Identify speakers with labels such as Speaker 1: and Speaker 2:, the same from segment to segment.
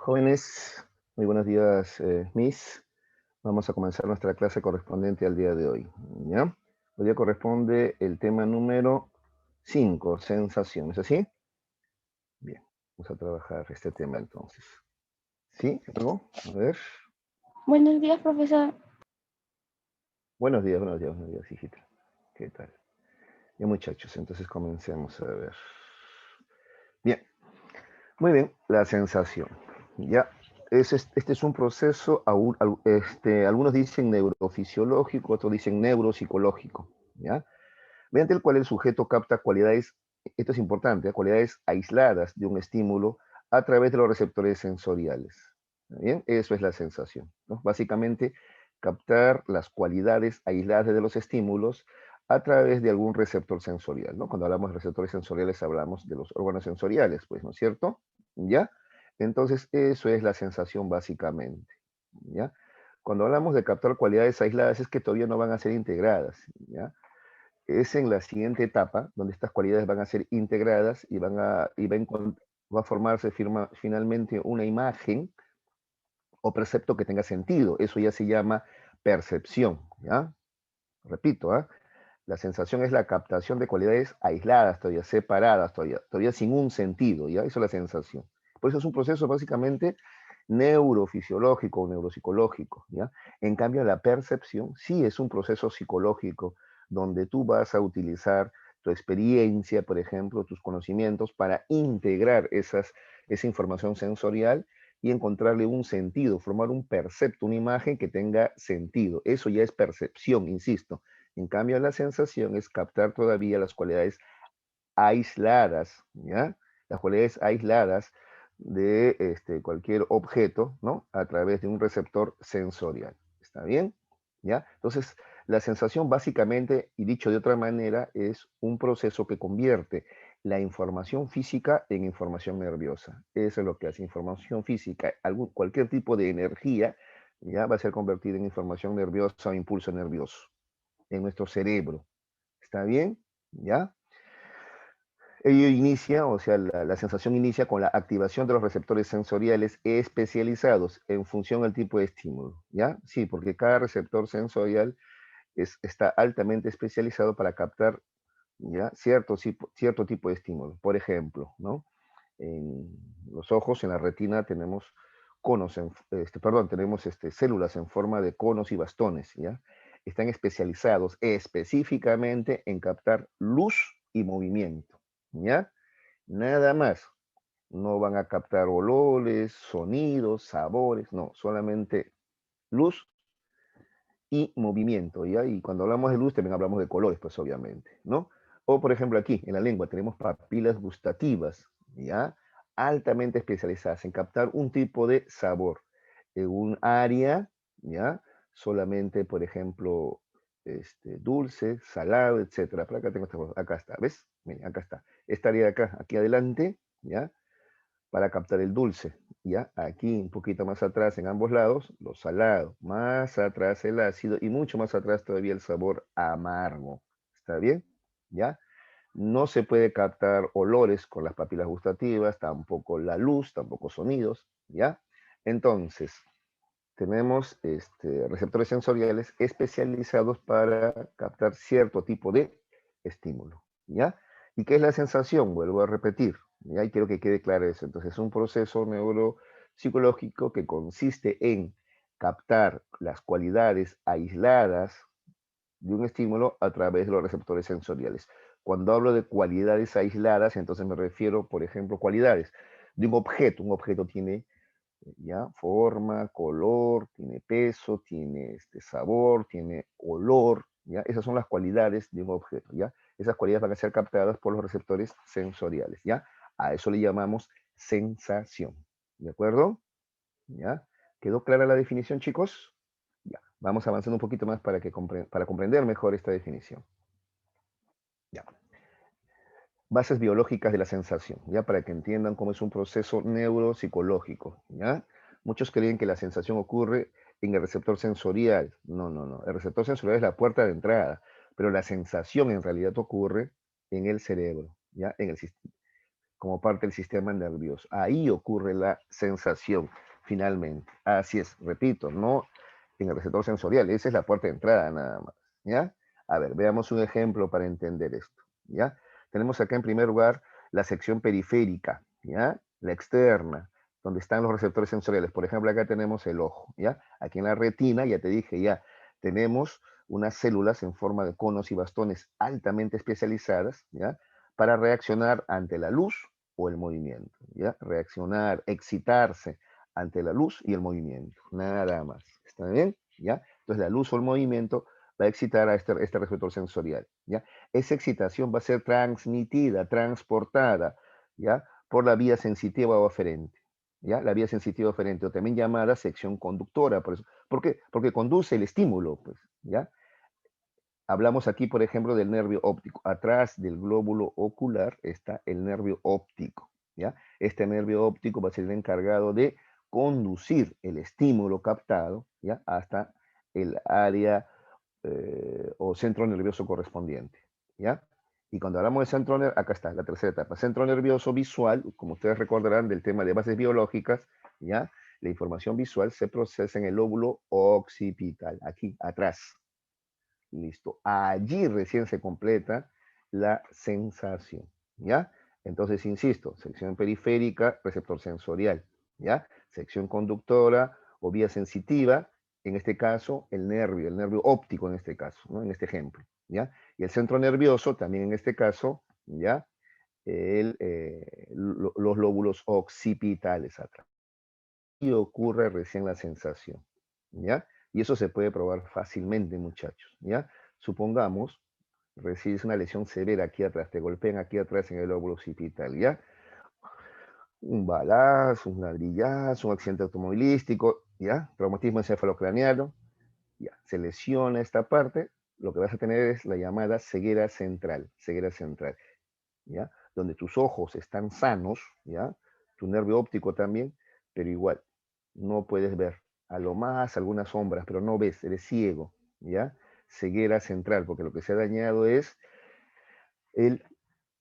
Speaker 1: Jóvenes, muy buenos días, Miss. Vamos a comenzar nuestra clase correspondiente al día de hoy. ¿Ya? Hoy día corresponde el tema número 5, sensaciones. ¿Así? Bien, vamos a trabajar este tema entonces. ¿Sí? ¿Algo? A ver.
Speaker 2: Buenos días, profesor.
Speaker 1: Buenos días, hijita. ¿Qué tal? Ya, muchachos, entonces comencemos a ver. Bien, muy bien, la sensación. Ya, este es un proceso, algunos dicen neurofisiológico, otros dicen neuropsicológico, ¿ya? Mediante el cual el sujeto capta cualidades, esto es importante, cualidades aisladas de un estímulo a través de los receptores sensoriales. ¿Bien? Eso es la sensación, ¿no? Básicamente, captar las cualidades aisladas de los estímulos a través de algún receptor sensorial, ¿no? Cuando hablamos de receptores sensoriales hablamos de los órganos sensoriales, pues, ¿no es cierto? ¿Ya? Entonces, eso es la sensación básicamente, ¿ya? Cuando hablamos de captar cualidades aisladas es que todavía no van a ser integradas, ¿ya? Es en la siguiente etapa donde estas cualidades van a ser integradas y va a formarse finalmente una imagen o precepto que tenga sentido. Eso ya se llama percepción, ¿ya? Repito, ¿ah? La sensación es la captación de cualidades aisladas, todavía separadas, todavía sin un sentido, ¿ya? Eso es la sensación. Por eso es un proceso básicamente neurofisiológico o neuropsicológico, ¿ya? En cambio, la percepción sí es un proceso psicológico donde tú vas a utilizar tu experiencia, por ejemplo, tus conocimientos para integrar esa información sensorial y encontrarle un sentido, formar un percepto, una imagen que tenga sentido. Eso ya es percepción, insisto. En cambio, la sensación es captar todavía las cualidades aisladas, ¿ya? Las cualidades aisladas de cualquier objeto, ¿no? A través de un receptor sensorial. ¿Está bien? ¿Ya? Entonces, la sensación básicamente, y dicho de otra manera, es un proceso que convierte la información física en información nerviosa. Eso es lo que hace información física. Cualquier tipo de energía, ya va a ser convertida en información nerviosa o impulso nervioso en nuestro cerebro. ¿Está bien? ¿Ya? Ello inicia, o sea, la sensación inicia con la activación de los receptores sensoriales especializados en función al tipo de estímulo, ¿ya? Sí, porque cada receptor sensorial está altamente especializado para captar, ¿ya? Cierto tipo de estímulo. Por ejemplo, ¿no? En los ojos, en la retina, tenemos tenemos células en forma de conos y bastones, ¿ya? Están especializados específicamente en captar luz y movimiento, ¿ya? Nada más. No van a captar olores, sonidos, sabores, no, solamente luz y movimiento, ¿ya? Y cuando hablamos de luz también hablamos de colores, pues obviamente, ¿no? O por ejemplo aquí, en la lengua, tenemos papilas gustativas, ¿ya? Altamente especializadas en captar un tipo de sabor. En un área, ¿ya? Solamente, por ejemplo, dulce, salado, etcétera. Por acá tengo acá está, ¿ves? Mira, acá está. Esta área de acá, aquí adelante, ¿ya? Para captar el dulce. ¿Ya? Aquí un poquito más atrás en ambos lados, lo salado, más atrás el ácido y mucho más atrás todavía el sabor amargo. ¿Está bien? ¿Ya? No se puede captar olores con las papilas gustativas, tampoco la luz, tampoco sonidos, ¿ya? Entonces, tenemos receptores sensoriales especializados para captar cierto tipo de estímulo, ¿ya? ¿Y qué es la sensación? Vuelvo a repetir, ¿ya? Y quiero que quede claro eso. Entonces, es un proceso neuropsicológico que consiste en captar las cualidades aisladas de un estímulo a través de los receptores sensoriales. Cuando hablo de cualidades aisladas, entonces me refiero, por ejemplo, cualidades de un objeto. Un objeto tiene ¿ya? Forma, color, tiene peso, tiene sabor, tiene olor, ¿ya? Esas son las cualidades de un objeto, ¿ya? Esas cualidades van a ser captadas por los receptores sensoriales, ¿ya? A eso le llamamos sensación, ¿de acuerdo? ¿Ya? ¿Quedó clara la definición, chicos? Ya, vamos avanzando un poquito más para comprender mejor esta definición. Ya. Bases biológicas de la sensación, ¿ya? Para que entiendan cómo es un proceso neuropsicológico, ¿ya? Muchos creen que la sensación ocurre en el receptor sensorial. No, no, no. El receptor sensorial es la puerta de entrada, pero la sensación en realidad ocurre en el cerebro, ¿ya? como parte del sistema nervioso. Ahí ocurre la sensación, finalmente. Así es, repito, no en el receptor sensorial, esa es la puerta de entrada nada más, ¿ya? A ver, veamos un ejemplo para entender esto, ¿ya? Tenemos acá en primer lugar la sección periférica, ¿ya? La externa, donde están los receptores sensoriales. Por ejemplo, acá tenemos el ojo, ¿ya? Aquí en la retina, ya te dije, ya tenemos unas células en forma de conos y bastones altamente especializadas, ¿ya? Para reaccionar ante la luz o el movimiento, ¿ya? Reaccionar, excitarse ante la luz y el movimiento, nada más. ¿Está bien? ¿Ya? Entonces la luz o el movimiento va a excitar a este receptor sensorial, ¿ya? Esa excitación va a ser transmitida, transportada, ¿ya? Por la vía sensitiva o aferente, ¿ya? La vía sensitiva aferente, o también llamada sección conductora, por eso. ¿Por qué? Porque conduce el estímulo, pues, ¿ya? Hablamos aquí, por ejemplo, del nervio óptico. Atrás del glóbulo ocular está el nervio óptico, ¿ya? Este nervio óptico va a ser el encargado de conducir el estímulo captado, ¿ya? Hasta el área o centro nervioso correspondiente, ¿ya? Y cuando hablamos de centro nervioso, acá está la tercera etapa, centro nervioso visual, como ustedes recordarán del tema de bases biológicas, ¿ya? La información visual se procesa en el lóbulo occipital, aquí atrás. Listo. Allí recién se completa la sensación, ¿ya? Entonces, insisto, sección periférica, receptor sensorial, ¿ya? Sección conductora o vía sensitiva, en este caso, el nervio óptico en este caso, ¿no? En este ejemplo, ¿ya? Y el centro nervioso, también en este caso, ¿ya? Los lóbulos occipitales atrás. Y ocurre recién la sensación, ¿ya? Y eso se puede probar fácilmente, muchachos, ¿ya? Supongamos, recibes una lesión severa aquí atrás, te golpean aquí atrás en el lóbulo occipital, ¿ya? Un balazo, un ladrillazo, un accidente automovilístico, ¿ya? Traumatismo encefalocraneano, ya. Se lesiona esta parte, lo que vas a tener es la llamada ceguera central, ¿ya? Donde tus ojos están sanos, ¿ya? Tu nervio óptico también, pero igual, no puedes ver. A lo más algunas sombras, pero no ves, eres ciego, ¿ya? Ceguera central, porque lo que se ha dañado es el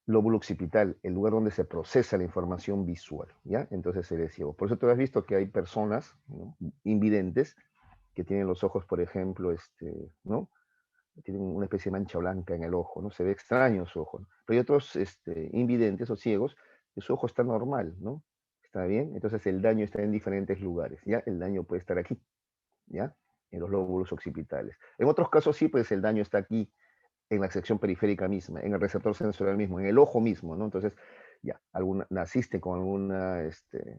Speaker 1: lóbulo occipital, el lugar donde se procesa la información visual, ¿ya? Entonces eres ciego. Por eso tú has visto que hay personas, ¿no? Invidentes que tienen los ojos, por ejemplo, ¿no? Tienen una especie de mancha blanca en el ojo, ¿no? Se ve extraño su ojo, ¿no? Pero hay otros invidentes o ciegos que su ojo está normal, ¿no? ¿Está bien? Entonces el daño está en diferentes lugares, ¿ya? El daño puede estar aquí, ¿ya? En los lóbulos occipitales. En otros casos sí, pues el daño está aquí, en la sección periférica misma, en el receptor sensorial mismo, en el ojo mismo, ¿no? Entonces, ya, naciste con alguna,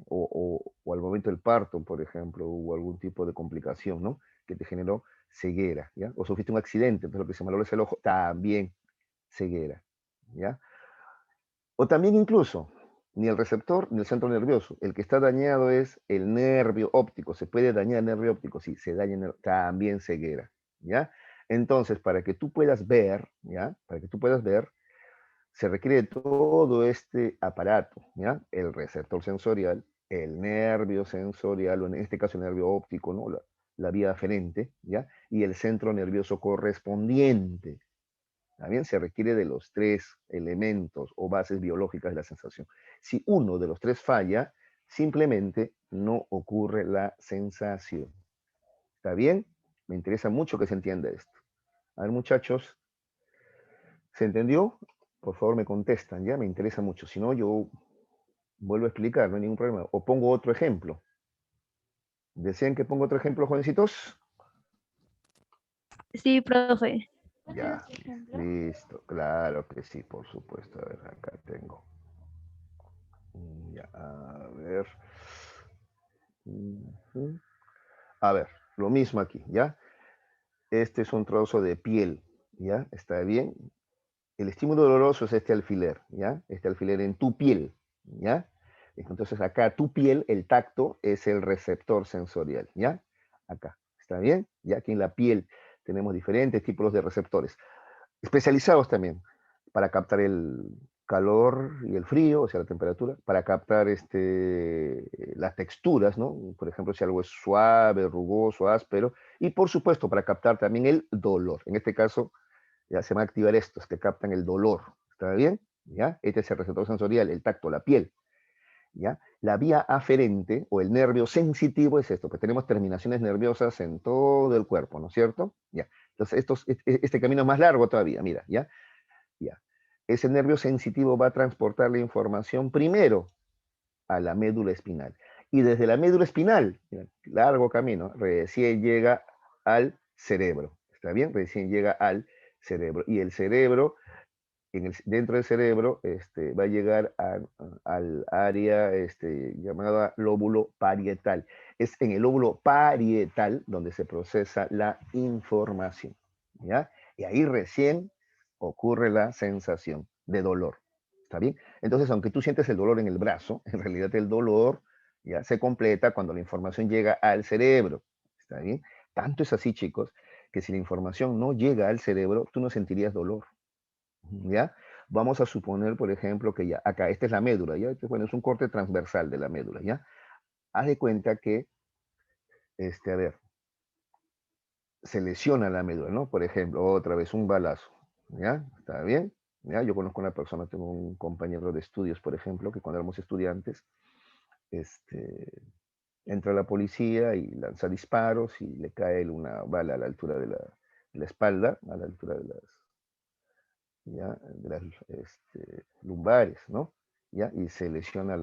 Speaker 1: o al momento del parto, por ejemplo, hubo algún tipo de complicación, ¿no? Que te generó ceguera, ¿ya? O sufriste un accidente, entonces lo que se malogró es el ojo, también ceguera, ¿ya? O también incluso, ni el receptor ni el centro nervioso, el que está dañado es el nervio óptico, se puede dañar el nervio óptico, sí, se daña también ceguera, ¿ya? Entonces, para que tú puedas ver, ¿ya? Para que tú puedas ver, se requiere todo este aparato, ¿ya? El receptor sensorial, el nervio sensorial, o en este caso el nervio óptico, ¿no? La vía aferente, ¿ya? Y el centro nervioso correspondiente. También se requiere de los tres elementos o bases biológicas de la sensación. Si uno de los tres falla, simplemente no ocurre la sensación. ¿Está bien? Me interesa mucho que se entienda esto. A ver, muchachos, ¿se entendió? Por favor, me contestan, ya me interesa mucho. Si no, yo vuelvo a explicar, no hay ningún problema. O pongo otro ejemplo. ¿Desean que ponga otro ejemplo, jovencitos?
Speaker 2: Sí, profe.
Speaker 1: Ya, listo. Claro que sí, por supuesto. A ver, acá tengo. Ya, a ver. A ver, lo mismo aquí, ¿ya? Este es un trozo de piel, ¿ya? ¿Está bien? El estímulo doloroso es este alfiler, ¿ya? Este alfiler en tu piel, ¿ya? Entonces acá tu piel, el tacto, es el receptor sensorial, ¿ya? Acá, ¿está bien? Ya aquí en la piel tenemos diferentes tipos de receptores, especializados también, para captar el calor y el frío, o sea, la temperatura, para captar las texturas, ¿no? Por ejemplo, si algo es suave, rugoso, áspero, y por supuesto, para captar también el dolor. En este caso, ya se van a activar estos que captan el dolor. ¿Está bien? ¿ya? Este es el receptor sensorial, el tacto, la piel, ¿ya? La vía aferente o el nervio sensitivo es esto, pues tenemos terminaciones nerviosas en todo el cuerpo, ¿no es cierto? Ya. Entonces, este camino es más largo todavía, mira, ¿ya? Ya. Ese nervio sensitivo va a transportar la información primero a la médula espinal. Y desde la médula espinal, mira, largo camino, recién llega al cerebro. ¿Está bien? Recién llega al cerebro. Y el cerebro, dentro del cerebro, va a llegar al área llamada lóbulo parietal. Es en el lóbulo parietal donde se procesa la información. ¿Ya? Y ahí recién ocurre la sensación de dolor. ¿Está bien? Entonces, aunque tú sientes el dolor en el brazo, en realidad el dolor ya se completa cuando la información llega al cerebro. ¿Está bien? Tanto es así, chicos, que si la información no llega al cerebro, tú no sentirías dolor. ¿Ya? Vamos a suponer, por ejemplo, que ya acá, esta es la médula, ¿ya? Bueno, es un corte transversal de la médula, ¿ya? Haz de cuenta que, a ver, se lesiona la médula, ¿no? Por ejemplo, otra vez un balazo, ¿ya? ¿Está bien? ¿Ya? Yo conozco una persona, tengo un compañero de estudios, por ejemplo, que cuando éramos estudiantes, entra la policía y lanza disparos y le cae una bala a la altura de la espalda, a la altura de ¿ya? De las lumbares, ¿no? ¿Ya? Y se lesiona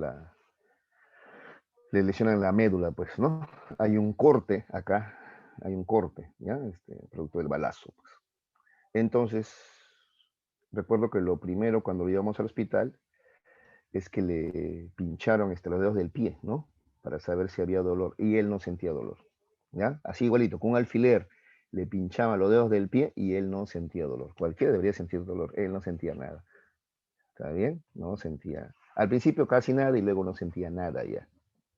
Speaker 1: le lesionan la médula, pues, ¿no? Hay un corte acá, hay un corte, ¿ya? Producto del balazo, pues. Entonces, recuerdo que lo primero cuando íbamos al hospital es que le pincharon los dedos del pie, ¿no? Para saber si había dolor. Y él no sentía dolor, ¿ya? Así igualito, con un alfiler le pinchaban los dedos del pie y él no sentía dolor. Cualquiera debería sentir dolor, él no sentía nada. ¿Está bien? No sentía. Al principio casi nada y luego no sentía nada ya.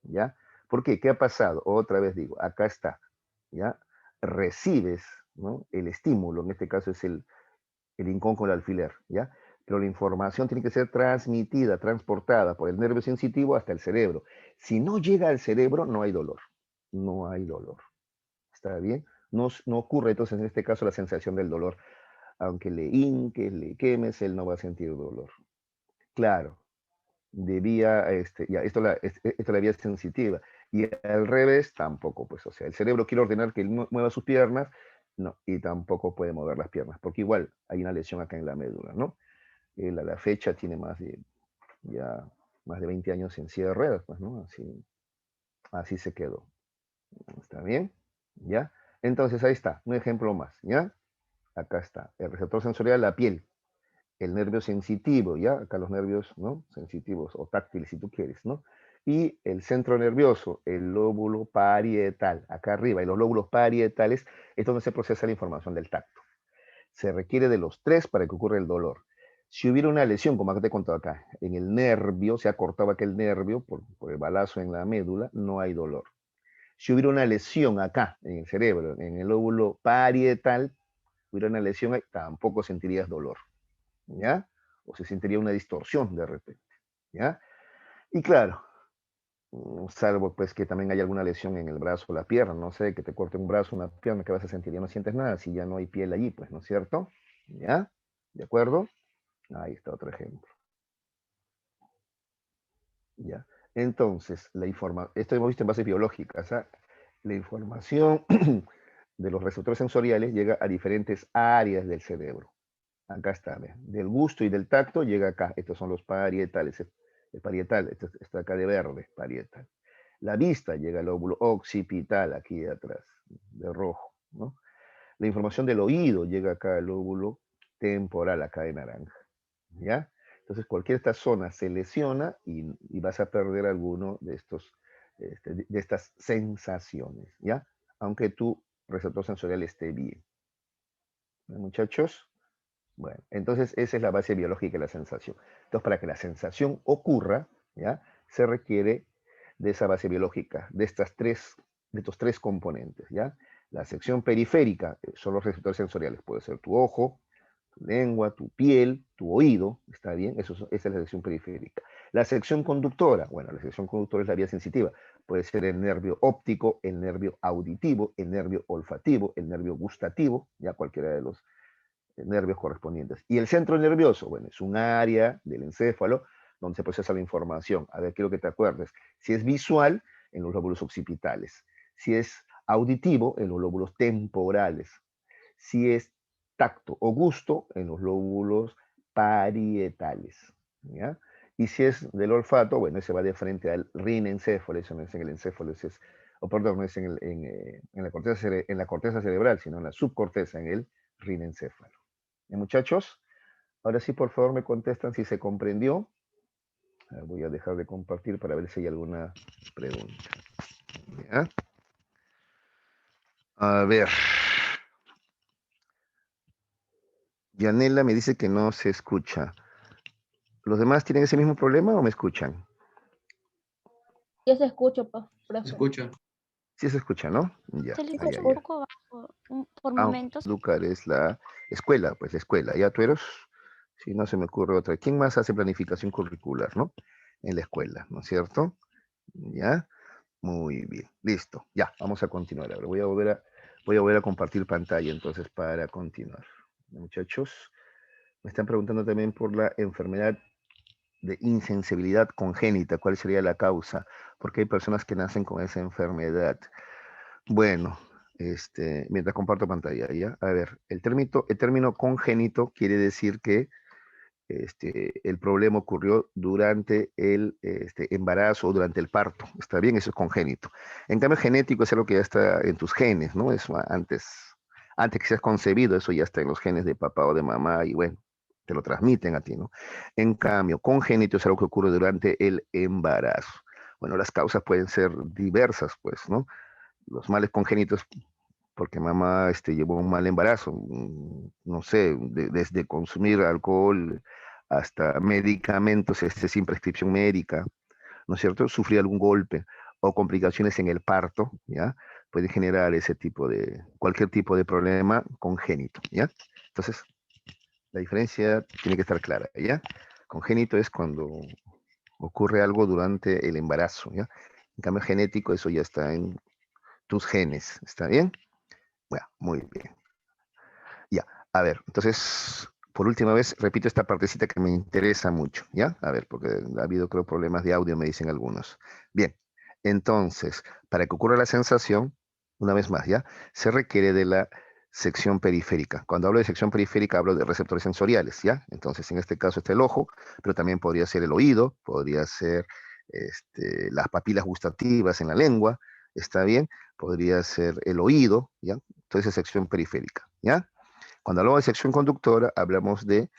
Speaker 1: ¿Ya? ¿Por qué? ¿Qué ha pasado? Otra vez digo, acá está. ¿Ya? Recibes, ¿no? El estímulo, en este caso es el hincón con el alfiler, ¿ya? Pero la información tiene que ser transmitida, transportada por el nervio sensitivo hasta el cerebro. Si no llega al cerebro, no hay dolor. No hay dolor. ¿Está bien? No ocurre entonces en este caso la sensación del dolor. Aunque le hinques, le quemes, él no va a sentir dolor. Claro, debía, ya, esto es la vía sensitiva. Y al revés, tampoco, pues, o sea, el cerebro quiere ordenar que él mueva sus piernas, no, y tampoco puede mover las piernas, porque igual hay una lesión acá en la médula, ¿no? Él a la fecha tiene ya, más de 20 años en silla de ruedas, pues, ¿no? Así se quedó. ¿Está bien? ¿Ya? Entonces, ahí está, un ejemplo más, ¿ya? Acá está, el receptor sensorial, la piel, el nervio sensitivo, ¿ya? Acá los nervios, ¿no? Sensitivos o táctiles, si tú quieres, ¿no? Y el centro nervioso, el lóbulo parietal, acá arriba, y los lóbulos parietales es donde se procesa la información del tacto. Se requiere de los tres para que ocurra el dolor. Si hubiera una lesión, como te he contado acá, en el nervio, se ha cortado aquel nervio por el balazo en la médula, no hay dolor. Si hubiera una lesión acá, en el cerebro, en el lóbulo parietal, hubiera una lesión ahí, tampoco sentirías dolor. ¿Ya? O se sentiría una distorsión de repente, ¿ya? Y claro, salvo pues que también hay alguna lesión en el brazo o la pierna, no sé, que te corte un brazo, una pierna, que vas a sentir, ya no sientes nada, si ya no hay piel allí, pues, ¿no es cierto? ¿Ya? ¿De acuerdo? Ahí está otro ejemplo. ¿Ya? Entonces, esto hemos visto en bases biológicas, ¿ah? La información de los receptores sensoriales llega a diferentes áreas del cerebro. Acá está, ¿ve? Del gusto y del tacto llega acá. Estos son los parietales. El parietal, esto está acá de verde, parietal. La vista llega al lóbulo occipital, aquí de atrás, de rojo, ¿no? La información del oído llega acá al lóbulo temporal, acá de naranja, ¿ya? Entonces, cualquier de estas zonas se lesiona y vas a perder alguno de de estas sensaciones, ¿ya? Aunque tu receptor sensorial esté bien. ¿Ven, muchachos? Bueno, entonces esa es la base biológica de la sensación. Entonces, para que la sensación ocurra, ¿ya? Se requiere de esa base biológica, de estos tres componentes, ¿ya? La sección periférica son los receptores sensoriales, puede ser tu ojo, tu lengua, tu piel, tu oído, ¿está bien? Esa es la sección periférica. La sección conductora, bueno, la sección conductora es la vía sensitiva, puede ser el nervio óptico, el nervio auditivo, el nervio olfativo, el nervio gustativo, ya cualquiera de los nervios correspondientes. Y el centro nervioso, bueno, es un área del encéfalo donde se procesa la información. A ver, quiero que te acuerdes. Si es visual, en los lóbulos occipitales. Si es auditivo, en los lóbulos temporales. Si es tacto o gusto, en los lóbulos parietales. ¿Ya? Y si es del olfato, bueno, ese va de frente al rinencéfalo, eso no es en el encéfalo, ese es, o perdón, no es en la corteza cerebral, sino en la subcorteza, en el rinencéfalo. Muchachos, ahora sí, por favor, me contestan si se comprendió. Voy a dejar de compartir para ver si hay alguna pregunta. ¿Ya? A ver. Yanela me dice que no se escucha. ¿Los demás tienen ese mismo problema o me escuchan?
Speaker 2: Yo se escucho,
Speaker 3: Se
Speaker 2: profe.
Speaker 3: escucha.
Speaker 1: Sí se escucha, ¿no? Ya,
Speaker 2: Se le
Speaker 1: ya,
Speaker 2: escucha
Speaker 1: ya.
Speaker 2: un poco bajo por momentos.
Speaker 1: Lucar es la escuela, pues la escuela. ¿Ya tú eres? Si no se me ocurre otra. ¿Quién más hace planificación curricular, no? En la escuela, ¿no es cierto? ¿Ya? Muy bien. Listo. Ya, vamos a continuar. Ahora voy a volver a compartir pantalla entonces para continuar. Muchachos, me están preguntando también por la enfermedad de insensibilidad congénita, ¿cuál sería la causa? Porque hay personas que nacen con esa enfermedad. Bueno, mientras comparto pantalla, ¿ya? A ver, el término congénito quiere decir que el problema ocurrió durante el embarazo o durante el parto. ¿Está bien? Eso es congénito. En cambio, genético es algo que ya está en tus genes, ¿no? Eso antes que seas concebido, eso ya está en los genes de papá o de mamá y bueno, te lo transmiten a ti, ¿no? En cambio, congénito es algo que ocurre durante el embarazo. Bueno, las causas pueden ser diversas, pues, ¿no? Los males congénitos porque mamá llevó un mal embarazo, no sé, desde consumir alcohol hasta medicamentos sin prescripción médica, ¿no es cierto? Sufrir algún golpe o complicaciones en el parto, ¿ya? Puede generar cualquier tipo de problema congénito, ¿ya? Entonces, la diferencia tiene que estar clara, ¿ya? Congénito es cuando ocurre algo durante el embarazo, ¿ya? En cambio, genético, eso ya está en tus genes, ¿está bien? Bueno, muy bien. Ya, a ver, entonces, por última vez, repito esta partecita que me interesa mucho, ¿ya? A ver, porque ha habido, creo, problemas de audio, me dicen algunos. Bien, entonces, para que ocurra la sensación, una vez más, ¿ya? Se requiere de la sección periférica. Cuando hablo de sección periférica, hablo de receptores sensoriales, ¿ya? Entonces, en este caso está el ojo, pero también podría ser el oído, podría ser las papilas gustativas en la lengua, ¿está bien? Podría ser el oído, ¿ya? Entonces, sección periférica, ¿ya? Cuando hablamos de sección conductora, hablamos de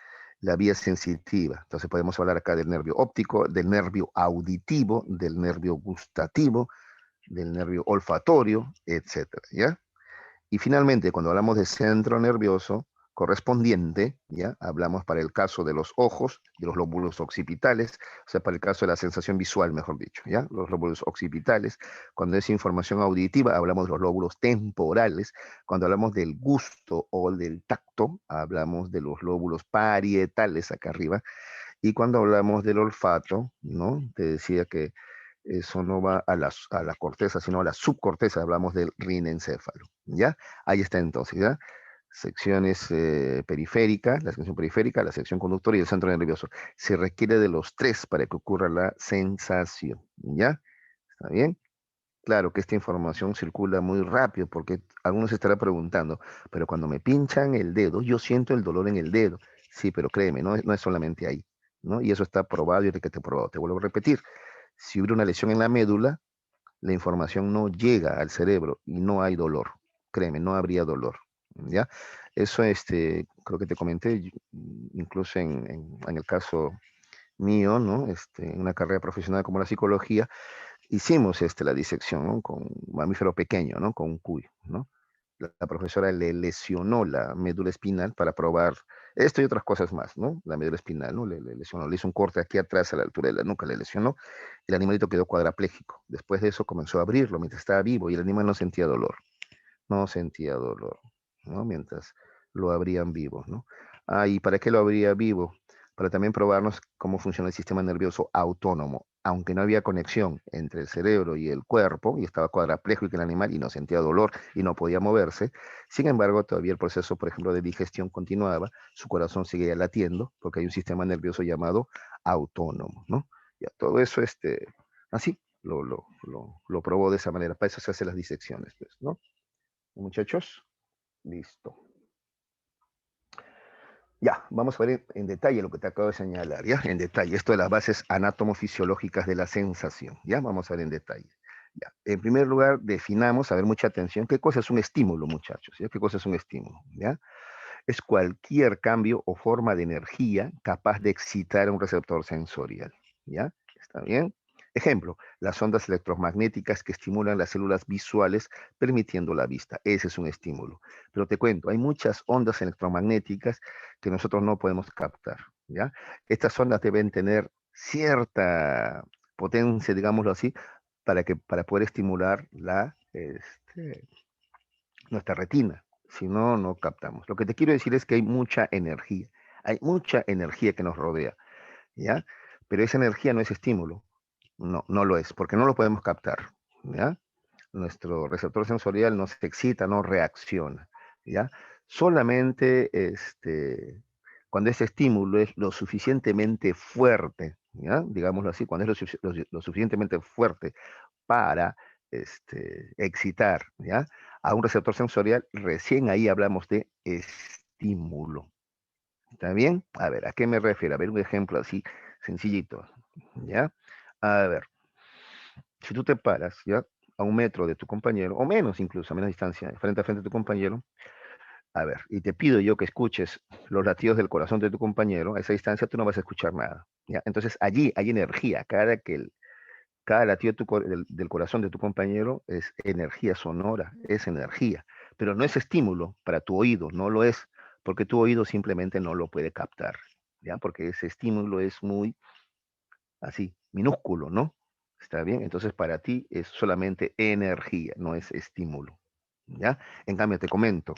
Speaker 1: la vía sensitiva. Entonces podemos hablar acá del nervio óptico, del nervio auditivo, del nervio gustativo, del nervio olfatorio, etcétera, ¿ya? Y finalmente, cuando hablamos de centro nervioso correspondiente, ¿ya? Hablamos para el caso de los ojos, de los lóbulos occipitales, o sea, para el caso de la sensación visual, mejor dicho, ¿ya? Los lóbulos occipitales. Cuando es información auditiva, hablamos de los lóbulos temporales. Cuando hablamos del gusto o del tacto, hablamos de los lóbulos parietales, acá arriba. Y cuando hablamos del olfato, ¿no? Te decía que eso no va a la corteza, sino a la subcorteza, hablamos del rinencéfalo, ¿ya? Ahí está entonces, ¿ya? Secciones periféricas, la sección periférica, la sección conductora y el centro nervioso. Se requiere de los tres para que ocurra la sensación, ¿ya? ¿Está bien? Claro que esta información circula muy rápido porque algunos se estarán preguntando, pero cuando me pinchan el dedo, yo siento el dolor en el dedo. Sí, pero créeme, no es solamente ahí, ¿no? Y eso está probado y que te probado. Te vuelvo a repetir, si hubiera una lesión en la médula, la información no llega al cerebro y no hay dolor. Créeme, no habría dolor, ¿ya? Eso, creo que te comenté, incluso en el caso mío, ¿no? En una carrera profesional como la psicología, hicimos la disección, ¿no? Con un mamífero pequeño, ¿no? Con un cuy, ¿no? La profesora le lesionó la médula espinal para probar esto y otras cosas más, ¿no? La médula espinal, ¿no? Le lesionó, le hizo un corte aquí atrás a la altura de la nuca, le lesionó, el animalito quedó cuadrapléjico. Después de eso comenzó a abrirlo mientras estaba vivo y el animal no sentía dolor, ¿no? Mientras lo abrían vivo, ¿no? Ah, ¿y para qué lo abría vivo? Para también probarnos cómo funciona el sistema nervioso autónomo, aunque no había conexión entre el cerebro y el cuerpo, y estaba cuadrapléjico el animal y no sentía dolor y no podía moverse, sin embargo, todavía el proceso, por ejemplo, de digestión continuaba, su corazón seguía latiendo, porque hay un sistema nervioso llamado autónomo, ¿no? Ya, todo eso, así, lo probó de esa manera. Para eso se hacen las disecciones, pues, ¿no? Muchachos, listo. Ya, vamos a ver en detalle lo que te acabo de señalar, ¿ya? En detalle, esto de las bases anátomo-fisiológicas de la sensación, ¿ya? Vamos a ver en detalle. Ya. En primer lugar, definamos, a ver, mucha atención, ¿qué cosa es un estímulo, muchachos? ¿Ya? ¿Qué cosa es un estímulo? ¿Ya? Es cualquier cambio o forma de energía capaz de excitar un receptor sensorial, ¿ya? ¿Está bien? Ejemplo, las ondas electromagnéticas que estimulan las células visuales permitiendo la vista. Ese es un estímulo. Pero te cuento, hay muchas ondas electromagnéticas que nosotros no podemos captar, ¿ya? Estas ondas deben tener cierta potencia, digámoslo así, para poder estimular nuestra retina. Si no, no captamos. Lo que te quiero decir es que hay mucha energía que nos rodea, ¿ya? Pero esa energía no es estímulo, no, no lo es, porque no lo podemos captar, ¿ya? Nuestro receptor sensorial no se excita, no reacciona, ¿ya? Solamente cuando ese estímulo es lo suficientemente fuerte, ¿ya? Digámoslo así, cuando es lo suficientemente fuerte para excitar, ¿ya? A un receptor sensorial, recién ahí hablamos de estímulo. ¿Está bien? A ver, ¿a qué me refiero? A ver, un ejemplo así, sencillito, ¿ya? A ver, si tú te paras, ¿ya? A 1 metro de tu compañero, o menos incluso, a menos distancia, frente a frente de tu compañero, a ver, y te pido yo que escuches los latidos del corazón de tu compañero, a esa distancia tú no vas a escuchar nada, ¿ya? Entonces allí hay energía, cada latido del corazón de tu compañero es energía sonora, es energía, pero no es estímulo para tu oído, no lo es, porque tu oído simplemente no lo puede captar, ¿ya? Porque ese estímulo es muy así, minúsculo, ¿no? ¿Está bien? Entonces para ti es solamente energía, no es estímulo, ¿ya? En cambio, te comento,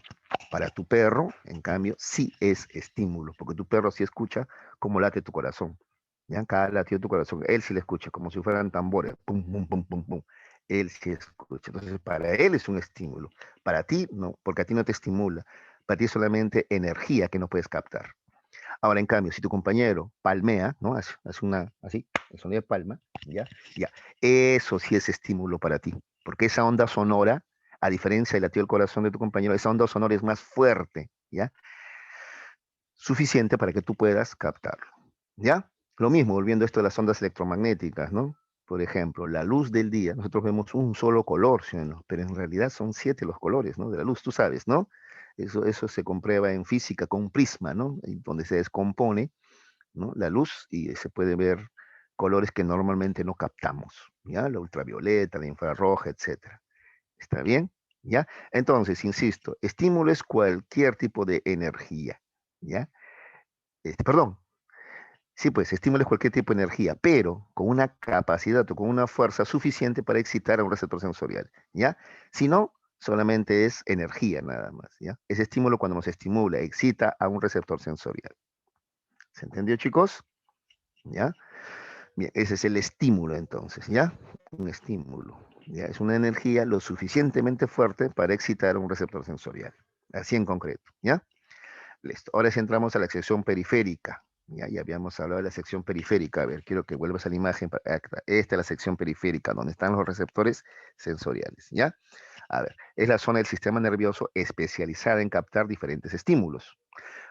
Speaker 1: para tu perro, en cambio, sí es estímulo, porque tu perro sí escucha cómo late tu corazón, ¿ya? Cada latido de tu corazón, él sí le escucha, como si fueran tambores, pum, pum, pum, pum, pum. Él sí escucha. Entonces, para él es un estímulo. Para ti, no, porque a ti no te estimula. Para ti es solamente energía que no puedes captar. Ahora, en cambio, si tu compañero palmea, ¿no? Hace así, el sonido de palma, ¿ya? Ya. Eso sí es estímulo para ti, porque esa onda sonora, a diferencia del latido del corazón de tu compañero, esa onda sonora es más fuerte, ¿ya? Suficiente para que tú puedas captarlo, ¿ya? Lo mismo, volviendo a esto de las ondas electromagnéticas, ¿no? Por ejemplo, la luz del día, nosotros vemos un solo color, ¿sí o no? Pero en realidad son 7 los colores, ¿no? De la luz, tú sabes, ¿no? Eso se comprueba en física con un prisma, ¿no? Donde se descompone, ¿no? La luz y se puede ver colores que normalmente no captamos, ¿ya? La ultravioleta, la infrarroja, etcétera. ¿Está bien? ¿Ya? Entonces, insisto, estímulo es cualquier tipo de energía, ¿ya? Perdón, sí, pues estímulo es cualquier tipo de energía, pero con una capacidad o con una fuerza suficiente para excitar a un receptor sensorial, ¿ya? Si no, solamente es energía nada más, ¿ya? Es estímulo cuando nos estimula, excita a un receptor sensorial. ¿Se entendió, chicos? ¿Ya? Bien, ese es el estímulo entonces, ¿ya? Un estímulo, ¿ya? Es una energía lo suficientemente fuerte para excitar a un receptor sensorial, así en concreto, ¿ya? Listo. Ahora sí entramos a la sección periférica. Ya habíamos hablado de la sección periférica. A ver, quiero que vuelvas a la imagen. Esta es la sección periférica, donde están los receptores sensoriales, ¿ya? A ver, es la zona del sistema nervioso especializada en captar diferentes estímulos.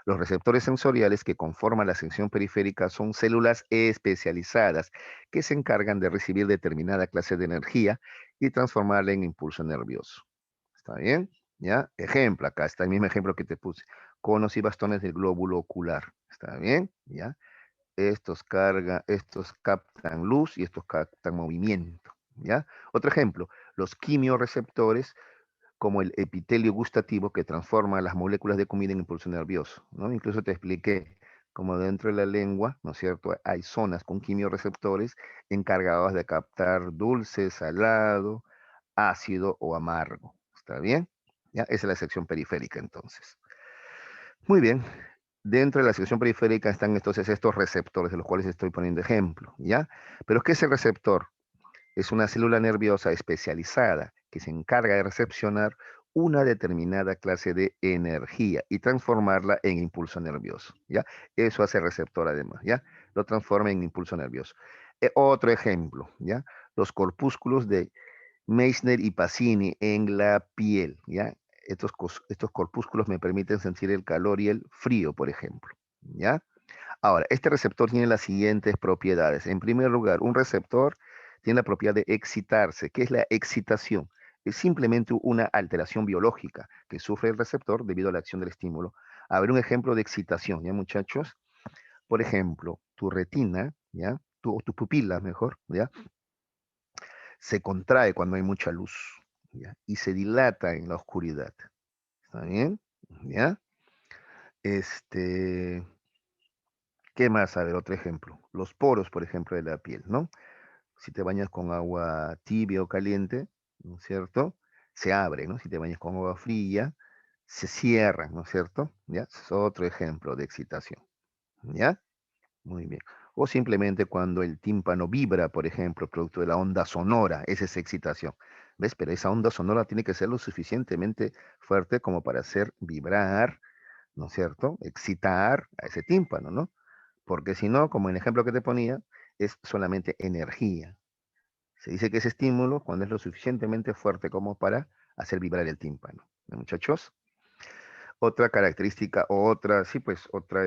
Speaker 1: Los receptores sensoriales que conforman la sección periférica son células especializadas que se encargan de recibir determinada clase de energía y transformarla en impulso nervioso. ¿Está bien? ¿Ya? Ejemplo, acá está el mismo ejemplo que te puse. Conos y bastones del glóbulo ocular. ¿Está bien? ¿Ya? Estos captan luz y estos captan movimiento. ¿Ya? Otro ejemplo, los quimioreceptores como el epitelio gustativo que transforma las moléculas de comida en impulso nervioso, ¿no? Incluso te expliqué como dentro de la lengua, ¿no es cierto? Hay zonas con quimioreceptores encargadas de captar dulce, salado, ácido o amargo. ¿Está bien? ¿Ya? Esa es la sección periférica entonces. Muy bien. Dentro de la sección periférica están entonces estos receptores, de los cuales estoy poniendo ejemplo, ¿ya? Pero ¿qué es el receptor? Es una célula nerviosa especializada que se encarga de recepcionar una determinada clase de energía y transformarla en impulso nervioso, ¿ya? Eso hace el receptor además, ¿ya? Lo transforma en impulso nervioso. Otro ejemplo, ¿ya? Los corpúsculos de Meissner y Pacini en la piel, ¿ya? Estos corpúsculos me permiten sentir el calor y el frío, por ejemplo, ¿ya? Ahora, este receptor tiene las siguientes propiedades. En primer lugar, un receptor tiene la propiedad de excitarse. ¿Qué es la excitación? Es simplemente una alteración biológica que sufre el receptor debido a la acción del estímulo. A ver, un ejemplo de excitación, ¿ya, muchachos? Por ejemplo, tu retina, ¿ya? Tu pupila, mejor, ¿ya? Se contrae cuando hay mucha luz, ¿ya? Y se dilata en la oscuridad. ¿Está bien? ¿Ya? Este, ¿Qué más? A ver, otro ejemplo. Los poros, por ejemplo, de la piel, ¿no? Si te bañas con agua tibia o caliente, ¿no es cierto? Se abre, ¿no? Si te bañas con agua fría, se cierra, ¿no es cierto? ¿Ya? Es otro ejemplo de excitación, ¿ya? Muy bien. O simplemente cuando el tímpano vibra, por ejemplo, producto de la onda sonora, esa es excitación. ¿Ves? Pero esa onda sonora tiene que ser lo suficientemente fuerte como para hacer vibrar, ¿no es cierto? Excitar a ese tímpano, ¿no? Porque si no, como en el ejemplo que te ponía, es solamente energía. Se dice que es estímulo cuando es lo suficientemente fuerte como para hacer vibrar el tímpano. ¿No, muchachos? Otra característica o otra, sí, pues otra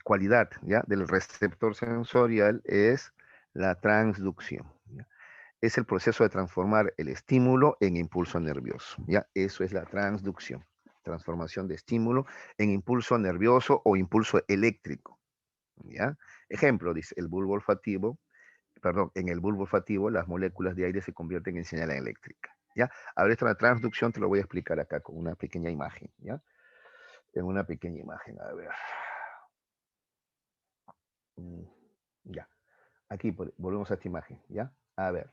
Speaker 1: cualidad, ¿ya? Del receptor sensorial es la transducción, ¿ya? Es el proceso de transformar el estímulo en impulso nervioso, ¿ya? Eso es la transducción, transformación de estímulo en impulso nervioso o impulso eléctrico, ¿ya? Ejemplo, dice, el bulbo olfativo, perdón, en el bulbo olfativo las moléculas de aire se convierten en señal eléctrica, ¿ya? A ver, esta transducción te lo voy a explicar acá con una pequeña imagen, ¿ya? En una pequeña imagen, a ver. Mm, Ya, aquí volvemos a esta imagen, ¿ya? A ver,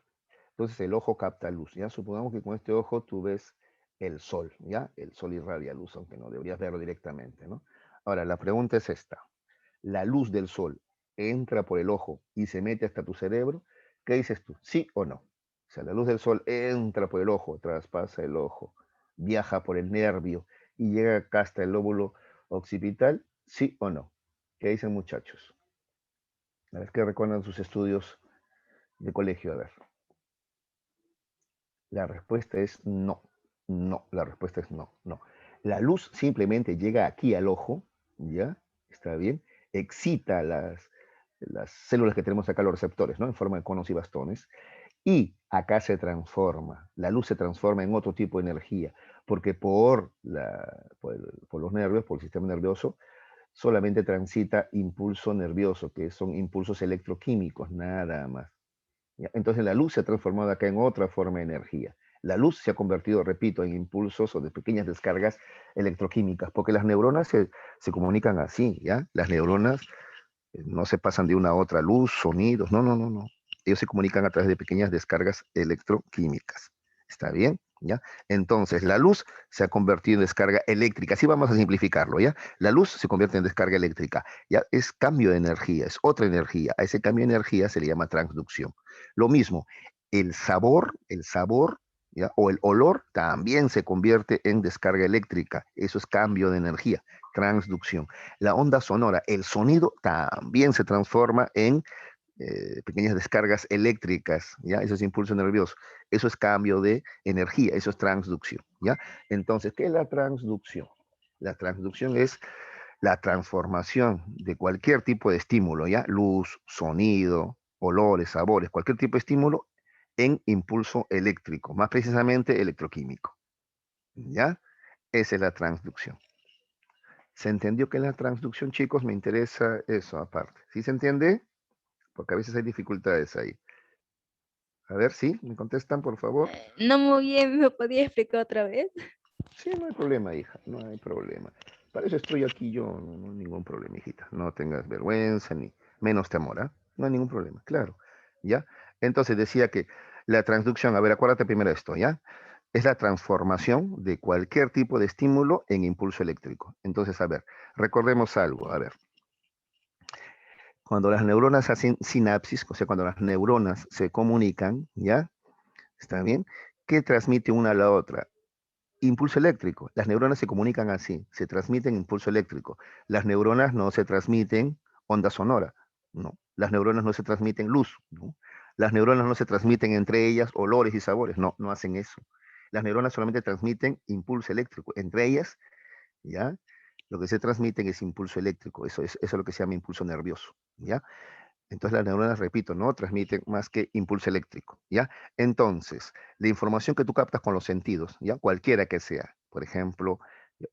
Speaker 1: entonces el ojo capta luz, ¿ya? Supongamos que con este ojo tú ves el sol, ¿ya? El sol irradia luz, aunque no deberías verlo directamente, ¿no? Ahora, la pregunta es esta. ¿La luz del sol entra por el ojo y se mete hasta tu cerebro? ¿Qué dices tú? ¿Sí o no? O sea, la luz del sol entra por el ojo, traspasa el ojo, viaja por el nervio y llega acá hasta el lóbulo occipital, ¿sí o no? ¿Qué dicen, muchachos? A ver, ¿qué recuerdan sus estudios de colegio? A ver. La respuesta es no. No, la respuesta es no, no. La luz simplemente llega aquí al ojo, ¿ya? ¿Está bien? Excita las células que tenemos acá, los receptores, ¿no? En forma de conos y bastones. Y acá se transforma. La luz se transforma en otro tipo de energía, porque por los nervios, por el sistema nervioso, solamente transita impulso nervioso, que son impulsos electroquímicos, nada más. ¿Ya? Entonces la luz se ha transformado acá en otra forma de energía. La luz se ha convertido, repito, en impulsos o de pequeñas descargas electroquímicas, porque las neuronas se comunican así, ¿ya? Las neuronas no se pasan de una a otra, luz, sonidos, no, no, no, no. Ellos se comunican a través de pequeñas descargas electroquímicas. ¿Está bien? ¿Ya? Entonces, la luz se ha convertido en descarga eléctrica. Así vamos a simplificarlo, ¿ya? La luz se convierte en descarga eléctrica. Ya es cambio de energía, es otra energía. A ese cambio de energía se le llama transducción. Lo mismo, el sabor, ¿ya? O el olor también se convierte en descarga eléctrica. Eso es cambio de energía, transducción. La onda sonora, el sonido también se transforma en pequeñas descargas eléctricas, ¿ya? Eso es impulso nervioso. Eso es cambio de energía, eso es transducción, ¿ya? Entonces, ¿qué es la transducción? La transducción es la transformación de cualquier tipo de estímulo, ¿ya? Luz, sonido, olores, sabores, cualquier tipo de estímulo en impulso eléctrico, más precisamente electroquímico, ¿ya? Esa es la transducción. ¿Se entendió que en la transducción, chicos? Me interesa eso aparte. ¿Sí se entiende? Porque a veces hay dificultades ahí. A ver, ¿sí? ¿Me contestan, por favor?
Speaker 2: No muy bien, ¿me podía explicar otra vez?
Speaker 1: Sí, no hay problema, hija, no hay problema. Para eso estoy aquí yo, no, no hay ningún problema, hijita. No tengas vergüenza ni menos temor, ¿ah? No hay ningún problema, claro. ¿Ya? Entonces decía que la transducción, a ver, acuérdate primero esto, ¿ya? Es la transformación de cualquier tipo de estímulo en impulso eléctrico. Entonces, a ver, recordemos algo, a ver. Cuando las neuronas hacen sinapsis, o sea, cuando las neuronas se comunican, ¿ya? ¿Está bien? ¿Qué transmite una a la otra? Impulso eléctrico. Las neuronas se comunican así, se transmiten impulso eléctrico. Las neuronas no se transmiten onda sonora, no. Las neuronas no se transmiten luz, no. Las neuronas no se transmiten entre ellas olores y sabores, no, no hacen eso. Las neuronas solamente transmiten impulso eléctrico. Entre ellas, ¿ya? Lo que se transmiten es impulso eléctrico, eso es lo que se llama impulso nervioso, ¿ya? Entonces las neuronas, repito, no transmiten más que impulso eléctrico, ¿ya? Entonces, la información que tú captas con los sentidos, ¿ya? Cualquiera que sea, por ejemplo,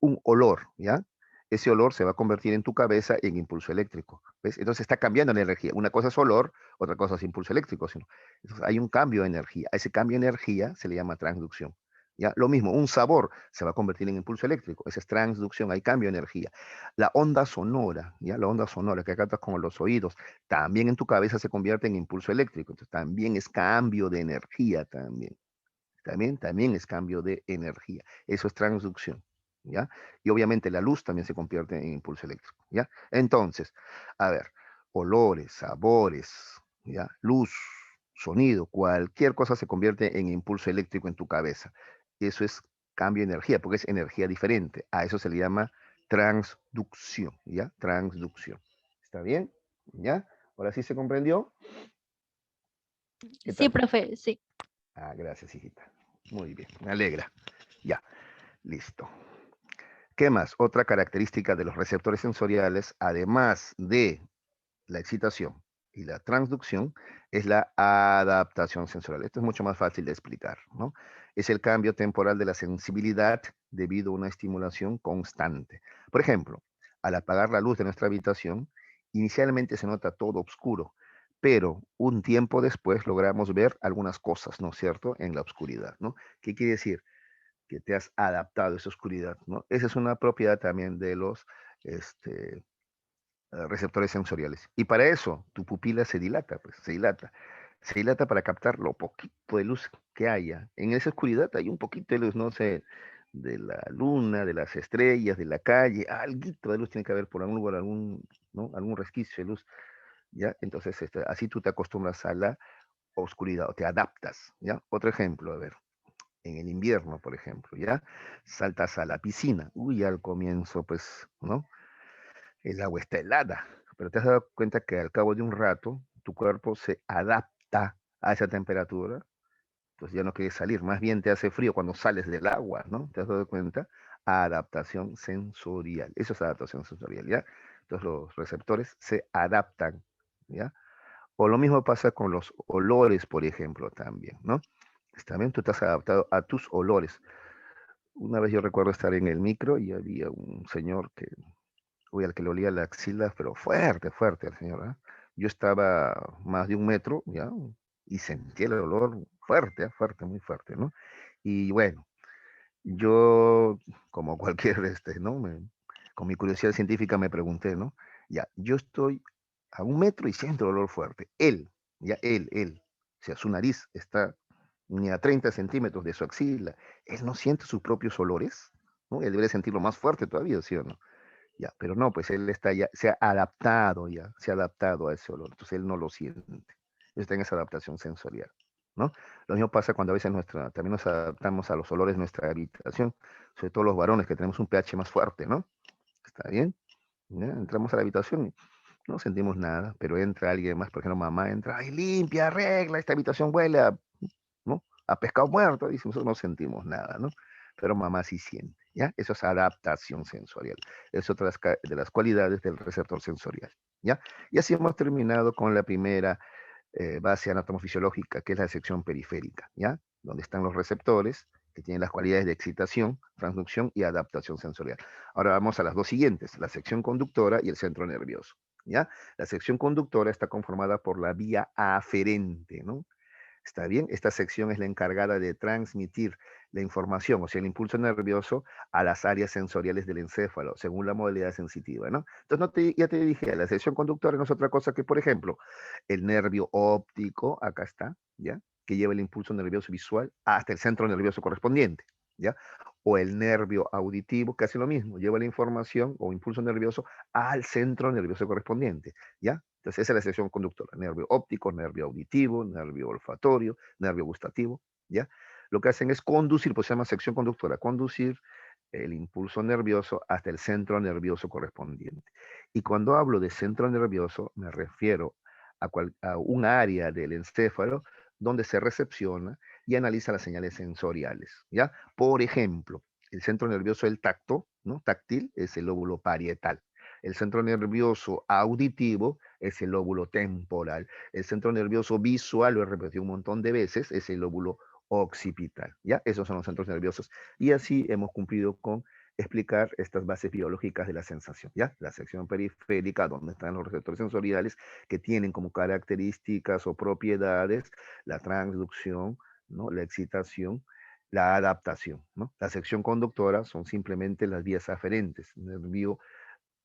Speaker 1: un olor, ¿ya? Ese olor se va a convertir en tu cabeza en impulso eléctrico, ¿ves? Entonces está cambiando la energía. Una cosa es olor, otra cosa es impulso eléctrico, sino. Entonces hay un cambio de energía. A ese cambio de energía se le llama transducción, ¿ya? Lo mismo, un sabor se va a convertir en impulso eléctrico. Esa es transducción, hay cambio de energía. La onda sonora, ¿ya? La onda sonora que captas con los oídos, también en tu cabeza se convierte en impulso eléctrico. Entonces también es cambio de energía también. También es cambio de energía. Eso es transducción, ¿ya? Y obviamente la luz también se convierte en impulso eléctrico, ¿ya? Entonces, a ver, olores, sabores, ¿ya? Luz, sonido, cualquier cosa se convierte en impulso eléctrico en tu cabeza. Eso es cambio de energía, porque es energía diferente. A eso se le llama transducción, ¿ya? Transducción. ¿Está bien? ¿Ya? ¿Ahora sí se comprendió? ¿Qué
Speaker 2: Sí,
Speaker 1: tal?
Speaker 2: profe, sí.
Speaker 1: Ah, gracias, hijita. Muy bien, me alegra. Ya, listo. ¿Qué más? Otra característica de los receptores sensoriales, además de la excitación y la transducción, es la adaptación sensorial. Esto es mucho más fácil de explicar, ¿no? Es el cambio temporal de la sensibilidad debido a una estimulación constante. Por ejemplo, al apagar la luz de nuestra habitación, inicialmente se nota todo oscuro, pero un tiempo después logramos ver algunas cosas, ¿no es cierto?, en la oscuridad, ¿no? ¿Qué quiere decir? Que te has adaptado a esa oscuridad, ¿no? Esa es una propiedad también de los este, receptores sensoriales. Y para eso tu pupila se dilata, pues, se dilata. Se dilata para captar lo poquito de luz que haya. En esa oscuridad hay un poquito de luz, no sé, de la luna, de las estrellas, de la calle, alguito de luz tiene que haber por algún lugar, ¿no? Algún resquicio de luz, ¿ya? Entonces, así tú te acostumbras a la oscuridad o te adaptas, ¿ya? Otro ejemplo, a ver, en el invierno, por ejemplo, ¿ya? Saltas a la piscina, uy, al comienzo, pues, ¿no? El agua está helada, pero te has dado cuenta que al cabo de un rato tu cuerpo se adapta a esa temperatura, entonces ya no quieres salir, más bien te hace frío cuando sales del agua, ¿no? ¿Te has dado cuenta? Adaptación sensorial, eso es adaptación sensorial, ¿ya? Entonces los receptores se adaptan, ¿ya? O lo mismo pasa con los olores, por ejemplo, también, ¿no? También tú estás adaptado a tus olores. Una vez yo recuerdo estar en el micro y había un señor que, uy, al que le olía la axila, pero fuerte, fuerte el señor, ¿ah? Yo estaba más de un metro, ¿ya? Y sentí el olor fuerte, fuerte, muy fuerte, ¿no? Y bueno, yo, como cualquier, ¿no? Con mi curiosidad científica me pregunté, ¿no? Ya, yo estoy a un metro y siento el olor fuerte. Él, ya, él. O sea, su nariz está ni a 30 centímetros de su axila. Él no siente sus propios olores, ¿no? Él debe sentirlo más fuerte todavía, ¿sí o no? Ya, pero no, pues él está ya, se ha adaptado a ese olor, entonces él no lo siente. Está en esa adaptación sensorial, ¿no? Lo mismo pasa cuando a veces también nos adaptamos a los olores de nuestra habitación, sobre todo los varones que tenemos un pH más fuerte, ¿no? ¿Está bien? ¿Ya? Entramos a la habitación y no sentimos nada, pero entra alguien más, por ejemplo, mamá entra, ay, limpia, arregla, esta habitación huele a, ¿no? A pescado muerto, y nosotros no sentimos nada, ¿no? Pero mamá sí siente, ¿ya? Eso es adaptación sensorial. Es otra de las cualidades del receptor sensorial, ¿ya? Y así hemos terminado con la primera base anatomofisiológica, que es la sección periférica, ¿ya? Donde están los receptores, que tienen las cualidades de excitación, transducción y adaptación sensorial. Ahora vamos a las dos siguientes, la sección conductora y el centro nervioso, ¿ya? La sección conductora está conformada por la vía aferente, ¿no? ¿Está bien? Esta sección es la encargada de transmitir la información, o sea, el impulso nervioso, a las áreas sensoriales del encéfalo, según la modalidad sensitiva, ¿no? Entonces, ya te dije, la sección conductora no es otra cosa que, por ejemplo, el nervio óptico, acá está, ¿ya? que lleva el impulso nervioso visual hasta el centro nervioso correspondiente, ¿ya? O el nervio auditivo, que hace lo mismo, lleva la información o impulso nervioso al centro nervioso correspondiente, ¿ya? Entonces esa es la sección conductora, nervio óptico, nervio auditivo, nervio olfatorio, nervio gustativo, ¿ya? Lo que hacen es conducir, pues se llama sección conductora, conducir el impulso nervioso hasta el centro nervioso correspondiente. Y cuando hablo de centro nervioso, me refiero a un área del encéfalo donde se recepciona y analiza las señales sensoriales, ¿ya? Por ejemplo, el centro nervioso del tacto, ¿no? Táctil, es el lóbulo parietal. El centro nervioso auditivo es el lóbulo temporal. El centro nervioso visual, lo he repetido un montón de veces, es el lóbulo occipital, ¿ya? Esos son los centros nerviosos. Y así hemos cumplido con explicar estas bases biológicas de la sensación, ¿ya? La sección periférica, donde están los receptores sensoriales, que tienen como características o propiedades la transducción, ¿no? La excitación, la adaptación, ¿no? La sección conductora son simplemente las vías aferentes, nervio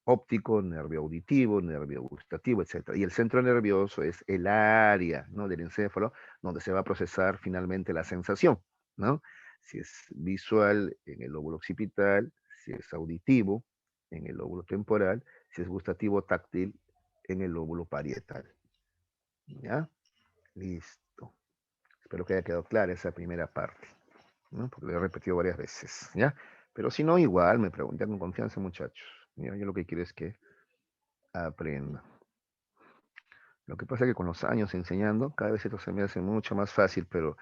Speaker 1: óptico, nervio auditivo, nervio gustativo, etc. Y el centro nervioso es el área, ¿no? Del encéfalo donde se va a procesar finalmente la sensación, ¿no? Si es visual, en el lóbulo occipital; si es auditivo, en el lóbulo temporal; si es gustativo táctil, en el lóbulo parietal. ¿Ya? Listo. Espero que haya quedado clara esa primera parte, ¿no? Porque lo he repetido varias veces, ¿ya? Pero si no, igual me preguntan con confianza, muchachos. ¿Ya? Yo lo que quiero es que aprenda. Lo que pasa es que con los años enseñando, cada vez esto se me hace mucho más fácil, pero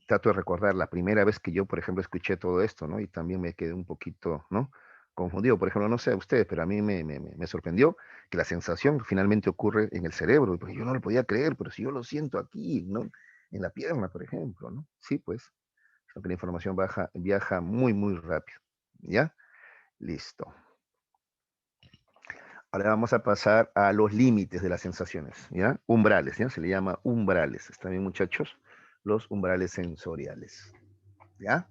Speaker 1: trato de recordar la primera vez que yo, por ejemplo, escuché todo esto, ¿no? Y también me quedé un poquito, ¿no? Confundido. Por ejemplo, no sé a ustedes, pero a mí me sorprendió que la sensación finalmente ocurre en el cerebro, porque yo no lo podía creer, pero si yo lo siento aquí, ¿no? En la pierna, por ejemplo, ¿no? Sí, pues, aunque la información viaja muy, muy rápido, ¿ya? Listo. Ahora vamos a pasar a los límites de las sensaciones, ¿ya? Umbrales, ¿ya? Se le llama umbrales. ¿Están bien, muchachos? Los umbrales sensoriales, ¿ya?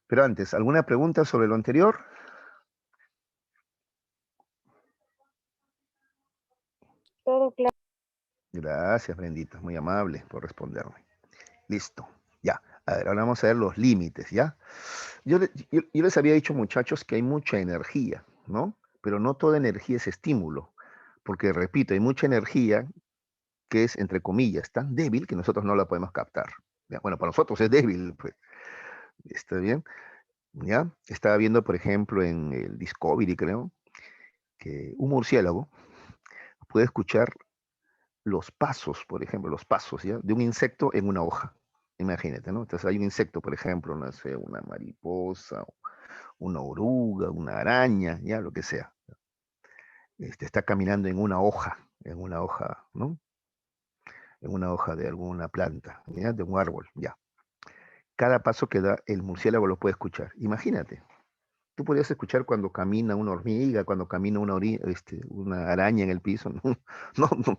Speaker 1: Pero antes, ¿alguna pregunta sobre lo anterior?
Speaker 2: Todo claro.
Speaker 1: Gracias, Brendita, muy amable por responderme. Listo, ya. A ver, ahora vamos a ver los límites, ¿ya? Yo les había dicho, muchachos, que hay mucha energía, ¿no? Pero no toda energía es estímulo, porque, repito, hay mucha energía que es, entre comillas, tan débil que nosotros no la podemos captar. ¿Ya? Bueno, para nosotros es débil, pues, ¿está bien? ¿Ya? Estaba viendo, por ejemplo, en el Discovery, creo, que un murciélago puede escuchar los pasos, por ejemplo, los pasos, ¿ya? De un insecto en una hoja. Imagínate, ¿no? Entonces hay un insecto, por ejemplo, no sé, una mariposa, una oruga, una araña, ya, lo que sea. Está caminando en una hoja, ¿no? En una hoja de alguna planta, ¿ya? De un árbol, ya. Cada paso que da, el murciélago lo puede escuchar. Imagínate, tú podrías escuchar cuando camina una hormiga, cuando camina una araña en el piso. No, no,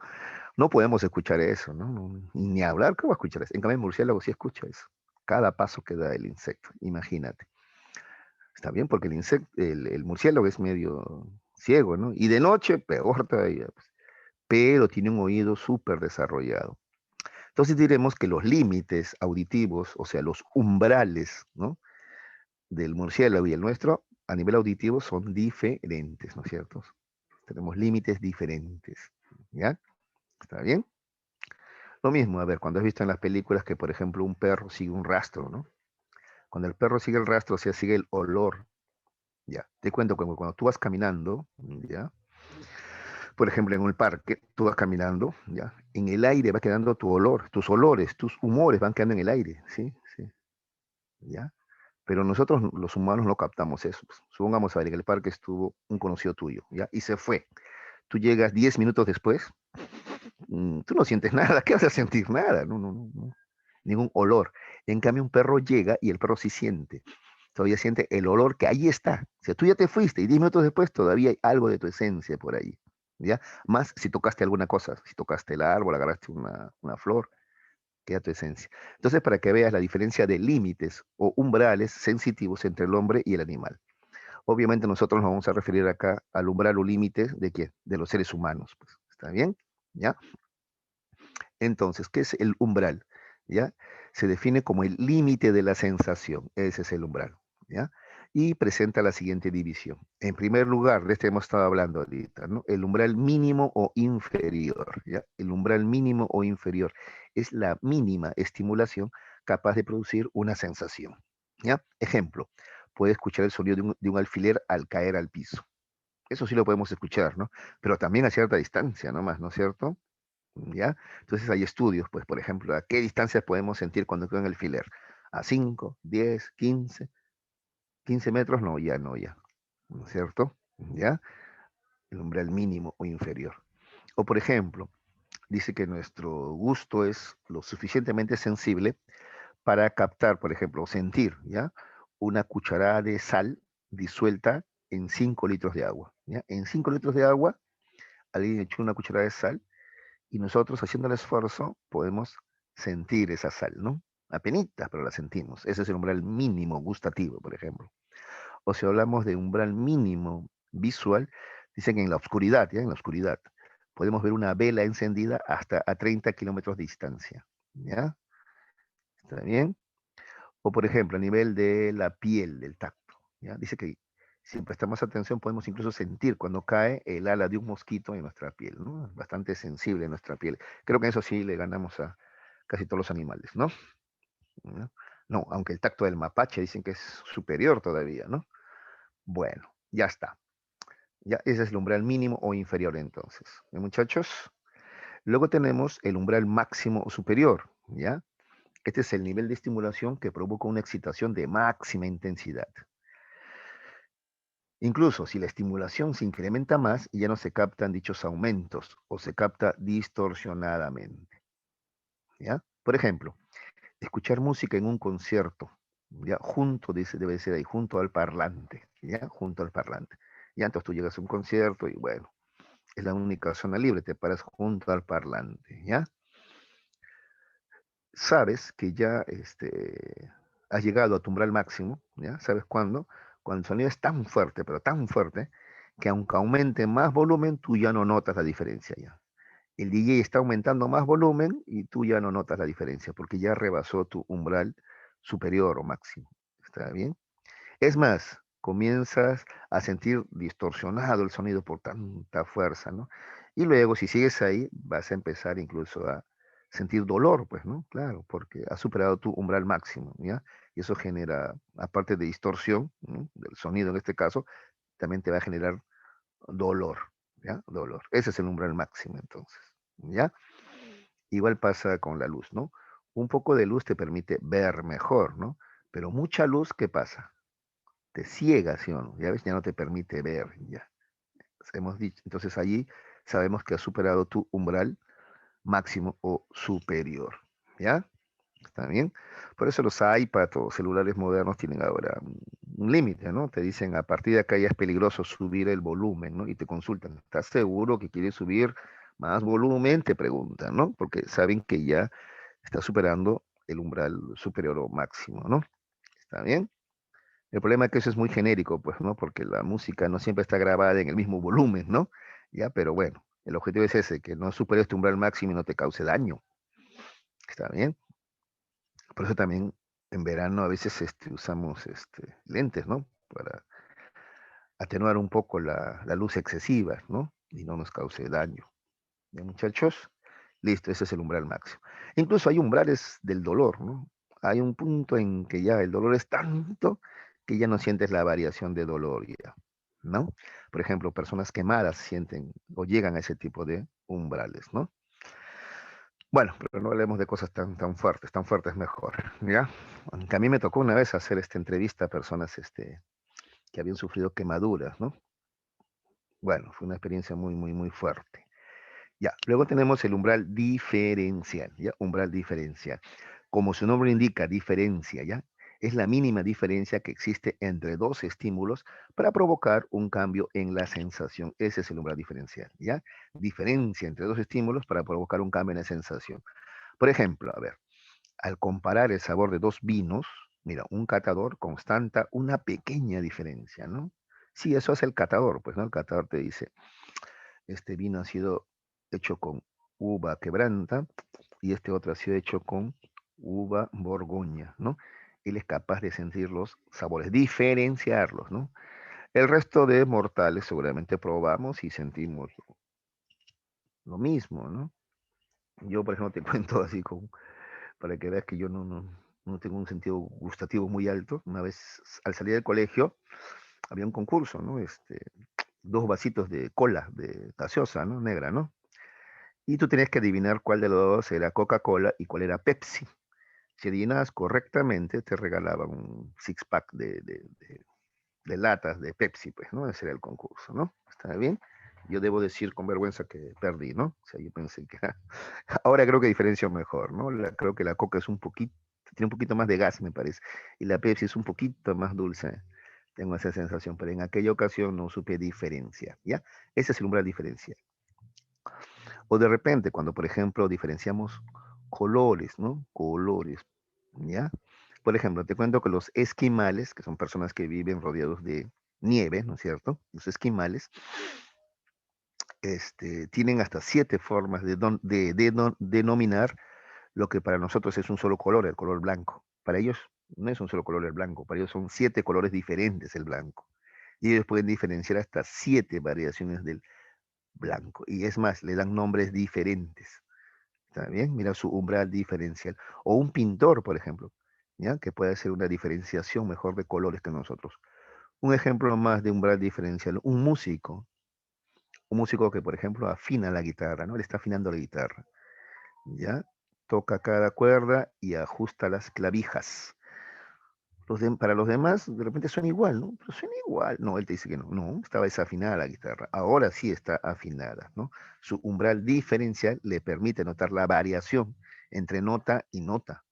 Speaker 1: no podemos escuchar eso, ¿no? Ni hablar, ¿cómo escuchar eso? En cambio, el murciélago sí escucha eso. Cada paso que da el insecto, imagínate. Está bien, porque el murciélago es medio ciego, ¿no? Y de noche, peor todavía, pues. Pero tiene un oído súper desarrollado. Entonces diremos que los límites auditivos, o sea, los umbrales, ¿no? Del murciélago y el nuestro, a nivel auditivo, son diferentes, ¿no es cierto? Tenemos límites diferentes, ¿ya? ¿Está bien? Lo mismo, a ver, cuando has visto en las películas que, por ejemplo, un perro sigue un rastro, ¿no? Cuando el perro sigue el rastro, o sea, sigue el olor, ya. Te cuento que cuando tú vas caminando, ya, por ejemplo, en un parque, tú vas caminando, ya, en el aire va quedando tu olor, tus olores, tus humores van quedando en el aire, ¿sí? Sí, ¿ya? Pero nosotros, los humanos, no captamos eso. Pues. Supongamos, a ver, en el parque estuvo un conocido tuyo, ¿ya? Y se fue. Tú llegas 10 minutos después, tú no sientes nada. ¿Qué vas a sentir? Nada, no, no, no, no. Ningún olor. En cambio, un perro llega y el perro sí siente. Todavía siente el olor que ahí está. O sea, tú ya te fuiste y 10 minutos después todavía hay algo de tu esencia por ahí, ¿ya? Más si tocaste alguna cosa, si tocaste el árbol, agarraste una flor, queda tu esencia. Entonces, para que veas la diferencia de límites o umbrales sensitivos entre el hombre y el animal. Obviamente nosotros nos vamos a referir acá al umbral o límite de qué, de los seres humanos. Pues. ¿Está bien? ¿Ya? Entonces, ¿qué es el umbral? ¿ya? Se define como el límite de la sensación, ese es el umbral, ¿ya? Y presenta la siguiente división. En primer lugar, de este hemos estado hablando ahorita, ¿no? El umbral mínimo o inferior, ¿ya? El umbral mínimo o inferior es la mínima estimulación capaz de producir una sensación, ¿ya? Ejemplo, puede escuchar el sonido de un alfiler al caer al piso. Eso sí lo podemos escuchar, ¿no? Pero también a cierta distancia, nomás, ¿no es cierto? ¿Ya? Entonces hay estudios, pues, por ejemplo, a qué distancia podemos sentir cuando queda en el alfiler. A 5, 10, 15 metros, no, ya, no, ya. ¿No es cierto? ¿Ya? El umbral mínimo o inferior. O, por ejemplo, dice que nuestro gusto es lo suficientemente sensible para captar, por ejemplo, sentir, ¿ya? Una cucharada de sal disuelta en 5 litros de agua, ¿ya? En 5 litros de agua, alguien echó una cucharada de sal y nosotros haciendo el esfuerzo podemos sentir esa sal, ¿no? Apenitas, pero la sentimos. Ese es el umbral mínimo gustativo, por ejemplo. O si hablamos de umbral mínimo visual, dicen que en la oscuridad, ¿ya? En la oscuridad, podemos ver una vela encendida hasta a 30 kilómetros de distancia, ¿ya? ¿Está bien? O por ejemplo, a nivel de la piel, del tacto, ¿ya? Dice que si prestamos atención podemos incluso sentir cuando cae el ala de un mosquito en nuestra piel, ¿no? Es bastante sensible en nuestra piel. Creo que eso sí le ganamos a casi todos los animales, ¿no? ¿No? No, aunque el tacto del mapache dicen que es superior todavía, ¿no? Bueno, ya está. Ya ese es el umbral mínimo o inferior entonces. ¿Eh, muchachos? Luego tenemos el umbral máximo o superior, ¿ya? Este es el nivel de estimulación que provoca una excitación de máxima intensidad. Incluso si la estimulación se incrementa más, ya no se captan dichos aumentos o se capta distorsionadamente, ¿ya? Por ejemplo, escuchar música en un concierto, ¿ya? Junto, dice, debe ser ahí, junto al parlante, ¿ya? Junto al parlante. Ya entonces tú llegas a un concierto y bueno, es la única zona libre, te paras junto al parlante, ¿ya? Sabes que ya has llegado a tu umbral máximo, ¿ya? ¿Sabes cuándo? Cuando el sonido es tan fuerte, pero tan fuerte, que aunque aumente más volumen, tú ya no notas la diferencia ya. El DJ está aumentando más volumen y tú ya no notas la diferencia, porque ya rebasó tu umbral superior o máximo. ¿Está bien? Es más, comienzas a sentir distorsionado el sonido por tanta fuerza, ¿no? Y luego, si sigues ahí, vas a empezar incluso a sentir dolor, pues, ¿no? Claro, porque has superado tu umbral máximo, ¿ya? Y eso genera, aparte de distorsión, ¿no? Del sonido en este caso, también te va a generar dolor, ¿ya? Dolor. Ese es el umbral máximo, entonces, ¿ya? Igual pasa con la luz, ¿no? Un poco de luz te permite ver mejor, ¿no? Pero mucha luz, ¿qué pasa? Te ciega, ¿sí o no? Ya ves, ya no te permite ver, ya. Hemos dicho, entonces allí sabemos que has superado tu umbral máximo o superior, ¿ya? ¿Está bien? Por eso los iPads o celulares modernos tienen ahora un límite, ¿no? Te dicen a partir de acá ya es peligroso subir el volumen, ¿no? Y te consultan, ¿estás seguro que quieres subir más volumen? Te preguntan, ¿no? Porque saben que ya está superando el umbral superior o máximo, ¿no? ¿Está bien? El problema es que eso es muy genérico, pues, ¿no? Porque la música no siempre está grabada en el mismo volumen, ¿no? Ya, pero bueno, el objetivo es ese, que no superes tu umbral máximo y no te cause daño. ¿Está bien? Por eso también en verano a veces usamos lentes, ¿no? Para atenuar un poco la luz excesiva, ¿no? Y no nos cause daño. ¿Ya, muchachos? Listo, ese es el umbral máximo. Incluso hay umbrales del dolor, ¿no? Hay un punto en que ya el dolor es tanto que ya no sientes la variación de dolor ya, ¿no? Por ejemplo, personas quemadas sienten o llegan a ese tipo de umbrales, ¿no? Bueno, pero no hablemos de cosas tan fuertes mejor, ¿ya? Aunque a mí me tocó una vez hacer esta entrevista a personas que habían sufrido quemaduras, ¿no? Bueno, fue una experiencia muy fuerte. Ya, luego tenemos el umbral diferencial, ¿ya? Umbral diferencial. Como su nombre indica, diferencia, ¿ya? Es la mínima diferencia que existe entre dos estímulos para provocar un cambio en la sensación. Ese es el umbral diferencial, ¿ya? Diferencia entre dos estímulos para provocar un cambio en la sensación. Por ejemplo, a ver, al comparar el sabor de dos vinos, mira, un catador constata una pequeña diferencia, ¿no? Sí, eso hace el catador, pues, ¿no? El catador te dice, este vino ha sido hecho con uva quebranta y este otro ha sido hecho con uva, borgoña, ¿no? Él es capaz de sentir los sabores, diferenciarlos, ¿no? El resto de mortales seguramente probamos y sentimos lo mismo, ¿no? Yo, por ejemplo, te cuento así para que veas que yo no tengo un sentido gustativo muy alto. Una vez al salir del colegio había un concurso, ¿no? Dos vasitos de cola, de gaseosa, ¿no? Negra, ¿no? Y tú tenías que adivinar cuál de los dos era Coca-Cola y cuál era Pepsi. Si adivinabas correctamente, te regalaban un six-pack de latas de Pepsi, pues, ¿no? Ese era el concurso, ¿no? ¿Está bien? Yo debo decir con vergüenza que perdí, ¿no? O sea, yo pensé que era... Ahora creo que diferencio mejor, ¿no? Creo que la Coca es un poquito, tiene un poquito más de gas, me parece, y la Pepsi es un poquito más dulce. Tengo esa sensación, pero en aquella ocasión no supe diferencia, ¿ya? Ese es el umbral diferencial. O de repente, cuando, por ejemplo, diferenciamos colores, ¿no? Colores, ¿ya? Por ejemplo, te cuento que los esquimales, que son personas que viven rodeados de nieve, ¿no es cierto? Los esquimales tienen hasta 7 formas de denominar lo que para nosotros es un solo color, el color blanco. Para ellos no es un solo color el blanco, para ellos son 7 colores diferentes el blanco. Y ellos pueden diferenciar hasta 7 variaciones del blanco. Y es más, le dan nombres diferentes. ¿Está bien? Mira su umbral diferencial. O un pintor, por ejemplo, ¿ya? Que puede hacer una diferenciación mejor de colores que nosotros. Un ejemplo más de umbral diferencial, un músico que, por ejemplo, afina la guitarra, ¿no? Él está afinando la guitarra, ¿ya? Toca cada cuerda y ajusta las clavijas. Para los demás, de repente suena igual, ¿no? Pero suena igual. No, él te dice que no, no, estaba desafinada la guitarra. Ahora sí está afinada, ¿no? Su umbral diferencial le permite notar la variación entre nota y nota.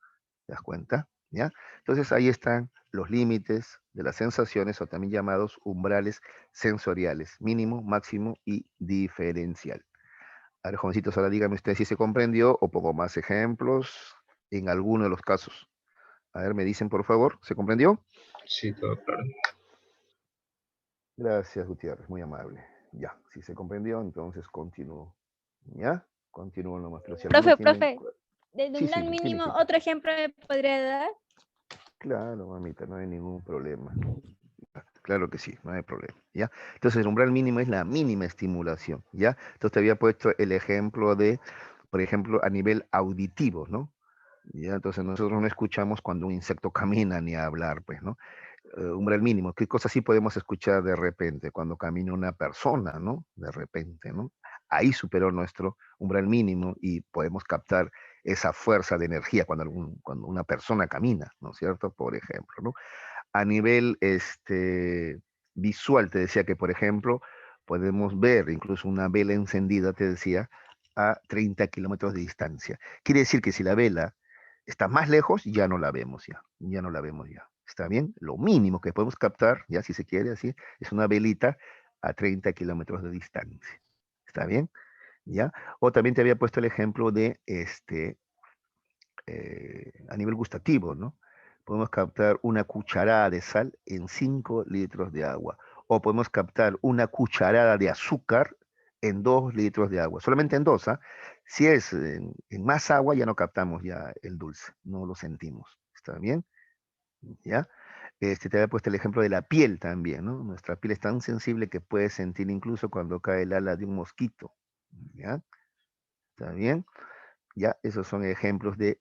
Speaker 1: ¿Te das cuenta? ¿Ya? Entonces ahí están los límites de las sensaciones o también llamados umbrales sensoriales, mínimo, máximo y diferencial. A ver, jovencitos, ahora díganme usted si se comprendió o pongo más ejemplos en alguno de los casos. A ver, me dicen por favor, ¿se comprendió?
Speaker 3: Sí, todo claro.
Speaker 1: Gracias, Gutiérrez, muy amable. Ya, si se comprendió, entonces continúo. ¿Ya? Continúo nomás, pero si alguno tiene...
Speaker 2: Profe, del
Speaker 1: Sí, sí,
Speaker 2: umbral
Speaker 1: dime,
Speaker 2: mínimo,
Speaker 1: hijita.
Speaker 2: ¿otro ejemplo me podría dar?
Speaker 1: Claro, mamita, no hay ningún problema. Claro que sí, no hay problema, ¿ya? Entonces, el umbral mínimo es la mínima estimulación, ¿ya? Entonces, te había puesto el ejemplo de, por ejemplo, a nivel auditivo, ¿no? ¿Ya? Entonces, nosotros no escuchamos cuando un insecto camina ni hablar, pues, ¿no? Umbral mínimo, ¿qué cosas sí podemos escuchar de repente? Cuando camina una persona, ¿no? De repente, ¿no? Ahí superó nuestro umbral mínimo y podemos captar esa fuerza de energía cuando una persona camina, ¿no es cierto? Por ejemplo, ¿no? A nivel visual, te decía que, por ejemplo, podemos ver incluso una vela encendida, te decía, a 30 kilómetros de distancia. Quiere decir que si la vela está más lejos, ya no la vemos ya no la vemos ya. ¿Está bien? Lo mínimo que podemos captar, ya si se quiere así, es una velita a 30 kilómetros de distancia. ¿Está bien? ¿Ya? O también te había puesto el ejemplo de a nivel gustativo, ¿no? Podemos captar una cucharada de sal en 5 litros de agua. O podemos captar una cucharada de azúcar en 2 litros de agua. Solamente en 2, ¿ah? Si es en más agua, ya no captamos ya el dulce, no lo sentimos. ¿Está bien? ¿Ya? Te había puesto el ejemplo de la piel también, ¿no? Nuestra piel es tan sensible que puede sentir incluso cuando cae el ala de un mosquito. ¿Ya? ¿Está bien? ¿Ya? Esos son ejemplos de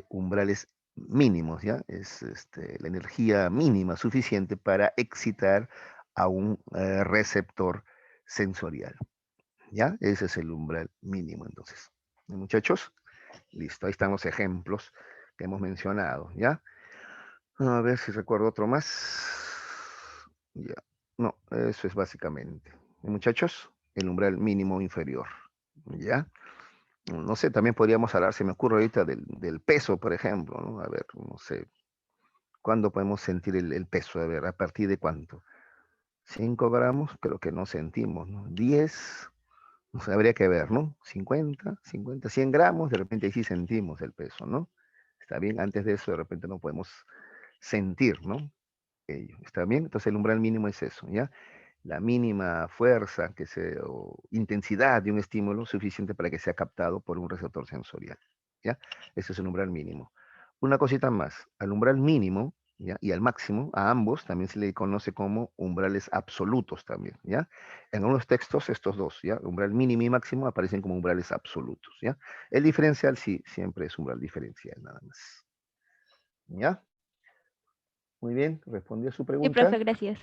Speaker 1: umbrales mínimos, ¿ya? Es la energía mínima suficiente para excitar a un receptor sensorial, ¿ya? Ese es el umbral mínimo, entonces. Muchachos, listo, ahí están los ejemplos que hemos mencionado, ¿ya? A ver si recuerdo otro más. Ya, no, eso es básicamente. Muchachos, el umbral mínimo inferior, ¿ya? No sé, también podríamos hablar, se me ocurre ahorita del peso, por ejemplo, ¿no? A ver, no sé, ¿cuándo podemos sentir el peso? A ver, ¿a partir de cuánto? 5 gramos, creo que no sentimos, ¿no? 10, no sé, habría que ver, ¿no? 50, 100 gramos, de repente ahí sí sentimos el peso, ¿no? Está bien, antes de eso de repente no podemos sentir, ¿no? Ello, ¿está bien? Entonces el umbral mínimo es eso, ¿ya? La mínima fuerza o intensidad de un estímulo suficiente para que sea captado por un receptor sensorial. ¿ya? Ese es el umbral mínimo. Una cosita más, al umbral mínimo, ¿ya? Y al máximo, a ambos también se le conoce como umbrales absolutos también, ¿ya? En algunos textos estos dos, ¿ya? Umbral mínimo y máximo aparecen como umbrales absolutos, ¿ya? El diferencial sí, siempre es umbral diferencial nada más, ¿ya? Muy bien, respondí a su
Speaker 2: Sí, profe,
Speaker 1: pregunta.
Speaker 2: gracias.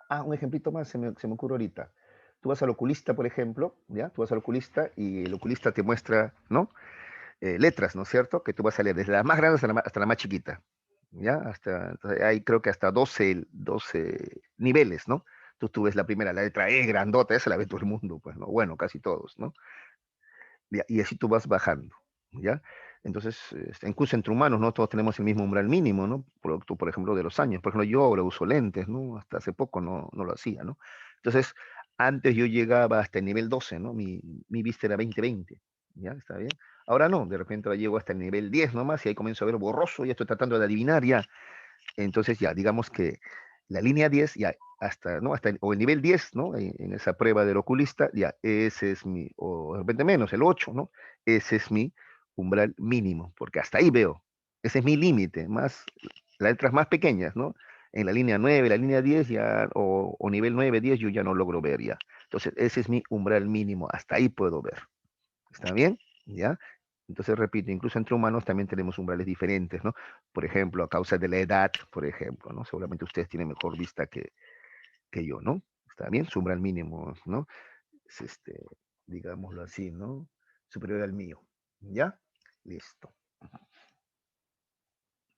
Speaker 1: Ah, un ejemplito más se me ocurre ahorita. Tú vas al oculista, por ejemplo, ¿ya? Tú vas al oculista y el oculista te muestra, ¿no? Letras, ¿no es cierto? Que tú vas a leer desde la más grande hasta la más chiquita, ¿ya? Entonces, hay creo que hasta 12 niveles, ¿no? Tú ves la primera, la letra E grandota, esa la ve todo el mundo, pues, ¿no? Bueno, casi todos, ¿no? Ya, y así tú vas bajando, ¿ya? Entonces, incluso entre humanos, ¿no? Todos tenemos el mismo umbral mínimo, ¿no? Producto, por ejemplo, de los años. Por ejemplo, yo ahora uso lentes, ¿no? Hasta hace poco no lo hacía, ¿no? Entonces, antes yo llegaba hasta el nivel 12, ¿no? Mi vista era 20/20, ¿ya? ¿Está bien? Ahora no, de repente ahora llego hasta el nivel 10 nomás y ahí comienzo a ver borroso, ya estoy tratando de adivinar ya. Entonces ya, digamos que la línea 10 ya hasta, ¿no? O el nivel 10, ¿no? En esa prueba del oculista, ya, ese es mi, o de repente menos, el 8, ¿no? Ese es mi umbral mínimo, porque hasta ahí veo. Ese es mi límite, más las letras más pequeñas, ¿no? En la línea 9, la línea 10 ya, o nivel 9, 10, yo ya no logro ver ya. Entonces, ese es mi umbral mínimo, hasta ahí puedo ver. ¿Está bien? ¿Ya? Entonces, repito, incluso entre humanos también tenemos umbrales diferentes, ¿no? Por ejemplo, a causa de la edad, por ejemplo, ¿no? Seguramente ustedes tienen mejor vista que yo, ¿no? Está bien, su umbral mínimo, ¿no? Es digámoslo así, ¿no? Superior al mío. ¿Ya? Listo.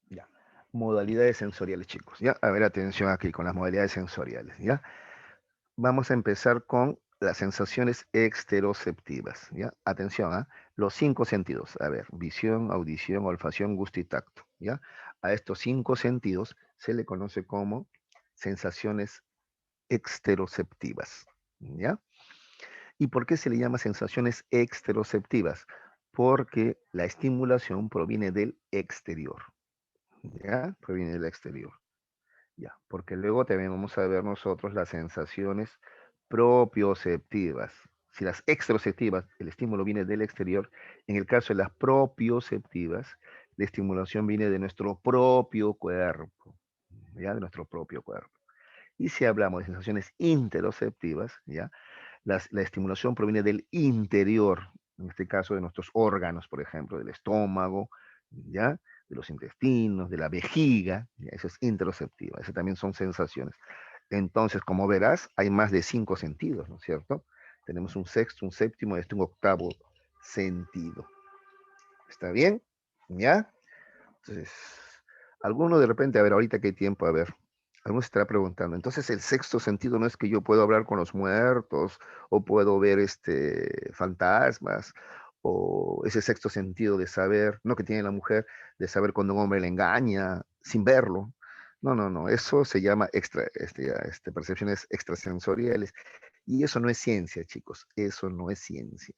Speaker 1: Ya. Modalidades sensoriales, chicos. ¿Ya? A ver, atención aquí con las modalidades sensoriales, ¿ya? Vamos a empezar con las sensaciones exteroceptivas, ¿ya? Atención, ¿ah? Los 5 sentidos. A ver, visión, audición, olfacción, gusto y tacto, ¿ya? A estos 5 sentidos se le conoce como sensaciones exteroceptivas, ¿ya? ¿Y por qué se le llama sensaciones exteroceptivas? Porque la estimulación proviene del exterior, ¿ya? Proviene del exterior. Ya, porque luego también vamos a ver nosotros las sensaciones propioceptivas. Si las extroceptivas, el estímulo viene del exterior, en el caso de las propioceptivas, la estimulación viene de nuestro propio cuerpo, ¿ya? De nuestro propio cuerpo. Y si hablamos de sensaciones interoceptivas, ¿ya? La estimulación proviene del interior, en este caso de nuestros órganos, por ejemplo, del estómago, ¿ya? De los intestinos, de la vejiga, ¿ya? Eso es interoceptiva, eso también son sensaciones. Entonces, como verás, hay más de 5 sentidos, ¿no es cierto? Tenemos un sexto, un séptimo y un octavo sentido. ¿Está bien? ¿Ya? Entonces, alguno de repente, a ver, ahorita que hay tiempo, a ver, alguno se estará preguntando, entonces el sexto sentido no es que yo puedo hablar con los muertos o puedo ver fantasmas o ese sexto sentido de saber, no que tiene la mujer, de saber cuando un hombre le engaña sin verlo. No, no, no, eso se llama percepciones extrasensoriales y eso no es ciencia, chicos, eso no es ciencia,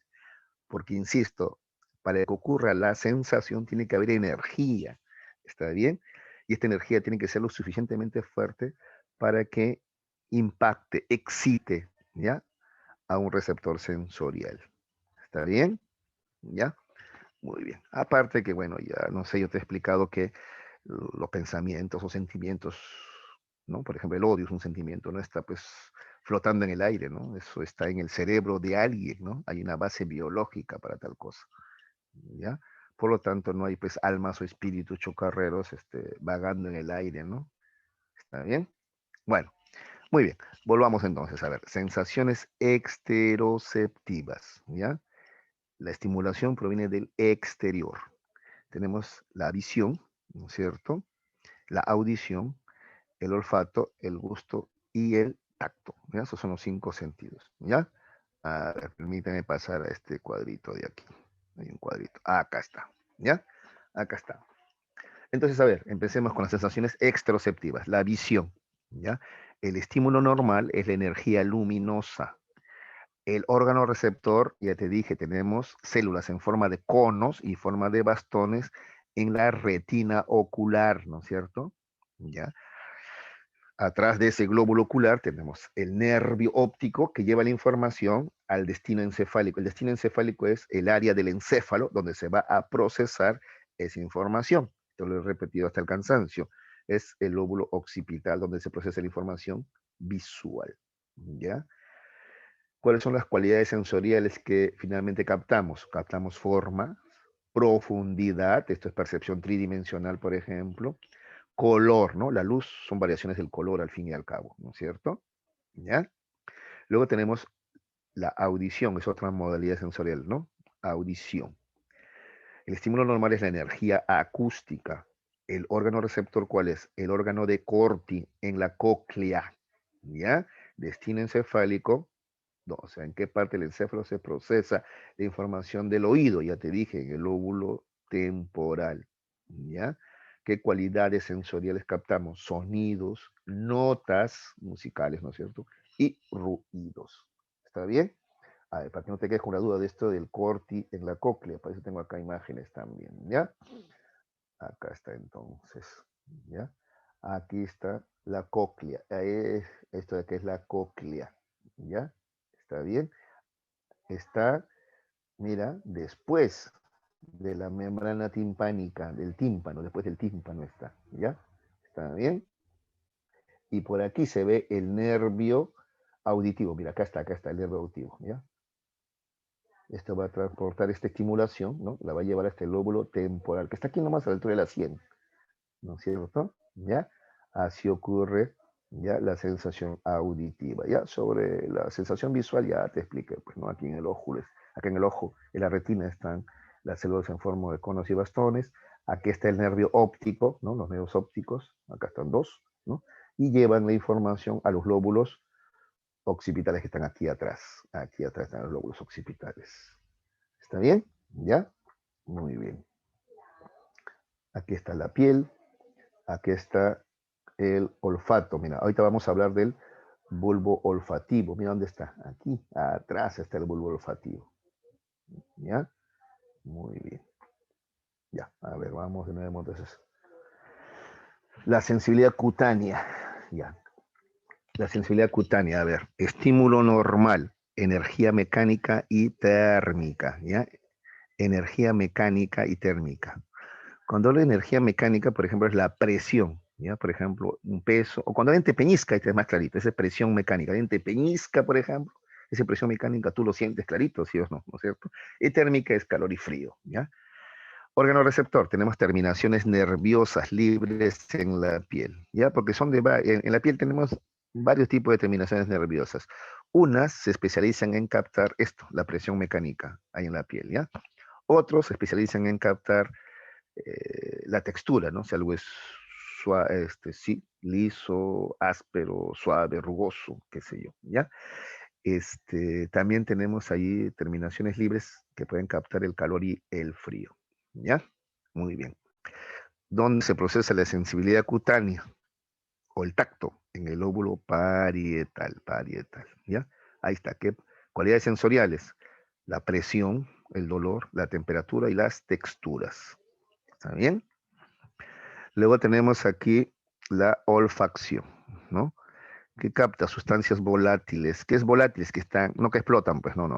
Speaker 1: porque insisto, para que ocurra la sensación tiene que haber energía, ¿está bien? Y esta energía tiene que ser lo suficientemente fuerte para que impacte, excite, ¿ya? A un receptor sensorial. ¿Está bien? ¿Ya? Muy bien. Aparte que, bueno, ya no sé, yo te he explicado que los pensamientos o sentimientos, ¿no? Por ejemplo, el odio es un sentimiento, no está pues flotando en el aire, ¿no? Eso está en el cerebro de alguien, ¿no? Hay una base biológica para tal cosa. ¿Ya? Por lo tanto, no hay pues almas o espíritus chocarreros vagando en el aire, ¿no? ¿Está bien? Bueno, muy bien. Volvamos entonces a ver. Sensaciones exteroceptivas, ¿ya? La estimulación proviene del exterior. Tenemos la visión, ¿no es cierto? La audición, el olfato, el gusto y el tacto, ¿ya? Esos son los 5 sentidos, ¿ya? A ver, permíteme pasar a este cuadrito de aquí. Hay un cuadrito. Acá está. ¿Ya? Acá está. Entonces, a ver, empecemos con las sensaciones exteroceptivas. La visión. ¿Ya? El estímulo normal es la energía luminosa. El órgano receptor, ya te dije, tenemos células en forma de conos y forma de bastones en la retina ocular, ¿no es cierto? ¿Ya? Atrás de ese glóbulo ocular tenemos el nervio óptico que lleva la información al destino encefálico. El destino encefálico es el área del encéfalo donde se va a procesar esa información. Esto lo he repetido hasta el cansancio. Es el lóbulo occipital donde se procesa la información visual. ¿Ya? ¿Cuáles son las cualidades sensoriales que finalmente captamos? Captamos forma, profundidad, esto es percepción tridimensional, por ejemplo, color, ¿no? La luz son variaciones del color al fin y al cabo, ¿no es cierto? ¿Ya? Luego tenemos la audición, es otra modalidad sensorial, ¿no? Audición. El estímulo normal es la energía acústica. El órgano receptor, ¿cuál es? El órgano de Corti en la cóclea, ¿ya? Destino encefálico, no, o sea, en qué parte del encéfalo se procesa la información del oído, ya te dije, en el lóbulo temporal, ¿ya? ¿Qué cualidades sensoriales captamos? Sonidos, notas musicales, ¿no es cierto? Y ruidos. ¿Está bien? A ver, para que no te quedes con la duda de esto del corti en la cóclea, por eso tengo acá imágenes también, ¿ya? Acá está entonces, ¿ya? Aquí está la cóclea. Esto de aquí es la cóclea, ¿ya? ¿Está bien? Está, mira, después de la membrana timpánica, del tímpano, después del tímpano está, ¿ya? ¿Está bien? Y por aquí se ve el nervio auditivo. Mira, acá está el nervio auditivo, ¿ya? Esto va a transportar esta estimulación, ¿no? La va a llevar hasta el lóbulo temporal, que está aquí nomás a la altura de la 100, ¿no es cierto? ¿Ya? Así ocurre ya la sensación auditiva. Ya sobre la sensación visual ya te expliqué, pues, ¿no? Aquí en el ojo, acá en el ojo, en la retina están las células en forma de conos y bastones. Aquí está el nervio óptico, ¿no? Los nervios ópticos, acá están dos, ¿no? Y llevan la información a los lóbulos occipitales que están aquí atrás. Aquí atrás están los lóbulos occipitales. ¿Está bien? ¿Ya? Muy bien. Aquí está la piel, aquí está el olfato. Mira, ahorita vamos a hablar del bulbo olfativo. Mira dónde está. Aquí, atrás está el bulbo olfativo. ¿Ya? Muy bien. Ya, a ver, vamos de nuevo entonces. La sensibilidad cutánea. Ya. La sensibilidad cutánea, a ver. Estímulo normal, energía mecánica y térmica. ¿Ya? Energía mecánica y térmica. Cuando hablo de energía mecánica, por ejemplo, es la presión, ¿ya? Por ejemplo, un peso, o cuando alguien te peñizca, este es más clarito, esa es presión mecánica. Alguien te peñizca, por ejemplo, esa presión mecánica tú lo sientes clarito, ¿sí o no? ¿No es cierto? Y térmica es calor y frío, ¿ya? Órgano receptor, tenemos terminaciones nerviosas libres en la piel, ¿ya? Porque son en la piel tenemos varios tipos de terminaciones nerviosas. Unas se especializan en captar esto, la presión mecánica, ahí en la piel, ¿ya? Otros se especializan en captar la textura, ¿no? Si algo es suave, sí, liso, áspero, suave, rugoso, qué sé yo, ¿ya? También tenemos ahí terminaciones libres que pueden captar el calor y el frío, ¿ya? Muy bien. ¿Dónde se procesa la sensibilidad cutánea o el tacto? En el lóbulo parietal, ¿ya? Ahí está. ¿Qué cualidades sensoriales? La presión, el dolor, la temperatura y las texturas. ¿Está bien? Luego tenemos aquí la olfacción, ¿no? Que capta sustancias volátiles. ¿Qué es volátiles? Que están, no que explotan, pues no.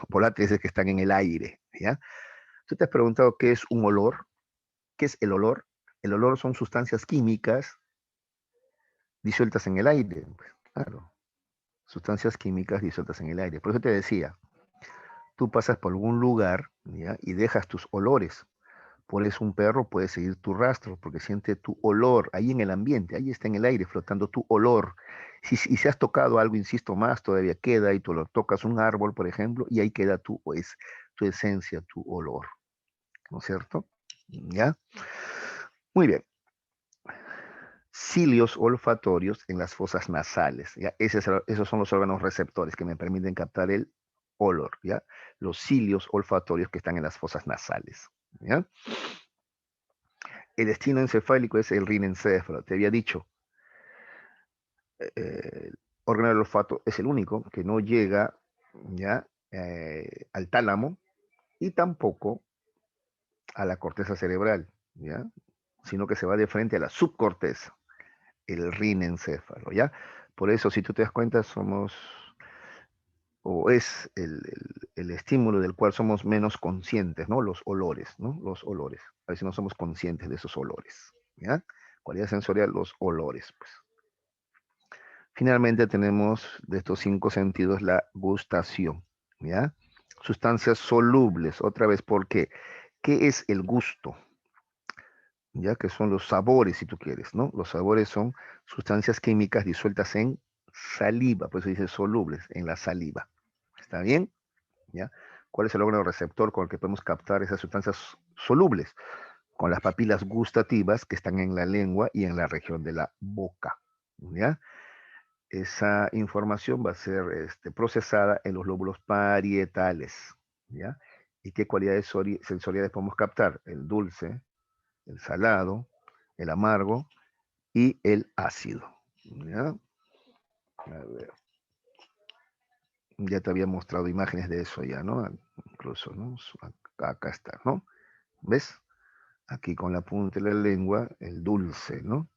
Speaker 1: Volátiles es que están en el aire, ¿ya? ¿Tú te has preguntado qué es un olor? ¿Qué es el olor? El olor son sustancias químicas disueltas en el aire, pues, claro. Sustancias químicas disueltas en el aire. Por eso te decía, tú pasas por algún lugar, ¿ya? Y dejas tus olores. Por eso un perro puede seguir tu rastro, porque siente tu olor ahí en el ambiente, ahí está en el aire flotando tu olor. Y si has tocado algo, insisto más, todavía queda y tú lo tocas un árbol, por ejemplo, y ahí queda pues, tu esencia, tu olor, ¿no es cierto? ¿Ya? Muy bien. Cilios olfatorios en las fosas nasales, ¿ya? Esos son los órganos receptores que me permiten captar el olor, ¿ya? Los cilios olfatorios que están en las fosas nasales, ¿ya? El destino encefálico es el rinencéfalo. Te había dicho, el órgano del olfato es el único que no llega ya al tálamo y tampoco a la corteza cerebral, ¿ya? Sino que se va de frente a la subcorteza. el rinencéfalo, ¿ya? Por eso, si tú te das cuenta, o es el estímulo del cual somos menos conscientes, ¿no? Los olores, ¿no? Los olores. A veces no somos conscientes de esos olores, ¿ya? Cualidad sensorial, los olores, pues. Finalmente tenemos de estos 5 sentidos la gustación, ¿ya? Sustancias solubles, otra vez, ¿por qué? ¿Qué es el gusto? Ya que son los sabores, si tú quieres, ¿no? Los sabores son sustancias químicas disueltas en saliva, por eso dice solubles, en la saliva. ¿Está bien? ¿Ya? ¿Cuál es el órgano receptor con el que podemos captar esas sustancias solubles? Con las papilas gustativas que están en la lengua y en la región de la boca, ¿ya? Esa información va a ser procesada en los lóbulos parietales, ¿ya? ¿Y qué cualidades sensoriales podemos captar? El dulce, el salado, el amargo y el ácido, ¿ya? A ver, ya te había mostrado imágenes de eso ya, ¿no? Incluso, ¿no? Acá está, ¿no? ¿Ves? Aquí con la punta de la lengua, el dulce, ¿no?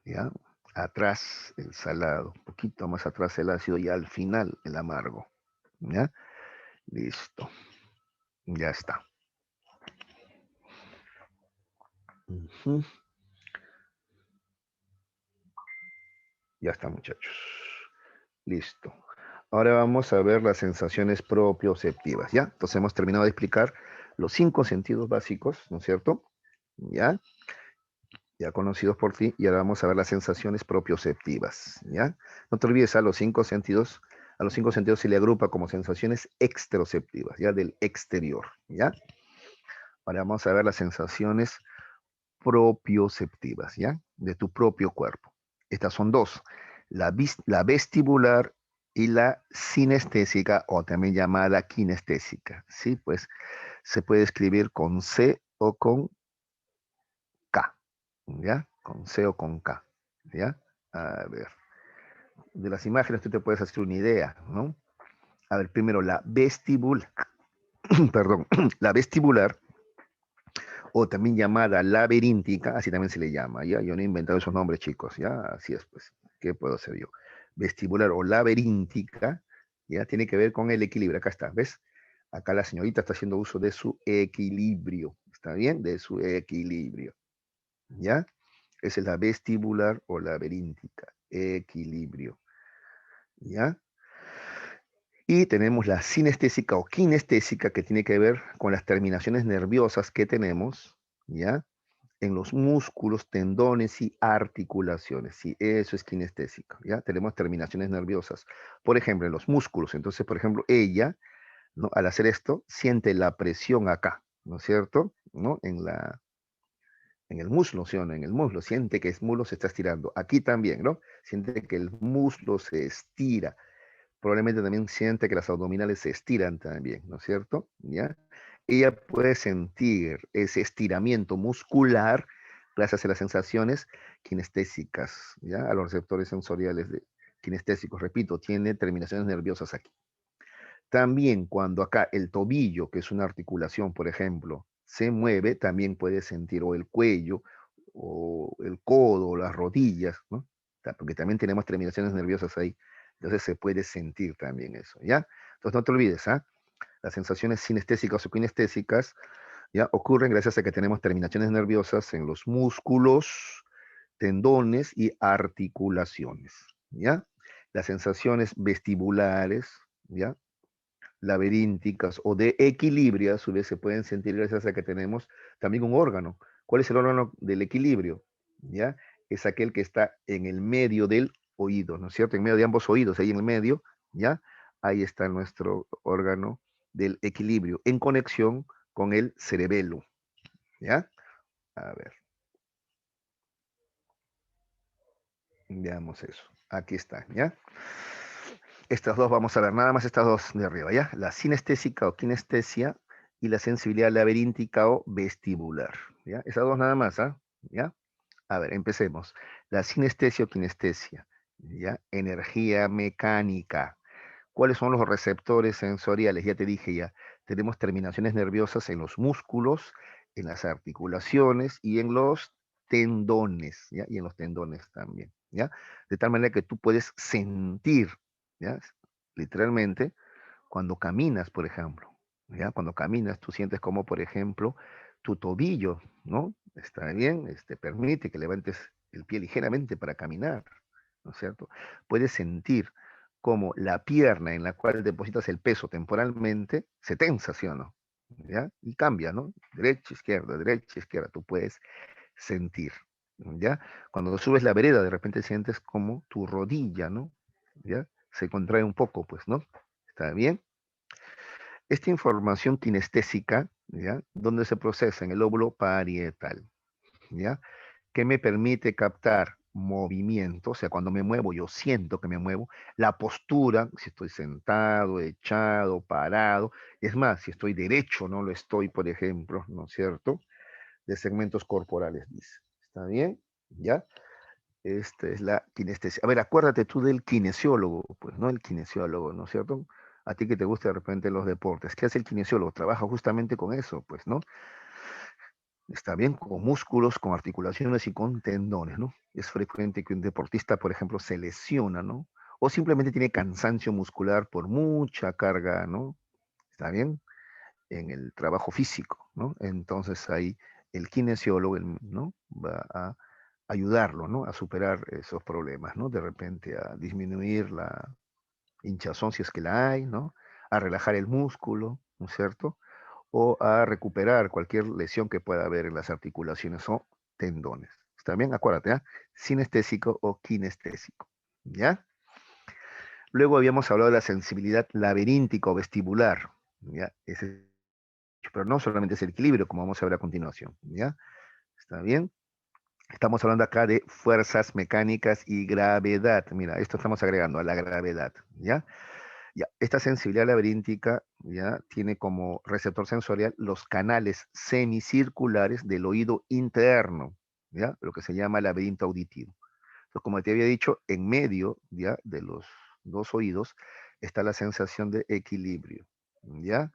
Speaker 1: ¿Ya? Atrás el salado, un poquito más atrás el ácido y al final el amargo, ¿ya? Listo, ya está. Ya está, muchachos. Listo. Ahora vamos a ver las sensaciones propioceptivas, ¿ya? Entonces hemos terminado de explicar los 5 sentidos básicos, ¿no es cierto? ¿Ya? Ya conocidos por ti, y ahora vamos a ver las sensaciones propioceptivas, ¿ya? No te olvides, a los 5 sentidos se le agrupa como sensaciones exteroceptivas, ¿ya? Del exterior, ¿ya? Ahora vamos a ver las sensaciones propioceptivas, ¿ya? De tu propio cuerpo. Estas son dos, la vestibular y la sinestésica, o también llamada kinestésica, ¿sí? Pues se puede escribir con C o con K, ¿ya? Con C o con K, ¿ya? A ver, de las imágenes tú te puedes hacer una idea, ¿no? A ver, primero la vestibular, perdón, la vestibular, o también llamada laberíntica, así también se le llama, ¿ya? Yo no he inventado esos nombres, chicos, ¿ya? Así es, pues, ¿qué puedo hacer yo? Vestibular o laberíntica, ¿ya? Tiene que ver con el equilibrio, acá está, ¿ves? Acá la señorita está haciendo uso de su equilibrio, ¿está bien? De su equilibrio, ¿ya? Esa es la vestibular o laberíntica, equilibrio, ¿ya? Y tenemos la sinestésica o kinestésica, que tiene que ver con las terminaciones nerviosas que tenemos, ¿ya? En los músculos, tendones y articulaciones. Sí, eso es kinestésico, ¿ya? Tenemos terminaciones nerviosas. Por ejemplo, en los músculos. Entonces, por ejemplo, ella, ¿no? Al hacer esto, siente la presión acá, ¿no es cierto? ¿No? En el muslo, ¿sí o no? En el muslo, siente que el muslo se está estirando. Aquí también, ¿no? Siente que el muslo se estira. Probablemente también siente que las abdominales se estiran también, ¿no es cierto? ¿Ya? Ella puede sentir ese estiramiento muscular gracias a las sensaciones kinestésicas, ¿ya? A los receptores sensoriales kinestésicos. Repito, tiene terminaciones nerviosas aquí. También cuando acá el tobillo, que es una articulación, por ejemplo, se mueve, también puede sentir o el cuello, o el codo, o las rodillas, ¿no? Porque también tenemos terminaciones nerviosas ahí. Entonces se puede sentir también eso, ¿ya? Entonces no te olvides, ¿ah? Las sensaciones sinestésicas o kinestésicas, ¿ya? Ocurren gracias a que tenemos terminaciones nerviosas en los músculos, tendones y articulaciones, ¿ya? Las sensaciones vestibulares, ¿ya? Laberínticas o de equilibrio, a su vez se pueden sentir gracias a que tenemos también un órgano. ¿Cuál es el órgano del equilibrio? ¿Ya? Es aquel que está en el medio del oído, ¿no es cierto? En medio de ambos oídos, ahí en el medio, ¿ya? Ahí está nuestro órgano del equilibrio, en conexión con el cerebelo, ¿ya? A ver, veamos eso. Aquí está, ¿ya? Estas dos vamos a ver, nada más estas dos de arriba, ¿ya? La sinestésica o kinestesia y la sensibilidad laberíntica o vestibular, ¿ya? Esas dos nada más, ¿ah? ¿Ya? A ver, empecemos. La sinestesia o kinestesia, ¿ya? Energía mecánica. ¿Cuáles son los receptores sensoriales? Ya te dije ya, tenemos terminaciones nerviosas en los músculos, en las articulaciones y en los tendones, ¿ya? Y en los tendones también, ¿ya? De tal manera que tú puedes sentir, ¿ya? Literalmente, cuando caminas, por ejemplo, ¿ya? Cuando caminas, tú sientes como, por ejemplo, tu tobillo, ¿no? Está bien, permite que levantes el pie ligeramente para caminar, ¿no es cierto? Puedes sentir como la pierna en la cual depositas el peso temporalmente se tensa, ¿sí o no? ¿Ya? Y cambia, ¿no? Derecha, izquierda, tú puedes sentir, ¿ya? Cuando subes la vereda, de repente sientes como tu rodilla, ¿no? ¿Ya? Se contrae un poco, pues, ¿no? ¿Está bien? Esta información kinestésica, ¿ya? ¿Dónde se procesa? En el lóbulo parietal, ¿ya? Que me permite captar movimiento, o sea, cuando me muevo, yo siento que me muevo, la postura, si estoy sentado, echado, parado, es más, si estoy derecho, no lo estoy, por ejemplo, ¿no es cierto? De segmentos corporales, dice. ¿Está bien? ¿Ya? Esta es la kinestesia. A ver, acuérdate tú del kinesiólogo, pues, ¿no? El kinesiólogo, ¿no es cierto? A ti que te gusta de repente los deportes. ¿Qué hace el kinesiólogo? Trabaja justamente con eso, pues, ¿no? Está bien, con músculos, con articulaciones y con tendones, ¿no? Es frecuente que un deportista, por ejemplo, se lesiona, ¿no? O simplemente tiene cansancio muscular por mucha carga, ¿no? Está bien, en el trabajo físico, ¿no? Entonces ahí el kinesiólogo, ¿no? Va a ayudarlo, ¿no? A superar esos problemas, ¿no? De repente a disminuir la hinchazón si es que la hay, ¿no? A relajar el músculo, ¿no es cierto? O a recuperar cualquier lesión que pueda haber en las articulaciones o tendones. ¿Está bien? Acuérdate, ¿ah? Sinestésico o kinestésico, ¿ya? Luego habíamos hablado de la sensibilidad laberíntica o vestibular, ¿ya? Pero no solamente es el equilibrio, como vamos a ver a continuación, ¿ya? ¿Está bien? Estamos hablando acá de fuerzas mecánicas y gravedad. Mira, esto estamos agregando a la gravedad, ¿ya? Ya, esta sensibilidad laberíntica ya tiene como receptor sensorial los canales semicirculares del oído interno, ¿ya? Lo que se llama laberinto auditivo. Entonces, como te había dicho, en medio, ¿ya? De los dos oídos está la sensación de equilibrio, ¿ya?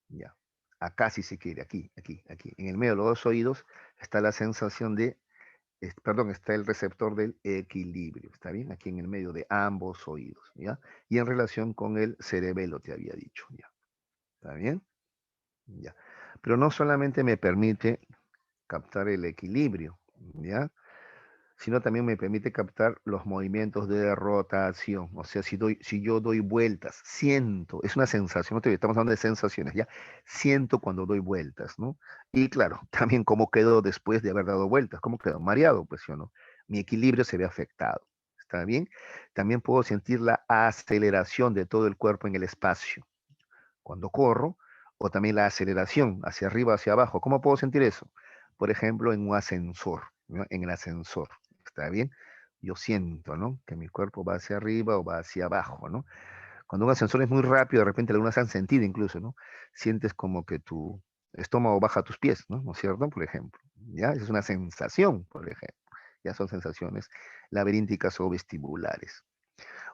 Speaker 1: Ya. Acá si se quiere, aquí. En el medio de los dos oídos está la sensación de perdón, está el receptor del equilibrio, ¿está bien? Aquí en el medio de ambos oídos, ¿ya? Y en relación con el cerebelo, te había dicho, ¿ya? ¿Está bien? Ya. Pero no solamente me permite captar el equilibrio, ¿ya? Sino también me permite captar los movimientos de rotación. O sea, si yo doy vueltas, siento, es una sensación, no estamos hablando de sensaciones, ¿ya? Siento cuando doy vueltas, ¿no? Y claro, también cómo quedo después de haber dado vueltas, cómo quedo mareado, pues yo no. Mi equilibrio se ve afectado, ¿está bien? También puedo sentir la aceleración de todo el cuerpo en el espacio cuando corro, o también la aceleración hacia arriba, hacia abajo. ¿Cómo puedo sentir eso? Por ejemplo, en un ascensor, ¿no? En el ascensor, ¿está bien? Yo siento, ¿no? Que mi cuerpo va hacia arriba o va hacia abajo, ¿no? Cuando un ascensor es muy rápido, de repente algunas han sentido incluso, ¿no? Sientes como que tu estómago baja a tus pies, ¿no? ¿No es cierto? Por ejemplo, ¿ya? Esa es una sensación, por ejemplo. Ya son sensaciones laberínticas o vestibulares.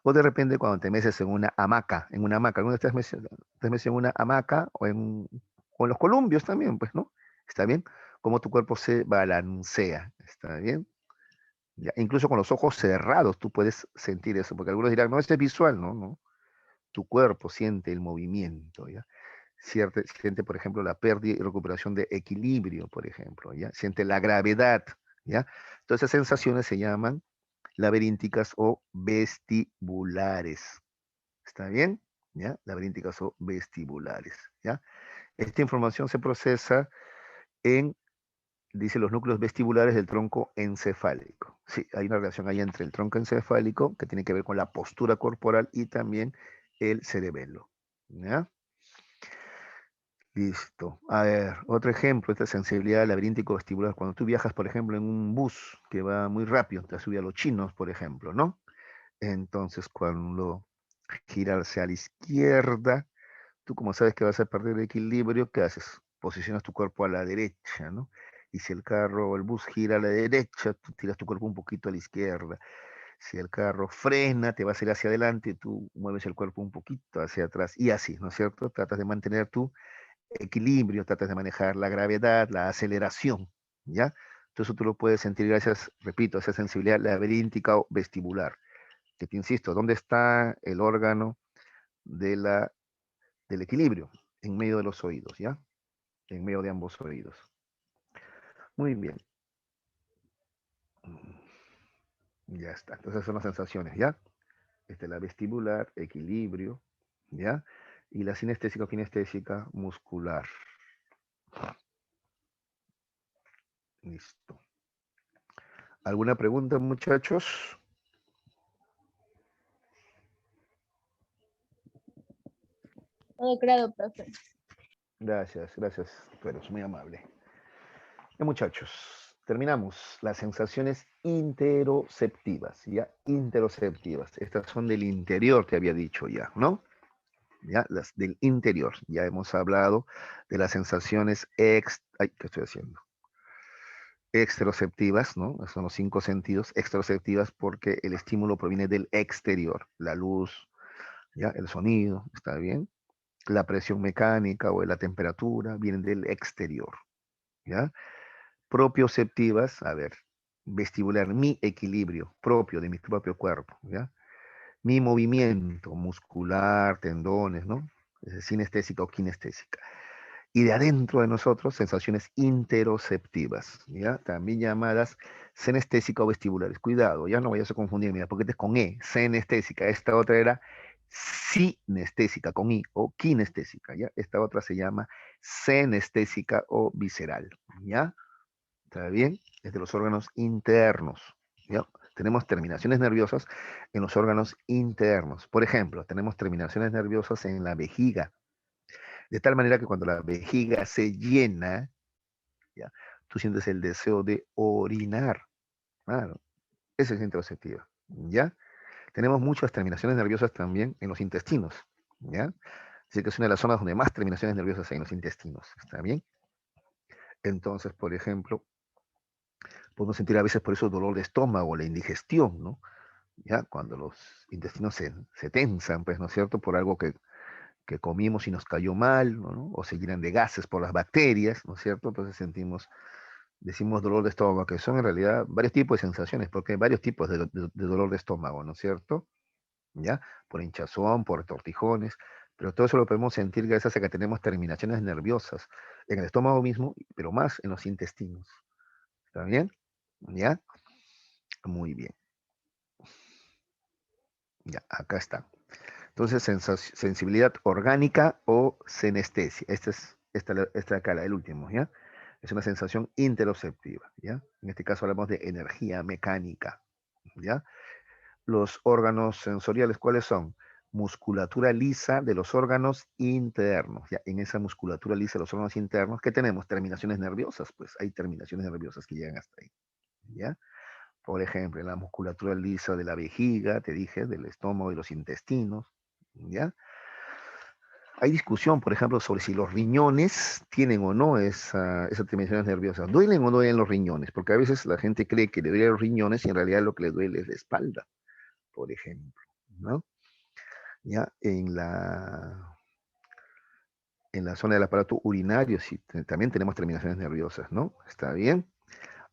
Speaker 1: O de repente cuando te metes en una hamaca, ¿alguna vez te has metido en una hamaca o en los columpios también, pues, ¿no? ¿Está bien? Cómo tu cuerpo se balancea, ¿está bien? Ya, incluso con los ojos cerrados tú puedes sentir eso, porque algunos dirán, no, esto es visual, no, no. Tu cuerpo siente el movimiento, ¿ya? Siente, por ejemplo, la pérdida y recuperación de equilibrio, por ejemplo, ¿ya? Siente la gravedad, ¿ya? Todas esas sensaciones se llaman laberínticas o vestibulares. ¿Está bien? ¿Ya? Laberínticas o vestibulares, ¿ya? Esta información se procesa en, dice, los núcleos vestibulares del tronco encefálico. Sí, hay una relación ahí entre el tronco encefálico, que tiene que ver con la postura corporal, y también el cerebelo, ¿ya? Listo. A ver, otro ejemplo, esta sensibilidad laberíntico vestibular. Cuando tú viajas, por ejemplo, en un bus que va muy rápido, te sube a los chinos, por ejemplo, ¿no? Entonces, cuando gira hacia la izquierda, tú como sabes que vas a perder el equilibrio, ¿qué haces? Posicionas tu cuerpo a la derecha, ¿no? Y si el carro o el bus gira a la derecha, tú tiras tu cuerpo un poquito a la izquierda. Si el carro frena, te vas a ir hacia adelante, tú mueves el cuerpo un poquito hacia atrás. Y así, ¿no es cierto? Tratas de mantener tu equilibrio, tratas de manejar la gravedad, la aceleración, ¿ya? Entonces tú lo puedes sentir gracias, repito, a esa sensibilidad laberíntica o vestibular. Que te insisto, ¿dónde está el órgano de del equilibrio? En medio de los oídos, ¿ya? En medio de ambos oídos. Muy bien. Ya está. Entonces son las sensaciones, ¿ya? La vestibular, equilibrio, ¿ya? Y la sinestésica o kinestésica muscular. Listo. ¿Alguna pregunta, muchachos?
Speaker 2: Todo claro, profe.
Speaker 1: Gracias, gracias. Tú eres muy amable. Muchachos, terminamos. Las sensaciones interoceptivas, ¿ya? Interoceptivas. Estas son del interior, te había dicho ya, ¿no? ¿Ya? Las del interior. Ya hemos hablado de las sensaciones ay, ¿qué estoy haciendo? Exteroceptivas, ¿no? Son los 5 sentidos. Exteroceptivas porque el estímulo proviene del exterior. La luz, ¿ya? El sonido, ¿está bien? La presión mecánica o la temperatura vienen del exterior, ¿ya? Propioceptivas, a ver, vestibular, mi equilibrio propio de mi propio cuerpo, ¿ya? Mi movimiento muscular, tendones, ¿no? Sinestésica o kinestésica. Y de adentro de nosotros, sensaciones interoceptivas, ¿ya? También llamadas senestésica o vestibulares. Cuidado, ya no vayas a confundir, mira, porque este es con E, senestésica. Esta otra era sinestésica con I o kinestésica, ¿ya? Esta otra se llama senestésica o visceral, ¿ya? ¿Está bien? Es de los órganos internos, ¿ya? Tenemos terminaciones nerviosas en los órganos internos. Por ejemplo, tenemos terminaciones nerviosas en la vejiga, de tal manera que cuando la vejiga se llena, ¿ya? Tú sientes el deseo de orinar. Claro, esa es interoceptiva, ¿ya? Tenemos muchas terminaciones nerviosas también en los intestinos, ¿ya? Así que es una de las zonas donde más terminaciones nerviosas hay en los intestinos, ¿está bien? Entonces, por ejemplo, podemos sentir a veces por eso dolor de estómago, la indigestión, ¿no? Ya cuando los intestinos se tensan, pues, ¿no es cierto? Por algo que comimos y nos cayó mal, ¿no? O se llenan de gases por las bacterias, ¿no es cierto? Entonces decimos dolor de estómago, que son en realidad varios tipos de sensaciones, porque hay varios tipos de dolor de estómago, ¿no es cierto? ¿Ya? Por hinchazón, por tortijones, pero todo eso lo podemos sentir gracias a que tenemos terminaciones nerviosas en el estómago mismo, pero más en los intestinos. ¿Está bien? ¿Ya? Muy bien. Ya, acá está. Entonces, sensibilidad orgánica o senestesia. Esta acá, el último, ¿ya? Es una sensación interoceptiva, ¿ya? En este caso hablamos de energía mecánica, ¿ya? Los órganos sensoriales, ¿cuáles son? Musculatura lisa de los órganos internos, ¿ya? En esa musculatura lisa de los órganos internos, ¿qué tenemos? Terminaciones nerviosas, pues hay terminaciones nerviosas que llegan hasta ahí, ¿ya? Por ejemplo, en la musculatura lisa de la vejiga, te dije, del estómago y los intestinos, ¿ya? Hay discusión, por ejemplo, sobre si los riñones tienen o no esas terminaciones nerviosas. ¿Duelen o no duelen los riñones? Porque a veces la gente cree que le duelen los riñones y en realidad lo que le duele es la espalda, por ejemplo, ¿no? Ya en la zona del aparato urinario sí, también tenemos terminaciones nerviosas, ¿no? ¿Está bien?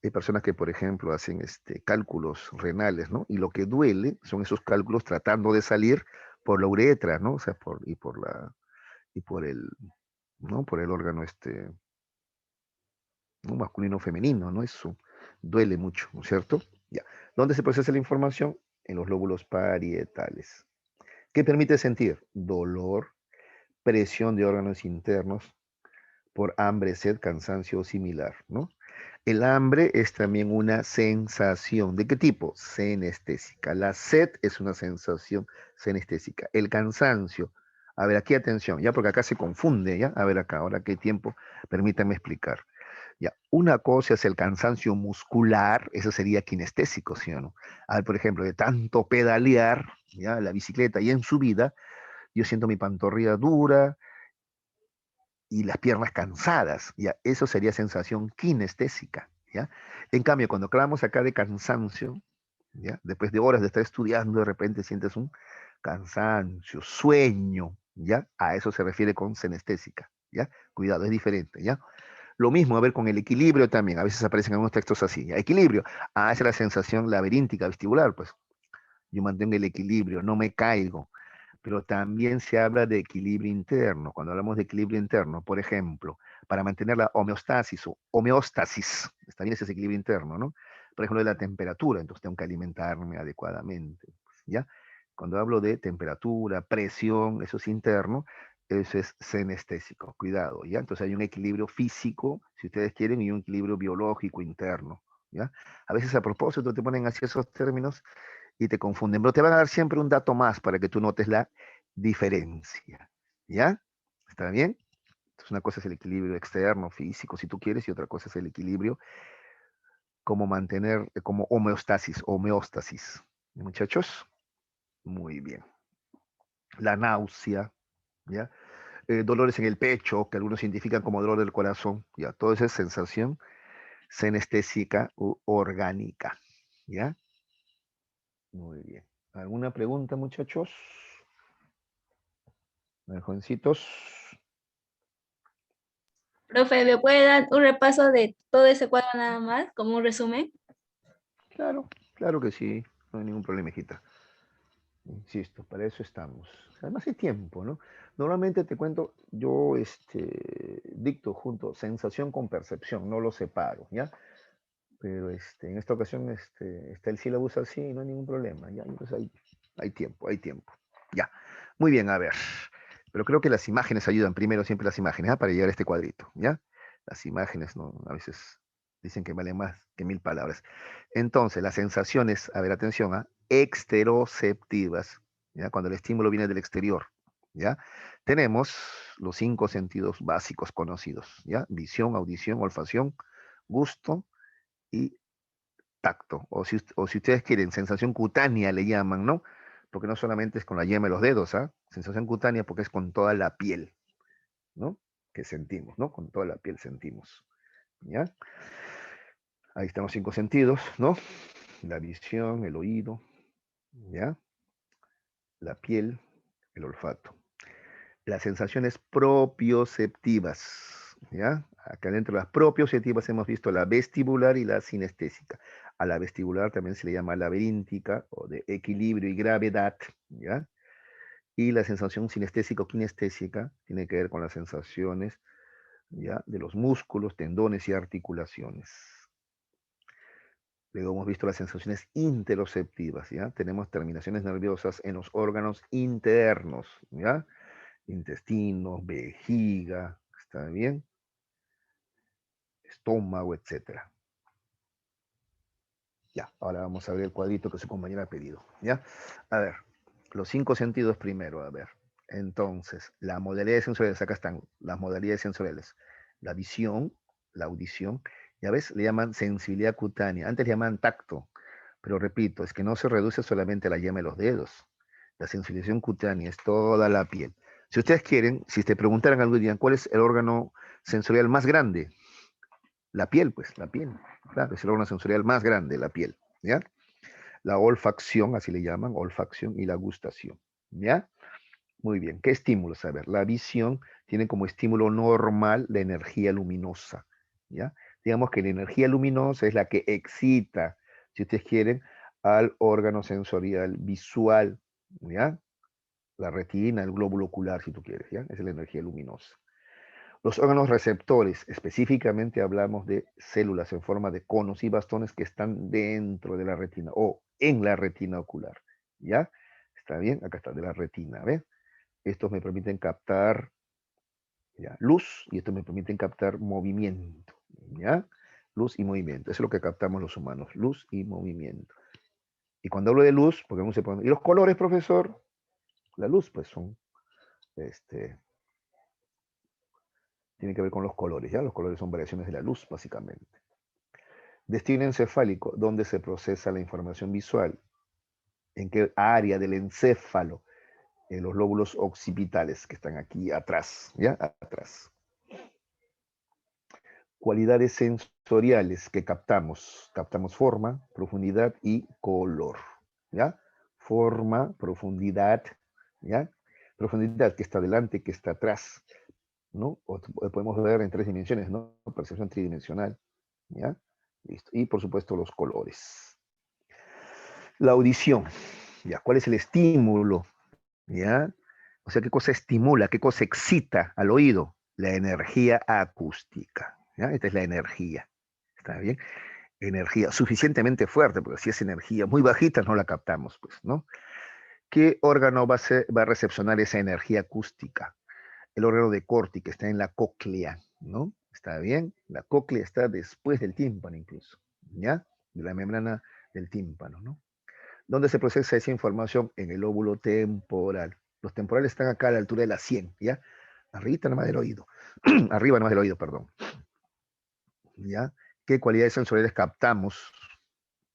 Speaker 1: Hay personas que, por ejemplo, hacen cálculos renales, ¿no? Y lo que duele son esos cálculos tratando de salir por la uretra, ¿no? O sea, y por el, ¿no? Por el órgano ¿no? Masculino o femenino, ¿no? Eso duele mucho, ¿no es cierto? Ya. ¿Dónde se procesa la información? En los lóbulos parietales. ¿Qué permite sentir? Dolor, presión de órganos internos, por hambre, sed, cansancio o similar, ¿no? El hambre es también una sensación. ¿De qué tipo? Senestésica. La sed es una sensación senestésica. El cansancio. A ver, aquí atención, ya porque acá se confunde, ¿ya? A ver acá, ahora qué tiempo, permítame explicar. Ya, una cosa es el cansancio muscular, eso sería kinestésico, ¿sí o no? A ver, por ejemplo, de tanto pedalear, ¿ya? La bicicleta y en subida, yo siento mi pantorrilla dura, y las piernas cansadas, ¿ya? Eso sería sensación kinestésica, ¿ya? En cambio, cuando hablamos acá de cansancio, ¿ya? Después de horas de estar estudiando, de repente sientes un cansancio, sueño, ¿ya? A eso se refiere con senestésica, ¿ya? Cuidado, es diferente, ¿ya? Lo mismo, a ver, con el equilibrio también. A veces aparecen algunos textos así. ¿Ya? Equilibrio. Ah, esa es la sensación laberíntica vestibular, pues. Yo mantengo el equilibrio, no me caigo. Pero también se habla de equilibrio interno. Cuando hablamos de equilibrio interno, por ejemplo, para mantener la homeostasis o homeostasis, está bien ese equilibrio interno, ¿no? Por ejemplo, de la temperatura, entonces tengo que alimentarme adecuadamente, ¿ya? Cuando hablo de temperatura, presión, eso es interno, eso es senestésico, cuidado, ¿ya? Entonces hay un equilibrio físico, si ustedes quieren, y un equilibrio biológico interno, ¿ya? A veces a propósito te ponen así esos términos y te confunden, pero te van a dar siempre un dato más para que tú notes la diferencia. ¿Ya? ¿Está bien? Entonces una cosa es el equilibrio externo, físico, si tú quieres, y otra cosa es el equilibrio como mantener, como homeostasis. Muchachos, muy bien. La náusea, ¿ya? Dolores en el pecho, que algunos identifican como dolor del corazón, ¿ya? Toda esa sensación senestésica u orgánica, ¿ya? Muy bien. ¿Alguna pregunta, muchachos? Jovencitos.
Speaker 2: Profe, ¿me puede dar un repaso de todo ese cuadro nada más, como un resumen?
Speaker 1: Claro, claro que sí. No hay ningún problema, hijita. Insisto, para eso estamos. Además hay tiempo, ¿no? Normalmente te cuento, yo dicto junto sensación con percepción, no lo separo, ¿ya? Pero en esta ocasión está el sílabus así, no hay ningún problema, ¿ya? Entonces hay tiempo, hay tiempo. Ya. Muy bien, a ver. Pero creo que las imágenes ayudan primero, siempre las imágenes, ¿ah? Para llegar a este cuadrito, ¿ya? Las imágenes, ¿no? A veces dicen que valen más que 1000 palabras. Entonces, las sensaciones, a ver, atención, ¿ah? Exteroceptivas, ¿ya? Cuando el estímulo viene del exterior, ¿ya? Tenemos los 5 sentidos básicos conocidos, ¿ya? Visión, audición, olfacción, gusto y tacto. O si ustedes quieren, sensación cutánea le llaman, ¿no? Porque no solamente es con la yema de los dedos, ¿ah? Sensación cutánea porque es con toda la piel, ¿no? Que sentimos, ¿no? Con toda la piel sentimos, ¿ya? Ahí están los 5 sentidos, ¿no? La visión, el oído, ¿ya? La piel, el olfato. Las sensaciones propioceptivas, ¿ya? Acá dentro de las propioceptivas hemos visto la vestibular y la sinestésica. A la vestibular también se le llama laberíntica o de equilibrio y gravedad, ¿ya? Y la sensación sinestésica o kinestésica tiene que ver con las sensaciones, ¿ya? De los músculos, tendones y articulaciones. Luego hemos visto las sensaciones interoceptivas, ¿ya? Tenemos terminaciones nerviosas en los órganos internos, ¿ya? Intestinos, vejiga, ¿está bien? Estómago, etcétera. Ya, ahora vamos a ver el cuadrito que su compañera ha pedido, ¿ya? A ver, los 5 sentidos primero, a ver. Entonces, la modalidad sensoriales, acá están las modalidades sensoriales. La visión, la audición, ya ves, le llaman sensibilidad cutánea. Antes le llamaban tacto, pero repito, es que no se reduce solamente a la yema de los dedos. La sensibilización cutánea es toda la piel. Si ustedes quieren, si te preguntaran algo, dirían, ¿cuál es el órgano sensorial más grande? La piel, pues, la piel. Claro, es el órgano sensorial más grande, la piel. ¿Ya? La olfacción, así le llaman, olfacción y la gustación. ¿Ya? Muy bien. ¿Qué estímulos? A ver, la visión tiene como estímulo normal la energía luminosa. ¿Ya? Digamos que la energía luminosa es la que excita, si ustedes quieren, al órgano sensorial visual. ¿Ya? La retina, el glóbulo ocular, si tú quieres. ¿Ya? Esa es la energía luminosa. Los órganos receptores, específicamente hablamos de células en forma de conos y bastones que están dentro de la retina o en la retina ocular. ¿Ya? ¿Está bien? Acá está, de la retina, ¿ves? Estos me permiten captar, ¿ya? Luz y estos me permiten captar movimiento, ¿ya? Luz y movimiento. Eso es lo que captamos los humanos, luz y movimiento. Y cuando hablo de luz, porque no se puede... ¿Y los colores, profesor? La luz, pues son, tiene que ver con los colores, ¿ya? Los colores son variaciones de la luz, básicamente. Destino encefálico, donde se procesa la información visual. ¿En qué área del encéfalo? En los lóbulos occipitales, que están aquí atrás, ¿ya? Atrás. Cualidades sensoriales que captamos. Captamos forma, profundidad y color, ¿ya? Forma, profundidad, ¿ya? Profundidad, que está delante, que está atrás. ¿no? O podemos ver en 3 dimensiones, ¿no? Percepción tridimensional, ¿ya? Listo. Y por supuesto los colores. La audición, ¿ya? ¿Cuál es el estímulo? ¿Ya? O sea, ¿qué cosa estimula, qué cosa excita al oído? La energía acústica, ¿ya? Esta es la energía, ¿está bien? Energía suficientemente fuerte, porque si es energía muy bajita no la captamos, pues, ¿no? ¿Qué órgano va a recepcionar esa energía acústica? El órgano de Corti, que está en la cóclea, ¿no? ¿Está bien? La cóclea está después del tímpano incluso, ¿ya? De la membrana del tímpano, ¿no? ¿Dónde se procesa esa información? En el lóbulo temporal. Los temporales están acá a la altura de la 100, ¿ya? Arriba nomás del oído. Arriba nomás del oído, perdón. ¿Ya? ¿Qué cualidades sensoriales captamos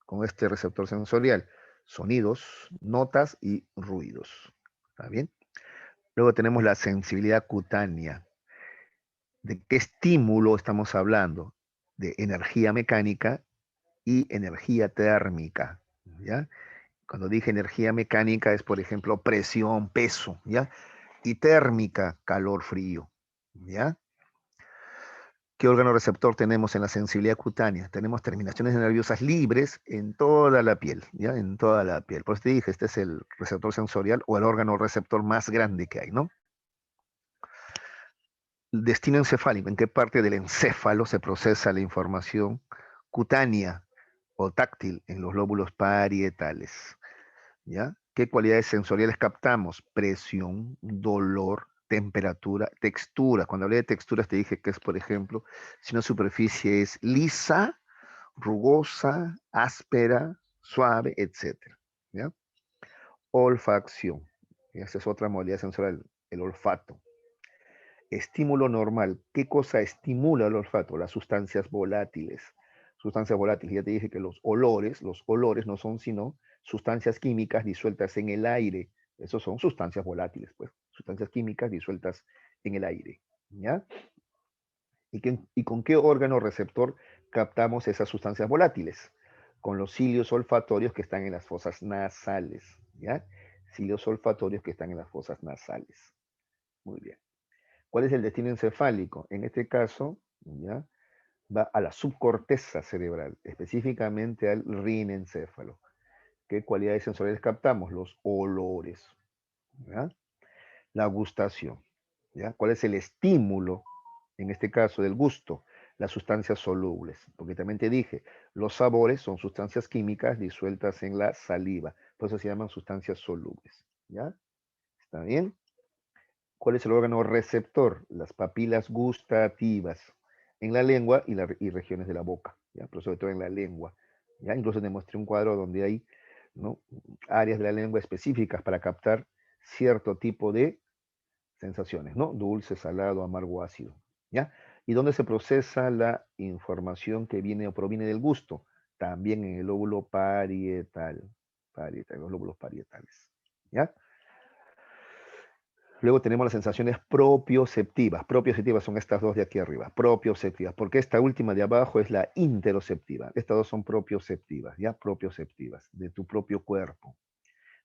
Speaker 1: con este receptor sensorial? Sonidos, notas y ruidos. ¿Está bien? Luego tenemos la sensibilidad cutánea. ¿De qué estímulo estamos hablando? De energía mecánica y energía térmica, ¿ya? Cuando dije energía mecánica es, por ejemplo, presión, peso, ¿ya? Y térmica, calor, frío, ¿ya? ¿Qué órgano receptor tenemos en la sensibilidad cutánea? Tenemos terminaciones nerviosas libres en toda la piel, ¿ya? En toda la piel. Por eso te dije, este es el receptor sensorial o el órgano receptor más grande que hay, ¿no? El destino encefálico, ¿en qué parte del encéfalo se procesa la información cutánea o táctil? En los lóbulos parietales, ¿ya? ¿Qué cualidades sensoriales captamos? Presión, dolor, temperatura, textura. Cuando hablé de texturas te dije que es, por ejemplo, si una superficie es lisa, rugosa, áspera, suave, etcétera, ¿ya? Olfacción. Y esa es otra modalidad sensorial, el olfato. Estímulo normal. ¿Qué cosa estimula el olfato? Las sustancias volátiles. Sustancias volátiles. Ya te dije que los olores no son sino sustancias químicas disueltas en el aire. Esos son sustancias volátiles, pues. Sustancias químicas disueltas en el aire. ¿Ya? ¿Y con qué órgano receptor captamos esas sustancias volátiles? Con los cilios olfatorios que están en las fosas nasales. ¿Ya? Cilios olfatorios que están en las fosas nasales. Muy bien. ¿Cuál es el destino encefálico? En este caso, ¿ya? Va a la subcorteza cerebral, específicamente al rinencéfalo. ¿Qué cualidades sensoriales captamos? Los olores, ¿ya? La gustación, ¿ya? ¿Cuál es el estímulo, en este caso, del gusto? Las sustancias solubles, porque también te dije, los sabores son sustancias químicas disueltas en la saliva, por eso se llaman sustancias solubles, ¿ya? ¿Está bien? ¿Cuál es el órgano receptor? Las papilas gustativas en la lengua y regiones de la boca, ¿ya? Pero sobre todo en la lengua, ¿ya? Incluso te mostré un cuadro donde hay, ¿no?, áreas de la lengua específicas para captar cierto tipo de sensaciones, ¿no? Dulce, salado, amargo, ácido, ¿ya? ¿Y dónde se procesa la información que viene o proviene del gusto? También en el lóbulo parietal, los lóbulos parietales, ¿ya? Luego tenemos las sensaciones propioceptivas. Propioceptivas son estas dos de aquí arriba. Propioceptivas. Porque esta última de abajo es la interoceptiva. Estas dos son propioceptivas, ¿ya? Propioceptivas, de tu propio cuerpo.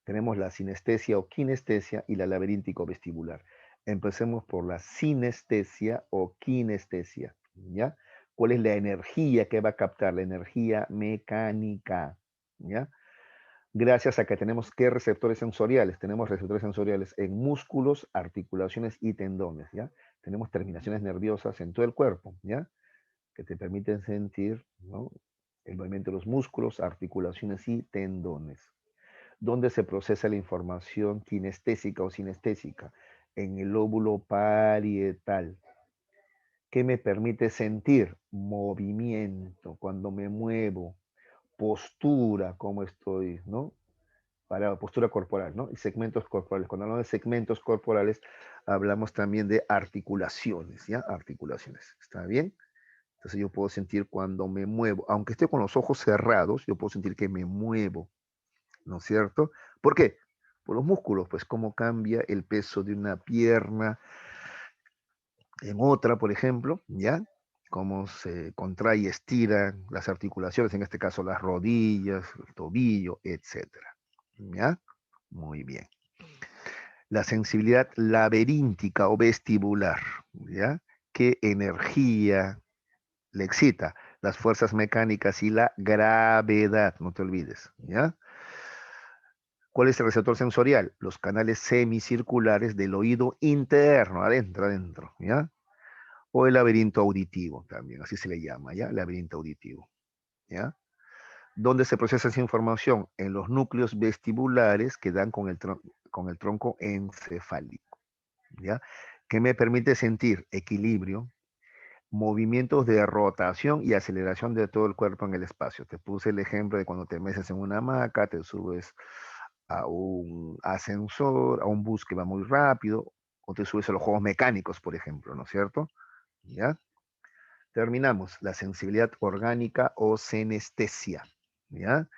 Speaker 1: Tenemos la sinestesia o kinestesia y la laberíntico vestibular. Empecemos por la sinestesia o kinestesia, ¿ya? ¿Cuál es la energía que va a captar? La energía mecánica, ¿ya? Gracias a que tenemos ¿qué receptores sensoriales? Tenemos receptores sensoriales en músculos, articulaciones y tendones, ¿ya? Tenemos terminaciones nerviosas en todo el cuerpo, ¿ya? Que te permiten sentir, ¿no?, el movimiento de los músculos, articulaciones y tendones. ¿Dónde se procesa la información kinestésica o sinestésica? En el lóbulo parietal. ¿Qué me permite sentir? Movimiento, cuando me muevo, postura, cómo estoy, ¿no? Para postura corporal, ¿no? Y segmentos corporales. Cuando hablamos de segmentos corporales, hablamos también de articulaciones, ¿ya? Articulaciones, ¿está bien? Entonces yo puedo sentir cuando me muevo, aunque esté con los ojos cerrados, yo puedo sentir que me muevo, ¿no es cierto? ¿Por qué? Por los músculos, pues cómo cambia el peso de una pierna en otra, por ejemplo, ¿ya? Cómo se contrae y estira las articulaciones, en este caso las rodillas, el tobillo, etcétera, ¿ya? Muy bien. La sensibilidad laberíntica o vestibular, ¿ya? ¿Qué energía le excita? Las fuerzas mecánicas y la gravedad, no te olvides, ¿ya? ¿Cuál es el receptor sensorial? Los canales semicirculares del oído interno, adentro, ¿ya? O el laberinto auditivo también, así se le llama, ¿ya? Laberinto auditivo, ¿ya? ¿Dónde se procesa esa información? En los núcleos vestibulares que dan con el tronco encefálico, ¿ya? Que me permite sentir equilibrio, movimientos de rotación y aceleración de todo el cuerpo en el espacio. Te puse el ejemplo de cuando te metes en una hamaca, te subes a un ascensor, a un bus que va muy rápido, o te subes a los juegos mecánicos, por ejemplo, ¿no es cierto? ¿Ya? Terminamos. La sensibilidad orgánica o senestesia, ¿ya?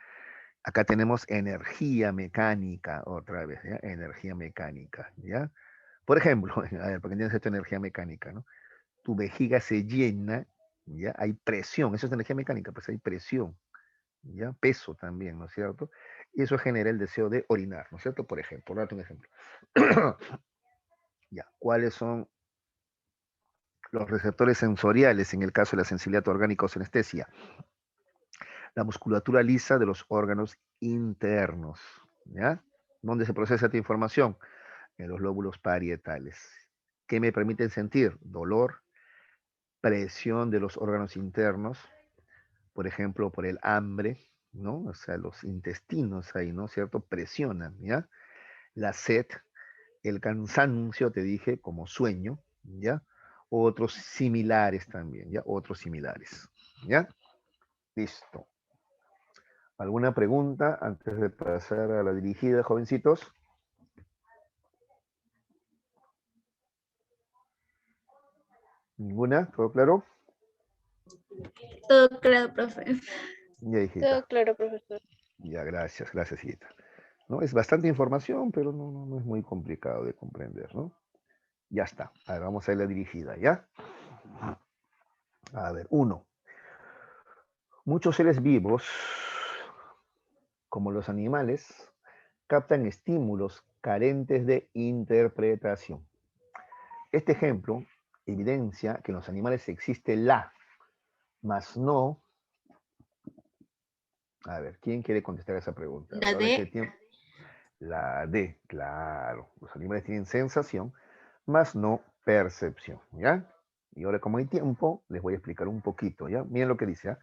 Speaker 1: Acá tenemos energía mecánica, otra vez, ¿ya? Energía mecánica, ¿ya? Por ejemplo, a ver, porque tienes esta energía mecánica, ¿no? Tu vejiga se llena, ¿ya? Hay presión, eso es energía mecánica, pues hay presión, ¿ya? Peso también, ¿no es cierto? Y eso genera el deseo de orinar, ¿no es cierto? Por ejemplo, por darte un ejemplo. Ya, ¿cuáles son los receptores sensoriales en el caso de la sensibilidad orgánica o sinestesia? La musculatura lisa de los órganos internos, ¿ya? ¿Dónde se procesa esta información? En los lóbulos parietales. ¿Qué me permiten sentir? Dolor, presión de los órganos internos, por ejemplo, por el hambre, ¿no? O sea, los intestinos ahí, ¿no? ¿Cierto? Presionan, ¿ya? La sed, el cansancio, te dije, como sueño, ¿ya? Otros similares también, ¿ya? Otros similares, ¿ya? Listo. ¿Alguna pregunta antes de pasar a la dirigida, jovencitos? ¿Ninguna? ¿Todo claro?
Speaker 2: Todo claro, profe.
Speaker 1: Ya, hijita.
Speaker 3: Todo claro, profesor.
Speaker 1: Ya, gracias, hijita. ¿No? Es bastante información, pero no es muy complicado de comprender, ¿no? Ya está. A ver, vamos a ir a la dirigida, ¿ya? A ver, 1. Muchos seres vivos, como los animales, captan estímulos carentes de interpretación. Este ejemplo evidencia que en los animales existe la, mas no. A ver, ¿quién quiere contestar esa pregunta?
Speaker 2: La
Speaker 1: Ahora que
Speaker 2: D.
Speaker 1: tiempo. La D, claro. Los animales tienen sensación, mas no percepción, ¿ya? Y ahora, como hay tiempo, les voy a explicar un poquito, ¿ya? Miren lo que dice, ¿ya?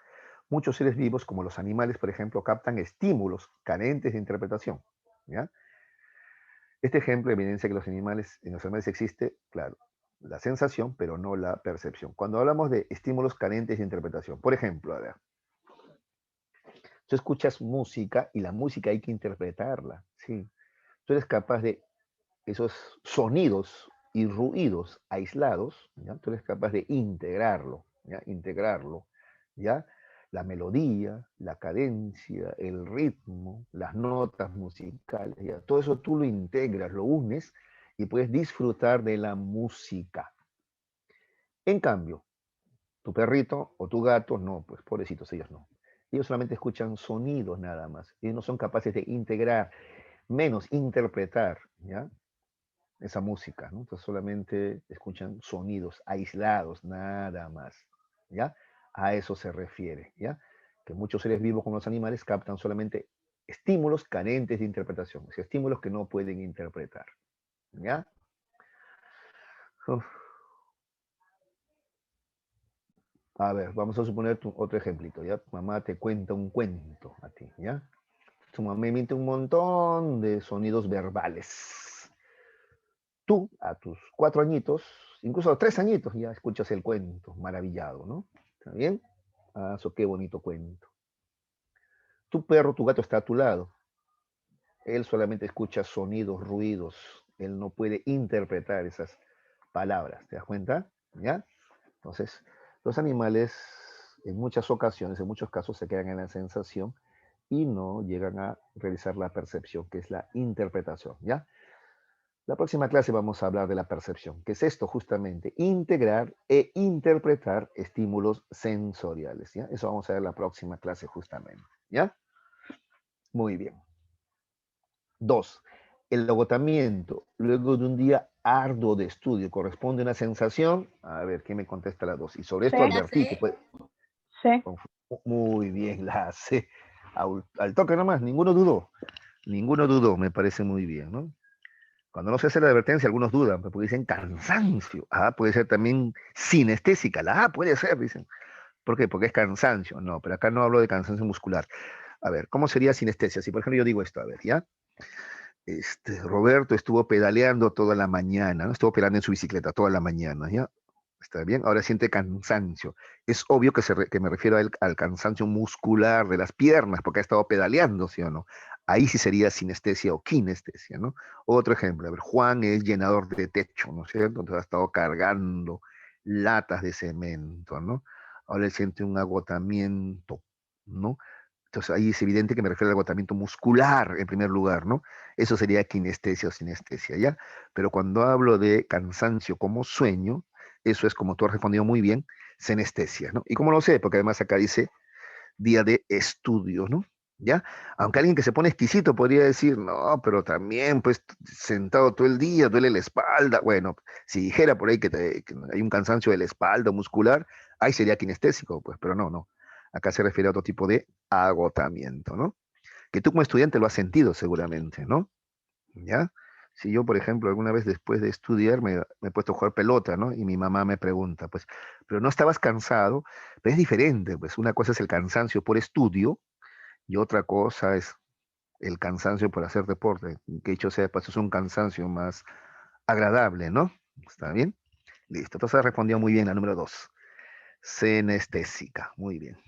Speaker 1: Muchos seres vivos, como los animales, por ejemplo, captan estímulos carentes de interpretación, ¿ya? Este ejemplo evidencia que en los animales existe, claro, la sensación, pero no la percepción. Cuando hablamos de estímulos carentes de interpretación, por ejemplo, a ver, tú escuchas música y la música hay que interpretarla, ¿sí? Tú eres capaz de esos sonidos y ruidos aislados, ¿ya? Tú eres capaz de integrarlo, ¿ya? Integrarlo, ¿ya? La melodía, la cadencia, el ritmo, las notas musicales, ¿ya? Todo eso tú lo integras, lo unes y puedes disfrutar de la música. En cambio, tu perrito o tu gato, no, pues pobrecitos, ellos no. Ellos solamente escuchan sonidos nada más. Ellos no son capaces de integrar, menos interpretar, ¿ya? Esa música, ¿no? Entonces solamente escuchan sonidos aislados, nada más, ¿ya? A eso se refiere, ¿ya? Que muchos seres vivos como los animales captan solamente estímulos carentes de interpretación, o sea, estímulos que no pueden interpretar, ¿ya? Uf. A ver, vamos a suponer otro ejemplito, ¿ya? Mamá te cuenta un cuento a ti, ¿ya? Tu mamá emite un montón de sonidos verbales. Tú, a tus 4 añitos, incluso a los 3 añitos, ya escuchas el cuento, maravillado, ¿no? ¿Está bien? Ah, eso qué bonito cuento. Tu perro, tu gato está a tu lado. Él solamente escucha sonidos, ruidos. Él no puede interpretar esas palabras. ¿Te das cuenta? ¿Ya? Entonces, los animales en muchas ocasiones, en muchos casos, se quedan en la sensación y no llegan a realizar la percepción, que es la interpretación. ¿Ya? La próxima clase vamos a hablar de la percepción, que es esto justamente, integrar e interpretar estímulos sensoriales, ¿ya? Eso vamos a ver en la próxima clase justamente, ¿ya? Muy bien. 2. El agotamiento luego de un día arduo de estudio corresponde a una sensación. A ver, ¿quién me contesta la dos? Y sobre esto
Speaker 3: Sí.
Speaker 1: advertí que puede...
Speaker 3: Sí.
Speaker 1: Muy bien, la C. Al toque nomás, ninguno dudó. Ninguno dudó, me parece muy bien, ¿no? Cuando no se hace la advertencia, algunos dudan, porque dicen cansancio. Ah, puede ser también sinestésica. La A puede ser, dicen. ¿Por qué? Porque es cansancio. No, pero acá no hablo de cansancio muscular. A ver, ¿cómo sería sinestesia? Si por ejemplo yo digo esto, a ver, ¿ya? Roberto estuvo pedaleando toda la mañana, ¿no? Estuvo pedaleando en su bicicleta toda la mañana, ¿ya? Está bien, ahora siente cansancio. Es obvio que me refiero al cansancio muscular de las piernas, porque ha estado pedaleando, ¿sí o no? Ahí sí sería sinestesia o kinestesia, ¿no? Otro ejemplo, a ver, Juan es llenador de techo, ¿no es cierto? Entonces ha estado cargando latas de cemento, ¿no? Ahora él siente un agotamiento, ¿no? Entonces ahí es evidente que me refiero al agotamiento muscular en primer lugar, ¿no? Eso sería kinestesia o sinestesia, ¿ya? Pero cuando hablo de cansancio como sueño, eso es, como tú has respondido muy bien, senestesia, ¿no? ¿Y cómo lo sé? Porque además acá dice día de estudio, ¿no? ¿Ya? Aunque alguien que se pone exquisito podría decir, no, pero también, pues, sentado todo el día, duele la espalda. Bueno, si dijera por ahí que hay un cansancio de la espalda muscular, ahí sería kinestésico, pues, pero no, no. Acá se refiere a otro tipo de agotamiento, ¿no? Que tú como estudiante lo has sentido seguramente, ¿no? ¿Ya? Si yo, por ejemplo, alguna vez después de estudiar me he puesto a jugar pelota, ¿no? Y mi mamá me pregunta, pues, pero no estabas cansado, pero es diferente, pues una cosa es el cansancio por estudio y otra cosa es el cansancio por hacer deporte, que dicho sea, pues es un cansancio más agradable, ¿no? ¿Está bien? Listo, entonces ha respondido muy bien la número 2. Senestésica, muy bien.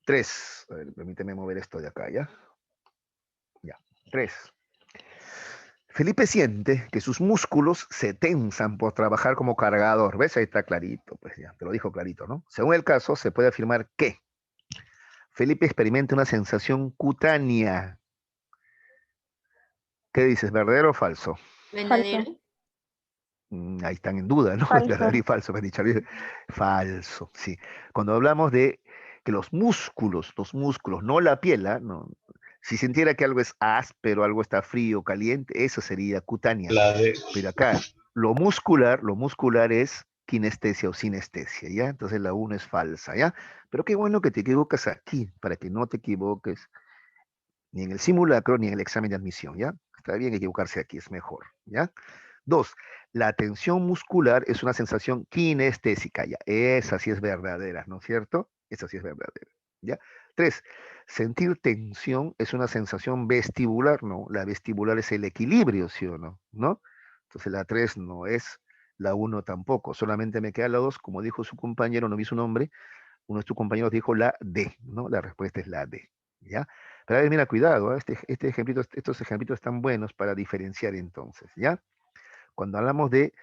Speaker 1: 3, a ver, permíteme mover esto de acá, ¿ya? Ya, 3. Felipe siente que sus músculos se tensan por trabajar como cargador. ¿Ves? Ahí está clarito, pues ya, te lo dijo clarito, ¿no? Según el caso, se puede afirmar que Felipe experimenta una sensación cutánea. ¿Qué dices, verdadero o falso?
Speaker 2: Verdadero.
Speaker 3: Falso.
Speaker 1: Ahí están en duda, ¿no? Verdadero y
Speaker 3: Falso.
Speaker 1: falso, me han dicho. Falso, sí. Cuando hablamos de que los músculos, no la piel, ¿ah? No, si sintiera que algo es áspero, algo está frío, caliente, eso sería cutánea.
Speaker 4: La de
Speaker 1: Pero acá, lo muscular es kinestesia o sinestesia, ¿ya? Entonces la 1 es falsa, ¿ya? Pero qué bueno que te equivocas aquí, para que no te equivoques ni en el simulacro ni en el examen de admisión, ¿ya? Está bien equivocarse aquí, es mejor, ¿ya? 2, la tensión muscular es una sensación kinestésica, ¿ya? Esa sí es verdadera, ¿no es cierto? Esa sí es verdadera, ¿ya? 3, sentir tensión es una sensación vestibular, ¿no? La vestibular es el equilibrio, ¿sí o no? ¿No? Entonces la 3 no es, la 1 tampoco, solamente me queda la 2, como dijo su compañero, no vi su nombre, uno de tus compañeros dijo la D, ¿no? La respuesta es la D, ¿ya? Pero a ver, mira, cuidado, ¿eh? Este ejemplito, estos ejemplitos están buenos para diferenciar entonces, ¿ya? Cuando hablamos de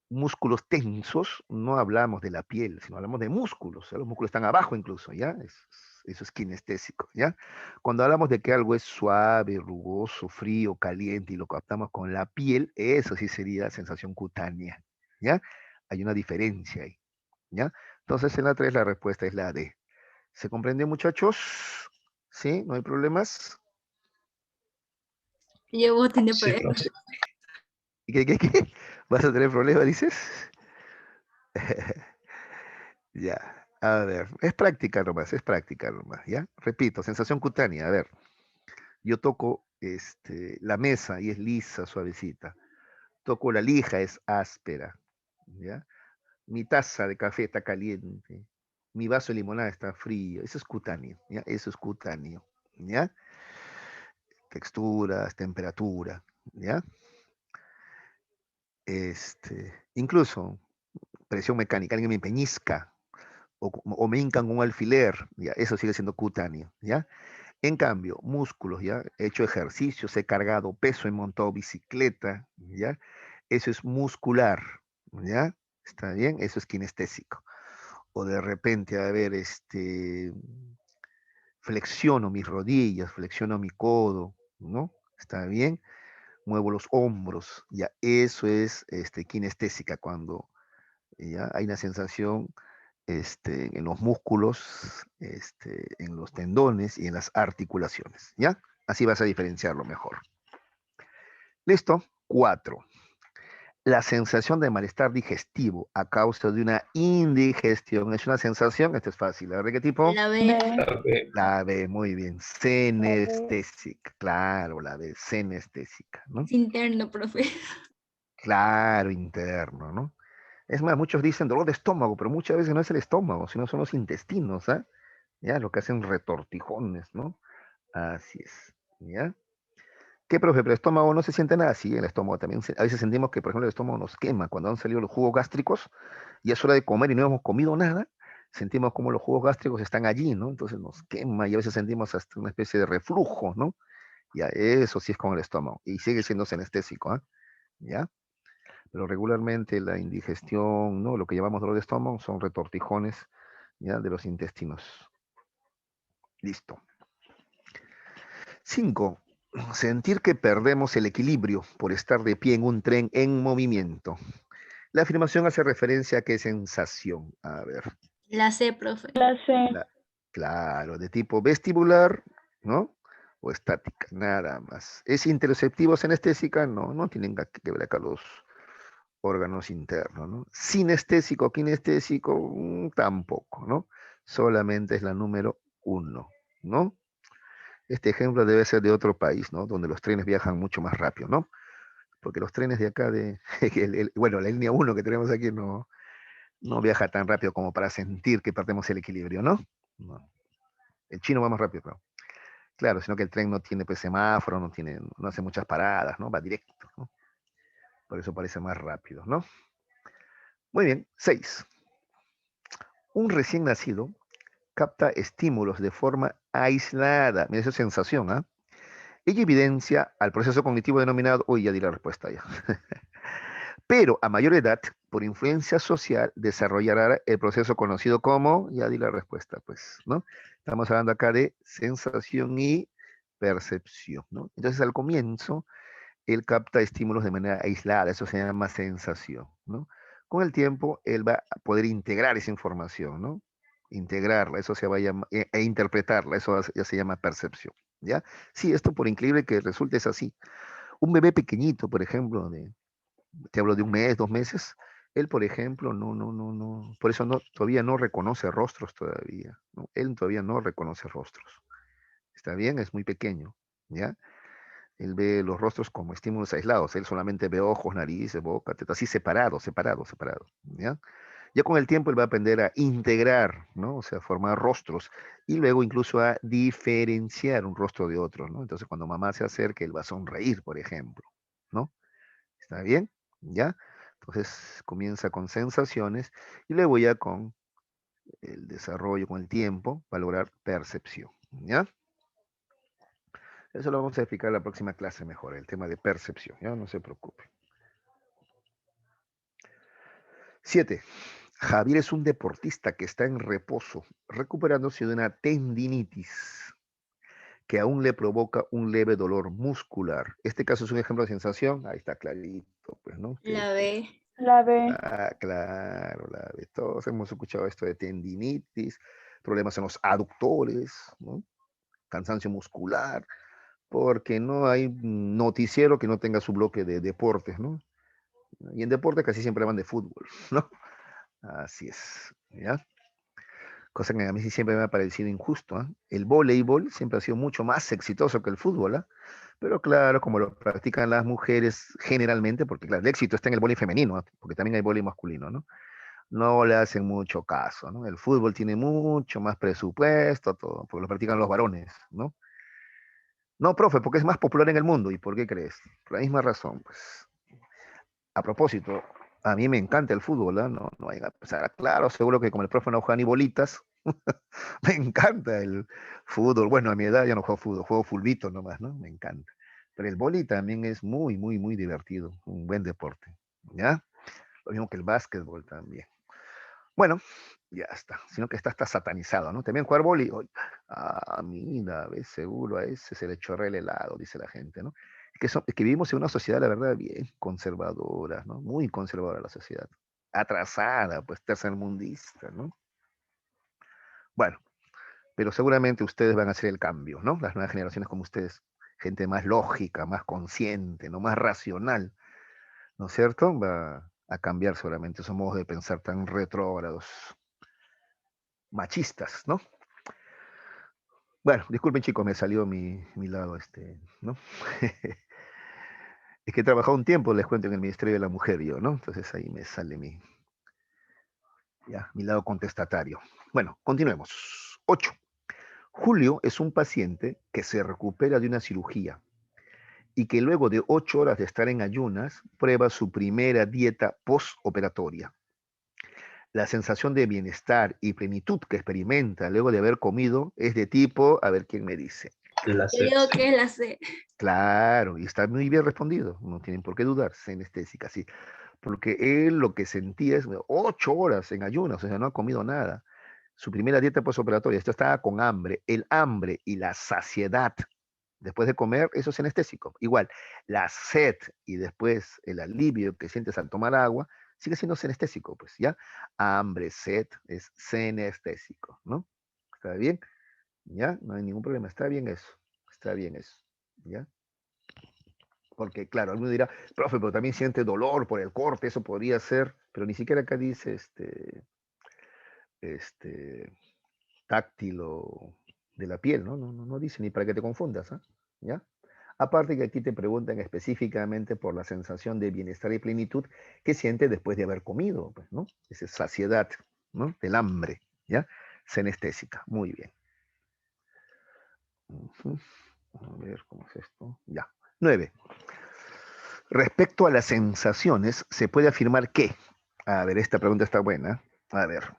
Speaker 1: músculos tensos, no hablamos de la piel, sino hablamos de músculos, ¿ya? Los músculos están abajo incluso, ¿ya? Eso es kinestésico, ¿ya? Cuando hablamos de que algo es suave, rugoso, frío, caliente y lo captamos con la piel, eso sí sería sensación cutánea, ¿ya? Hay una diferencia ahí, ¿ya? Entonces en la 3 la respuesta es la D. ¿Se comprendió, muchachos? ¿Sí? ¿No hay problemas?
Speaker 2: Yo voy a tener
Speaker 4: sí,
Speaker 2: problemas.
Speaker 4: profe.
Speaker 1: ¿Qué? ¿Vas a tener problemas, dices? Ya, a ver, es práctica nomás, ¿ya? Repito, sensación cutánea, a ver, yo toco la mesa y es lisa, suavecita, toco la lija, es áspera, ¿ya? Mi taza de café está caliente, mi vaso de limonada está frío, eso es cutáneo, ¿ya? Eso es cutáneo, ¿ya? Texturas, temperatura, ¿ya? Incluso presión mecánica, alguien me peñisca o me hincan un alfiler, ¿ya? Eso sigue siendo cutáneo, ¿ya? En cambio, músculos, ¿ya? He hecho ejercicios, he cargado peso, he montado bicicleta, ¿ya? Eso es muscular, ¿ya? ¿Está bien? Eso es kinestésico. O de repente, a ver, flexiono mis rodillas, flexiono mi codo, ¿no? ¿Está bien? Muevo los hombros, ya. Eso es kinestésica, cuando ya hay una sensación en los músculos, en los tendones y en las articulaciones, ¿ya? Así vas a diferenciarlo mejor. ¿Listo? 4. La sensación de malestar digestivo a causa de una indigestión es una sensación, esto es fácil, ¿de qué tipo?
Speaker 2: La B.
Speaker 3: La B.
Speaker 1: La B, muy bien, senestésica, claro, la B, senestésica, ¿no?
Speaker 2: Es interno, profe.
Speaker 1: Claro, interno, ¿no? Es más, muchos dicen dolor de estómago, pero muchas veces no es el estómago, sino son los intestinos, ¿ah? Ya, lo que hacen retortijones, ¿no? Así es, ¿ya? ¿Qué, profe? Pero el estómago no se siente nada, sí, el estómago también, a veces sentimos que, por ejemplo, el estómago nos quema cuando han salido los jugos gástricos y es hora de comer y no hemos comido nada, sentimos como los jugos gástricos están allí, ¿no? Entonces nos quema y a veces sentimos hasta una especie de reflujo, ¿no? Ya, eso sí es con el estómago y sigue siendo anestésico, ¿ah? ¿Ya? Pero regularmente la indigestión, ¿no? Lo que llamamos dolor de estómago son retortijones, ¿ya? De los intestinos. Listo. 5. Sentir que perdemos el equilibrio por estar de pie en un tren en movimiento. La afirmación hace referencia a qué sensación. A ver.
Speaker 2: La C, profe.
Speaker 3: La C.
Speaker 1: Claro, de tipo vestibular, ¿no? O estática, nada más. ¿Es interoceptivo o anestésica? No, no tienen que ver acá los órganos internos, ¿no? Sinestésico, kinestésico, tampoco, ¿no? Solamente es la número 1, ¿no? Este ejemplo debe ser de otro país, ¿no? Donde los trenes viajan mucho más rápido, ¿no? Porque los trenes de acá, bueno, la línea 1 que tenemos aquí no viaja tan rápido como para sentir que perdemos el equilibrio, ¿no? No. El chino va más rápido, pero claro, sino que el tren no tiene pues, semáforo, no hace muchas paradas, ¿no? Va directo, ¿no? Por eso parece más rápido, ¿no? Muy bien, 6. Un recién nacido capta estímulos de forma aislada. Mira esa sensación, ¿ah? Ella evidencia al proceso cognitivo denominado, uy, ya di la respuesta ya. Pero a mayor edad, por influencia social, desarrollará el proceso conocido como, ya di la respuesta, pues, ¿no? Estamos hablando acá de sensación y percepción, ¿no? Entonces, al comienzo, él capta estímulos de manera aislada, eso se llama sensación, ¿no? Con el tiempo, él va a poder integrar esa información, ¿no? Integrarla, eso se va a llamar, e interpretarla, eso ya se llama percepción, ¿ya? Sí, esto por increíble que resulte es así. Un bebé pequeñito, por ejemplo, te hablo de un mes, 2 meses, él, por ejemplo, no, por eso todavía no reconoce rostros todavía, ¿no? Él todavía no reconoce rostros. ¿Está bien? Es muy pequeño, ¿ya? Él ve los rostros como estímulos aislados. Él solamente ve ojos, narices, boca, teta, así separados, ¿ya? Ya con el tiempo él va a aprender a integrar, ¿no? O sea, formar rostros y luego incluso a diferenciar un rostro de otro, ¿no? Entonces cuando mamá se acerca, él va a sonreír, por ejemplo, ¿no? ¿Está bien? ¿Ya? Entonces comienza con sensaciones y luego ya con el desarrollo, con el tiempo, va a lograr percepción, ¿ya? Eso lo vamos a explicar en la próxima clase mejor, el tema de percepción, ya no se preocupe. 7. Javier es un deportista que está en reposo, recuperándose de una tendinitis que aún le provoca un leve dolor muscular. Este caso es un ejemplo de sensación, ahí está clarito, pues, ¿no?
Speaker 2: La B.
Speaker 3: La B.
Speaker 1: Ah, claro, todos hemos escuchado esto de tendinitis, problemas en los aductores, ¿no? Cansancio muscular, porque no hay noticiero que no tenga su bloque de deportes, ¿no? Y en deporte casi siempre van de fútbol, ¿no? Así es, ¿ya? Cosa que a mí sí siempre me ha parecido injusto, ¿eh? El voleibol siempre ha sido mucho más exitoso que el fútbol, ¿eh? Pero claro, como lo practican las mujeres generalmente, porque claro, el éxito está en el voleibol femenino, ¿eh? Porque también hay voleibol masculino, ¿no? No le hacen mucho caso, ¿no? El fútbol tiene mucho más presupuesto, todo, porque lo practican los varones, ¿no? No, profe, porque es más popular en el mundo. ¿Y por qué crees? Por la misma razón, pues. A propósito, a mí me encanta el fútbol, ¿eh? No hay, o sea, claro, seguro que como el profe no juega ni bolitas, me encanta el fútbol. Bueno, a mi edad ya no juego fútbol, juego fulbito nomás, ¿no? Me encanta. Pero el boli también es muy divertido, un buen deporte, ¿ya? Lo mismo que el básquetbol también. Bueno, ya está, sino que está satanizado, ¿no? También jugar boli, mira, ves, seguro a ese se le chorrea el helado, dice la gente, ¿no? Es que vivimos en una sociedad, la verdad, bien conservadora, ¿no? Muy conservadora la sociedad. Atrasada, pues tercermundista, ¿no? Bueno, pero seguramente ustedes van a hacer el cambio, ¿no? Las nuevas generaciones como ustedes. gente más lógica, más consciente, ¿no? Más racional, ¿no es cierto? Va a cambiar seguramente esos modos de pensar tan retrógrados, machistas, ¿no? Bueno, disculpen chicos, me salió mi lado, ¿no? Es que he trabajado un tiempo, les cuento, en el Ministerio de la Mujer yo, ¿no? Entonces ahí me sale mi lado contestatario. Bueno, continuemos. 8. Julio es un paciente que se recupera de una cirugía y que luego de 8 horas de estar en ayunas, prueba su primera dieta postoperatoria. La sensación de bienestar y plenitud que experimenta luego de haber comido es de tipo, a ver quién me dice.
Speaker 3: La
Speaker 2: Yo digo que es la C.
Speaker 1: Claro, y está muy bien respondido, no tienen por qué dudar, anestésica, sí. Porque él lo que sentía es 8 horas en ayunas, o sea, no ha comido nada. Su primera dieta postoperatoria, esto estaba con hambre. El hambre y la saciedad después de comer, eso es anestésico. Igual, la sed y después el alivio que sientes al tomar agua, sigue siendo anestésico, pues, ¿ya? Hambre, sed, es anestésico, ¿no? ¿Está bien? ¿Ya? No hay ningún problema, está bien eso, ¿ya? Porque, claro, alguno dirá, profe, pero también siente dolor por el corte, eso podría ser, pero ni siquiera acá dice este, táctil o de la piel, ¿no? No dice ni para que te confundas, ¿ah? ¿Ya? Aparte que aquí te preguntan específicamente por la sensación de bienestar y plenitud que siente después de haber comido, pues, ¿no? Esa saciedad, ¿no? Del hambre, ¿ya? Senestésica, muy bien. A ver, ¿cómo es esto? Ya. 9. Respecto a las sensaciones, se puede afirmar que, a ver, esta pregunta está buena. A ver,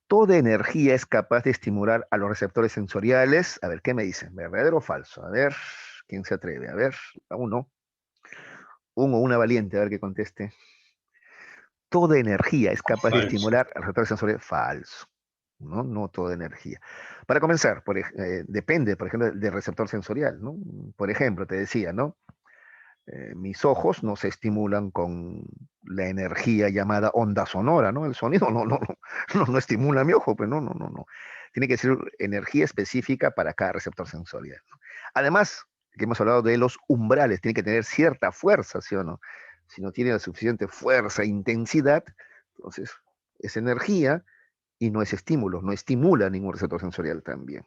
Speaker 1: toda energía es capaz de estimular a los receptores sensoriales. A ver, ¿qué me dicen? ¿Verdadero o falso? A ver, ¿quién se atreve? A ver, uno o una valiente, a ver qué conteste. Toda energía es capaz de
Speaker 3: falso.
Speaker 1: estimular a los receptores sensoriales. Falso. No, no toda energía. Para comenzar, depende, por ejemplo, del receptor sensorial, ¿no? Por ejemplo, te decía, ¿no? Mis ojos no se estimulan con la energía llamada onda sonora, ¿no? El sonido no estimula mi ojo, pues no. Tiene que ser energía específica para cada receptor sensorial, ¿no? Además, que hemos hablado de los umbrales, tiene que tener cierta fuerza, ¿sí o no? Si no tiene la suficiente fuerza e intensidad, entonces es energía y no es estímulo, no estimula ningún receptor sensorial también,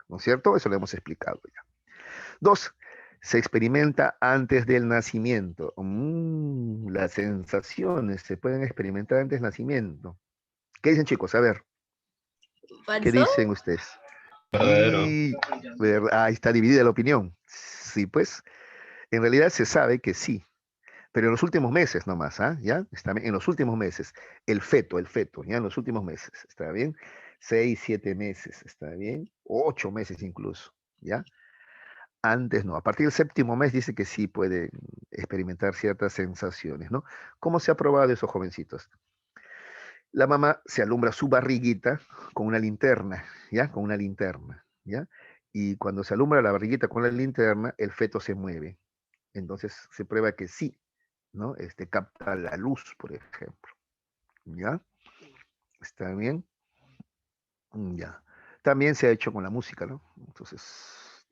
Speaker 1: ¿no es cierto? Eso lo hemos explicado ya. 2. Se experimenta antes del nacimiento. Las sensaciones se pueden experimentar antes del nacimiento. ¿Qué dicen chicos? A ver, ¿qué
Speaker 2: ¿Falso?
Speaker 1: dicen ustedes?
Speaker 3: Verdadero.
Speaker 1: Y ahí está dividida la opinión. Sí, pues, en realidad se sabe que sí, pero en los últimos meses nomás, ¿ah? ¿Ya? Está bien, en los últimos meses. El feto, ¿ya? En los últimos meses, ¿está bien? 6, 7 meses, ¿está bien? 8 meses incluso, ¿ya? Antes no. A partir del séptimo mes dice que sí puede experimentar ciertas sensaciones, ¿no? ¿Cómo se ha probado esos jovencitos? La mamá se alumbra su barriguita con una linterna, ¿ya? Con una linterna, ¿ya? Y cuando se alumbra la barriguita con la linterna, el feto se mueve. Entonces se prueba que sí, ¿no? Capta la luz, por ejemplo, ¿ya? ¿Está bien? Ya. También se ha hecho con la música, ¿no? Entonces,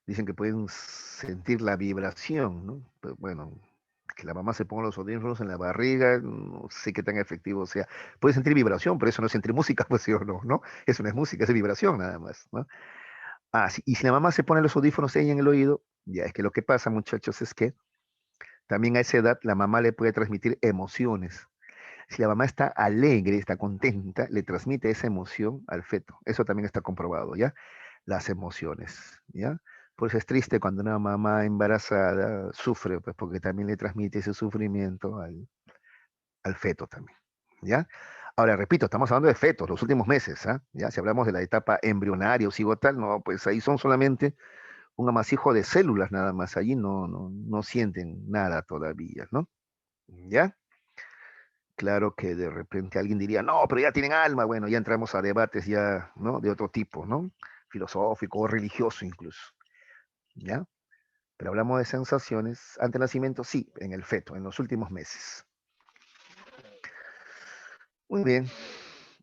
Speaker 1: dicen que pueden sentir la vibración, ¿no? Pero bueno, que la mamá se ponga los audífonos en la barriga, no sé qué tan efectivo sea. Puede sentir vibración, pero eso no es sentir música, pues sí o no, ¿no? Eso no es música, es vibración nada más, ¿no? Ah, sí, y si la mamá se pone los audífonos ella en el oído, ya es que lo que pasa, muchachos, es que también a esa edad la mamá le puede transmitir emociones. Si la mamá está alegre, está contenta, le transmite esa emoción al feto. Eso también está comprobado, ¿ya? Las emociones, ¿ya? Por eso es triste cuando una mamá embarazada sufre, pues porque también le transmite ese sufrimiento al feto también, ¿ya? Ahora, repito, estamos hablando de fetos, los últimos meses, ¿ah? ¿Ya? Si hablamos de la etapa embrionaria o cigotal, no, pues ahí son solamente un amasijo de células nada más, allí no sienten nada todavía, ¿no? ¿Ya? Claro que de repente alguien diría, no, pero ya tienen alma. Bueno, ya entramos a debates ya, ¿no? De otro tipo, ¿no? Filosófico o religioso incluso, ¿ya? Pero hablamos de sensaciones ante el nacimiento, sí, en el feto, en los últimos meses. Muy bien,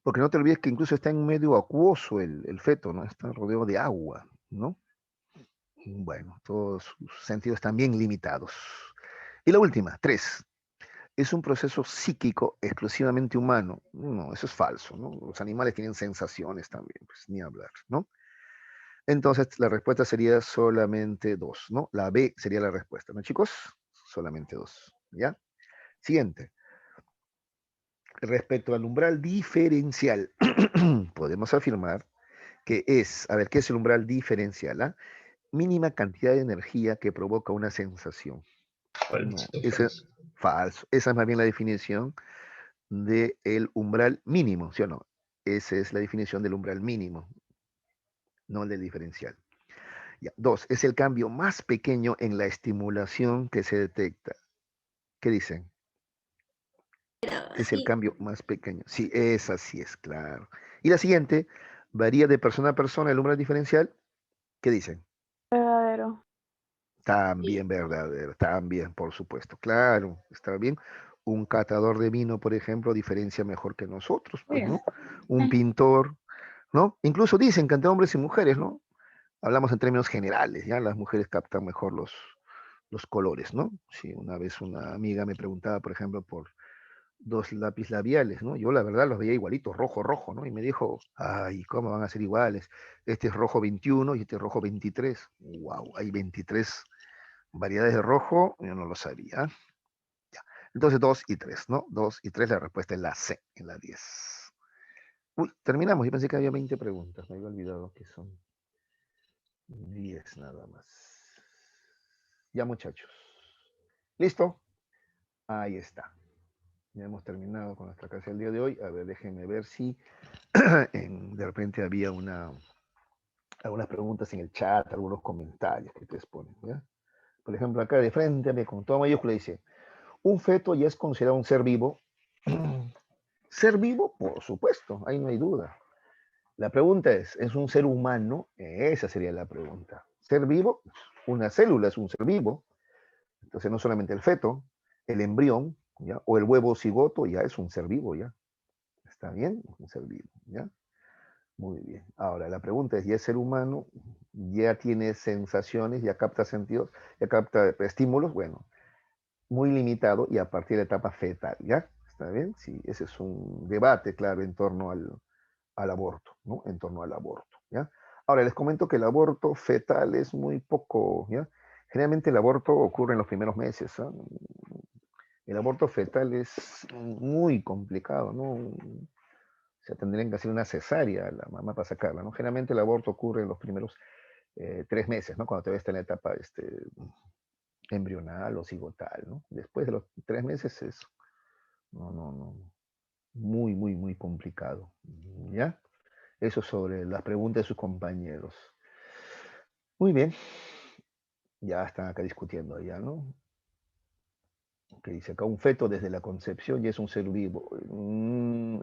Speaker 1: porque no te olvides que incluso está en medio acuoso el feto, ¿no? Está rodeado de agua, ¿no? Bueno, todos sus sentidos están bien limitados. Y la última, 3. ¿Es un proceso psíquico exclusivamente humano? No, eso es falso, ¿no? Los animales tienen sensaciones también, pues ni hablar, ¿no? Entonces la respuesta sería solamente 2, ¿no? La B sería la respuesta, ¿no, chicos? Solamente 2, ¿ya? Siguiente. Respecto al umbral diferencial, podemos afirmar que es, a ver, ¿qué es el umbral diferencial? ¿Ah? Mínima cantidad de energía que provoca una sensación. No,
Speaker 3: Falso,
Speaker 1: ese es
Speaker 3: falso.
Speaker 1: falso. Esa es más bien la definición del umbral mínimo, ¿sí o no? Esa es la definición del umbral mínimo, no el del diferencial. Ya. 2, es el cambio más pequeño en la estimulación que se detecta. ¿Qué dicen?
Speaker 2: Pero
Speaker 1: Es el
Speaker 2: sí,
Speaker 1: cambio más pequeño. Sí, esa sí es, claro. Y la siguiente, varía de persona a persona el umbral diferencial. ¿Qué dicen?
Speaker 4: Verdadero.
Speaker 2: sí.
Speaker 1: También verdadero, también, por supuesto. Claro, está bien. Un catador de vino, por ejemplo, diferencia mejor que nosotros, pues, ¿no? Un pintor, ¿no? Incluso dicen que entre hombres y mujeres, ¿no? Hablamos en términos generales, ¿ya? Las mujeres captan mejor los colores, ¿no? Sí, una vez una amiga me preguntaba, por ejemplo, por dos lápiz labiales, ¿no? Yo la verdad los veía igualitos, rojo, rojo, ¿no? Y me dijo, ay, ¿cómo van a ser iguales? Este es rojo 21 y este es rojo 23. Wow, hay 23 variedades de rojo, yo no lo sabía. Ya. Entonces 2 y 3, ¿no? 2 y 3, la respuesta es la C, en la 10. Uy, terminamos, yo pensé que había 20 preguntas, me había olvidado que son 10 nada más. Ya muchachos. ¿Listo? Ahí está. Ya hemos terminado con nuestra clase del día de hoy. A ver, déjenme ver si de repente había algunas preguntas en el chat, algunos comentarios que ustedes ponen, ¿ya? Por ejemplo, acá de frente, con toda mayúscula dice, ¿un feto ya es considerado un ser vivo? ¿Ser vivo? Por supuesto, ahí no hay duda. La pregunta ¿es un ser humano? Esa sería la pregunta. ¿Ser vivo? Una célula es un ser vivo. Entonces no solamente el feto, el embrión, ¿ya? O el huevo cigoto ya es un ser vivo, ¿ya? ¿Está bien? Un ser vivo, ¿ya? Muy bien. Ahora, la pregunta es, ¿ya es ser humano? ¿Ya tiene sensaciones? ¿Ya capta sentidos? ¿Ya capta estímulos? Bueno, muy limitado y a partir de la etapa fetal, ¿ya? ¿Está bien? Sí, ese es un debate, claro, en torno al aborto, ¿no? En torno al aborto, ¿ya? Ahora, les comento que el aborto fetal es muy poco, ¿ya? Generalmente el aborto ocurre en los primeros meses, ¿eh? El aborto fetal es muy complicado, ¿no? O sea, tendrían que hacer una cesárea a la mamá para sacarla, ¿no? Generalmente el aborto ocurre en los primeros 3 meses, ¿no? Cuando todavía está en la etapa embrional o cigotal, ¿no? Después de los 3 meses es, no, muy, muy, muy complicado, ¿ya? Eso sobre las preguntas de sus compañeros. Muy bien, ya están acá discutiendo ya, ¿no? Que dice acá un feto desde la concepción ya es un ser vivo.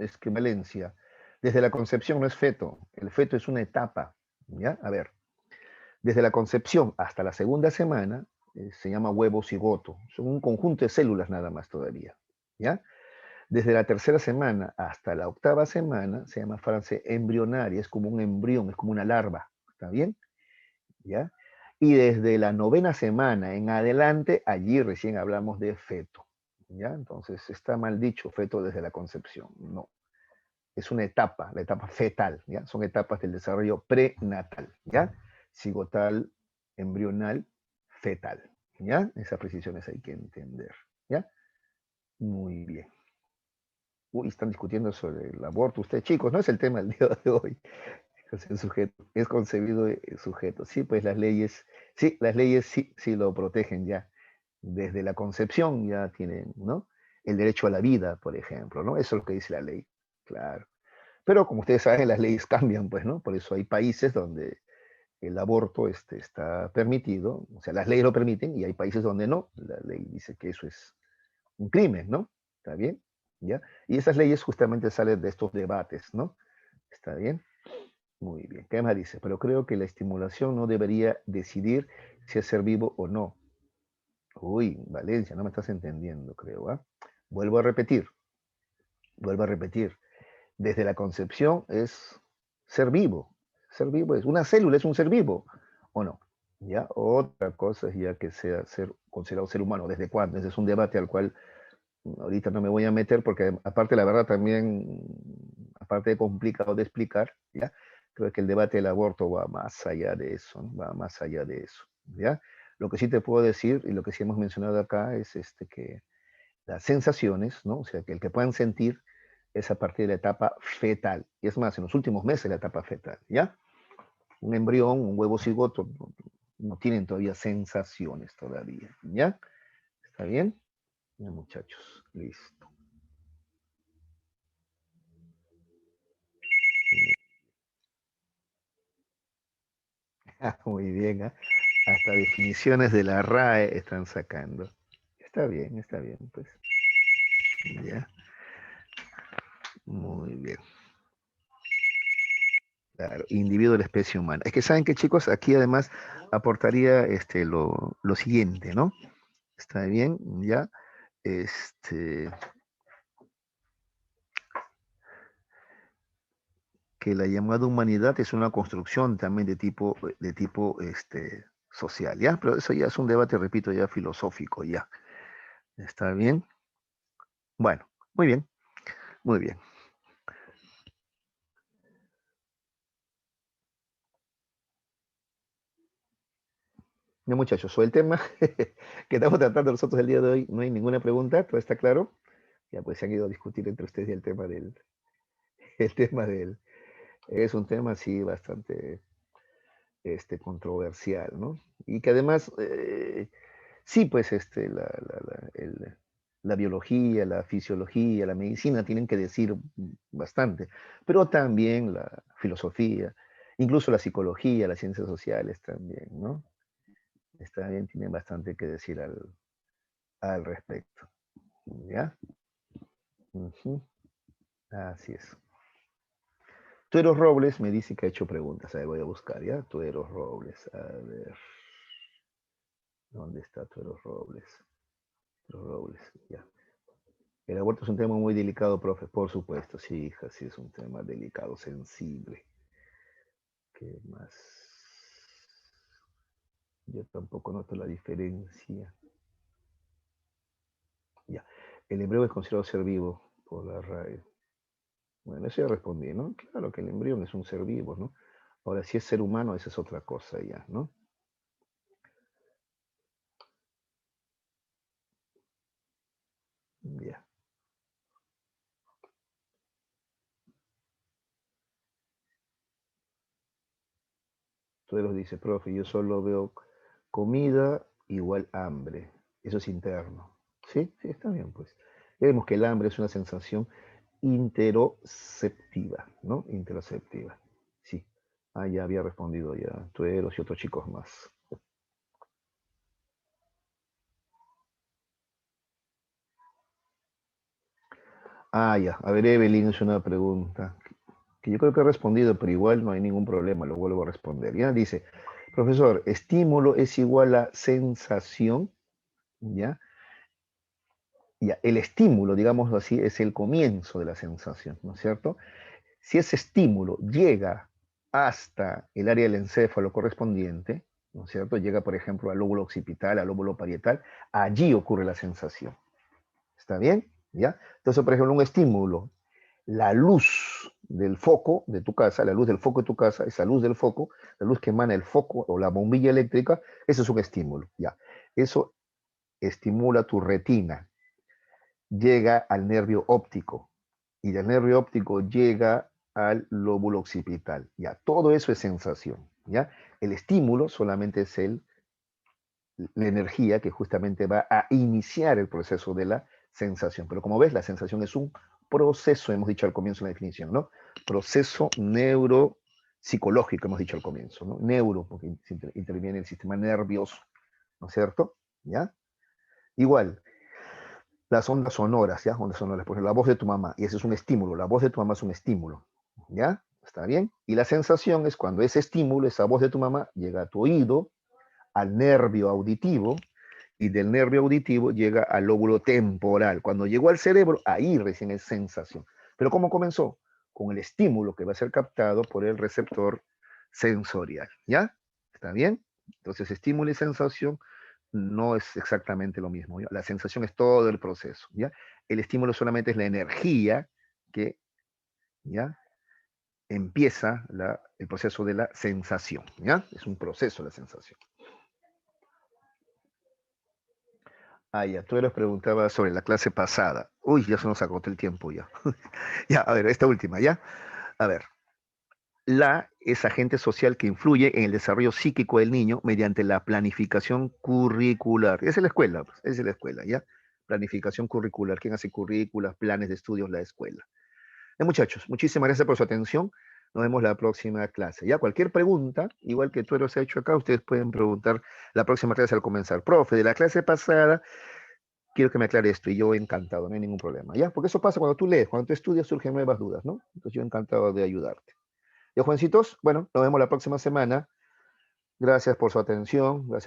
Speaker 1: Es que Valencia, desde la concepción no es feto, el feto es una etapa, ¿ya? A ver, desde la concepción hasta la segunda semana se llama huevo cigoto, son un conjunto de células nada más todavía, ¿ya? Desde la tercera semana hasta la octava semana se llama fase embrionaria, es como un embrión, es como una larva, ¿está bien? ¿Ya? Y desde la novena semana en adelante, allí recién hablamos de feto, ¿ya? Entonces está mal dicho feto desde la concepción, no. Es una etapa, la etapa fetal, ¿ya? Son etapas del desarrollo prenatal, ¿ya? Cigotal, embrional, fetal, ¿ya? Esas precisiones hay que entender, ¿ya? Muy bien. Uy, están discutiendo sobre el aborto ustedes, chicos, no es el tema del día de hoy. El sujeto, es concebido el sujeto. Sí, pues las leyes sí, sí lo protegen ya. Desde la concepción ya tienen, ¿no? El derecho a la vida, por ejemplo, ¿no? Eso es lo que dice la ley, claro. Pero como ustedes saben, las leyes cambian, pues, ¿no? Por eso hay países donde el aborto está permitido, o sea, las leyes lo permiten y hay países donde no. La ley dice que eso es un crimen, ¿no? ¿Está bien? ¿Ya? Y esas leyes justamente salen de estos debates, ¿no? ¿Está bien? Muy bien. ¿Qué más dice? Pero creo que la estimulación no debería decidir si es ser vivo o no. Uy, Valencia, no me estás entendiendo, creo. ¿Ah? Vuelvo a repetir, vuelvo a repetir. Desde la concepción es ser vivo. Ser vivo es una célula, es un ser vivo, ¿o no? ¿Ya? Otra cosa es ya que sea considerado ser humano. ¿Desde cuándo? Ese es un debate al cual ahorita no me voy a meter porque aparte la verdad también, aparte de complicado de explicar, ¿ya? Creo que el debate del aborto va más allá de eso, ¿no? Va más allá de eso, ¿ya? Lo que sí te puedo decir y lo que sí hemos mencionado acá es que las sensaciones, ¿no? O sea, que el que puedan sentir es a partir de la etapa fetal. Y es más, en los últimos meses de la etapa fetal, ¿ya? Un embrión, un huevo cigoto, no tienen todavía sensaciones todavía, ¿ya? ¿Está bien? Ya, muchachos, listo. Muy bien, ¿eh? Hasta definiciones de la RAE están sacando. Está bien, pues. Ya, muy bien. Claro, individuo de la especie humana. Es que saben que, chicos, aquí además aportaría lo siguiente, ¿no? Está bien, ya. Este, que la llamada humanidad es una construcción también de tipo social, ¿ya? Pero eso ya es un debate, repito, ya filosófico, ya. ¿Está bien? Bueno, muy bien, muy bien. Ya, muchachos, sobre el tema que estamos tratando nosotros el día de hoy, no hay ninguna pregunta, todo está claro. Ya pues se han ido a discutir entre ustedes el tema el tema del, es un tema sí bastante controversial, ¿no? Y que además, sí, pues la biología, la fisiología, la medicina tienen que decir bastante, pero también la filosofía, incluso la psicología, las ciencias sociales también, ¿no? Está bien, tienen bastante que decir al respecto, ¿ya? Ujú, así es. Tueros Robles me dice que ha hecho preguntas. A ver, voy a buscar, ¿ya? Tueros Robles. A ver. ¿Dónde está Tueros Robles? Tueros Robles, ya. El aborto es un tema muy delicado, profe. Por supuesto, sí, hija, sí es un tema delicado, sensible. ¿Qué más? Yo tampoco noto la diferencia. Ya. El embrión es considerado ser vivo por la RAE. Bueno, eso ya respondí, ¿no? Claro que el embrión es un ser vivo, ¿no? Ahora, si es ser humano, esa es otra cosa ya, ¿no? Ya. Entonces dice, profe, yo solo veo comida igual hambre. Eso es interno. ¿Sí? Sí, está bien, pues. Ya vemos que el hambre es una sensación interoceptiva, ¿no? Interoceptiva. Sí. Ah, ya había respondido ya. Tueros y otros chicos más. Ah, ya. A ver, Evelyn es una pregunta que yo creo que he respondido, pero igual no hay ningún problema, lo vuelvo a responder. Ya dice, profesor, estímulo es igual a sensación, ¿ya? Ya, el estímulo, digamos así, es el comienzo de la sensación, ¿no es cierto? Si ese estímulo llega hasta el área del encéfalo correspondiente, ¿no es cierto? Llega, por ejemplo, al lóbulo occipital, al lóbulo parietal, allí ocurre la sensación. ¿Está bien? ¿Ya? Entonces, por ejemplo, un estímulo, la luz del foco de tu casa, la luz del foco de tu casa, esa luz del foco, la luz que emana el foco o la bombilla eléctrica, eso es un estímulo, ¿ya? Eso estimula tu retina, llega al nervio óptico y del nervio óptico llega al lóbulo occipital. Ya, todo eso es sensación. ¿Ya? El estímulo solamente es la energía que justamente va a iniciar el proceso de la sensación. Pero como ves, la sensación es un proceso, hemos dicho al comienzo en la definición, ¿no? Proceso neuropsicológico, hemos dicho al comienzo, ¿no? Neuro, porque interviene el sistema nervioso, ¿no es cierto? ¿Ya? Igual, las ondas sonoras, ¿ya? Ondas sonoras, por ejemplo, la voz de tu mamá, y ese es un estímulo, la voz de tu mamá es un estímulo, ¿ya? ¿Está bien? Y la sensación es cuando ese estímulo, esa voz de tu mamá, llega a tu oído, al nervio auditivo, y del nervio auditivo llega al lóbulo temporal. Cuando llegó al cerebro, ahí recién es sensación. Pero ¿cómo comenzó? Con el estímulo que va a ser captado por el receptor sensorial, ¿ya? ¿Está bien? Entonces, estímulo y sensación no es exactamente lo mismo, ¿ya? La sensación es todo el proceso, ¿ya? El estímulo solamente es la energía que, ¿ya? Empieza el proceso de la sensación, ¿ya? Es un proceso la sensación. Ah, ya, tú les preguntabas sobre la clase pasada. Uy, ya se nos agotó el tiempo ya. Ya, a ver, esta última, ¿ya? A ver, es agente social que influye en el desarrollo psíquico del niño mediante la planificación curricular. Esa es la escuela, pues, esa es la escuela, ¿ya? Planificación curricular. ¿Quién hace currículas, planes de estudios? La escuela. Muchachos, muchísimas gracias por su atención. Nos vemos la próxima clase. Ya, cualquier pregunta, igual que tú los has hecho acá, ustedes pueden preguntar la próxima clase al comenzar. Profe, de la clase pasada, quiero que me aclare esto y yo encantado, no hay ningún problema. ¿Ya? Porque eso pasa cuando tú lees, cuando tú estudias surgen nuevas dudas, ¿no? Entonces yo encantado de ayudarte. Ya, Juancitos, bueno, nos vemos la próxima semana. Gracias por su atención. Gracias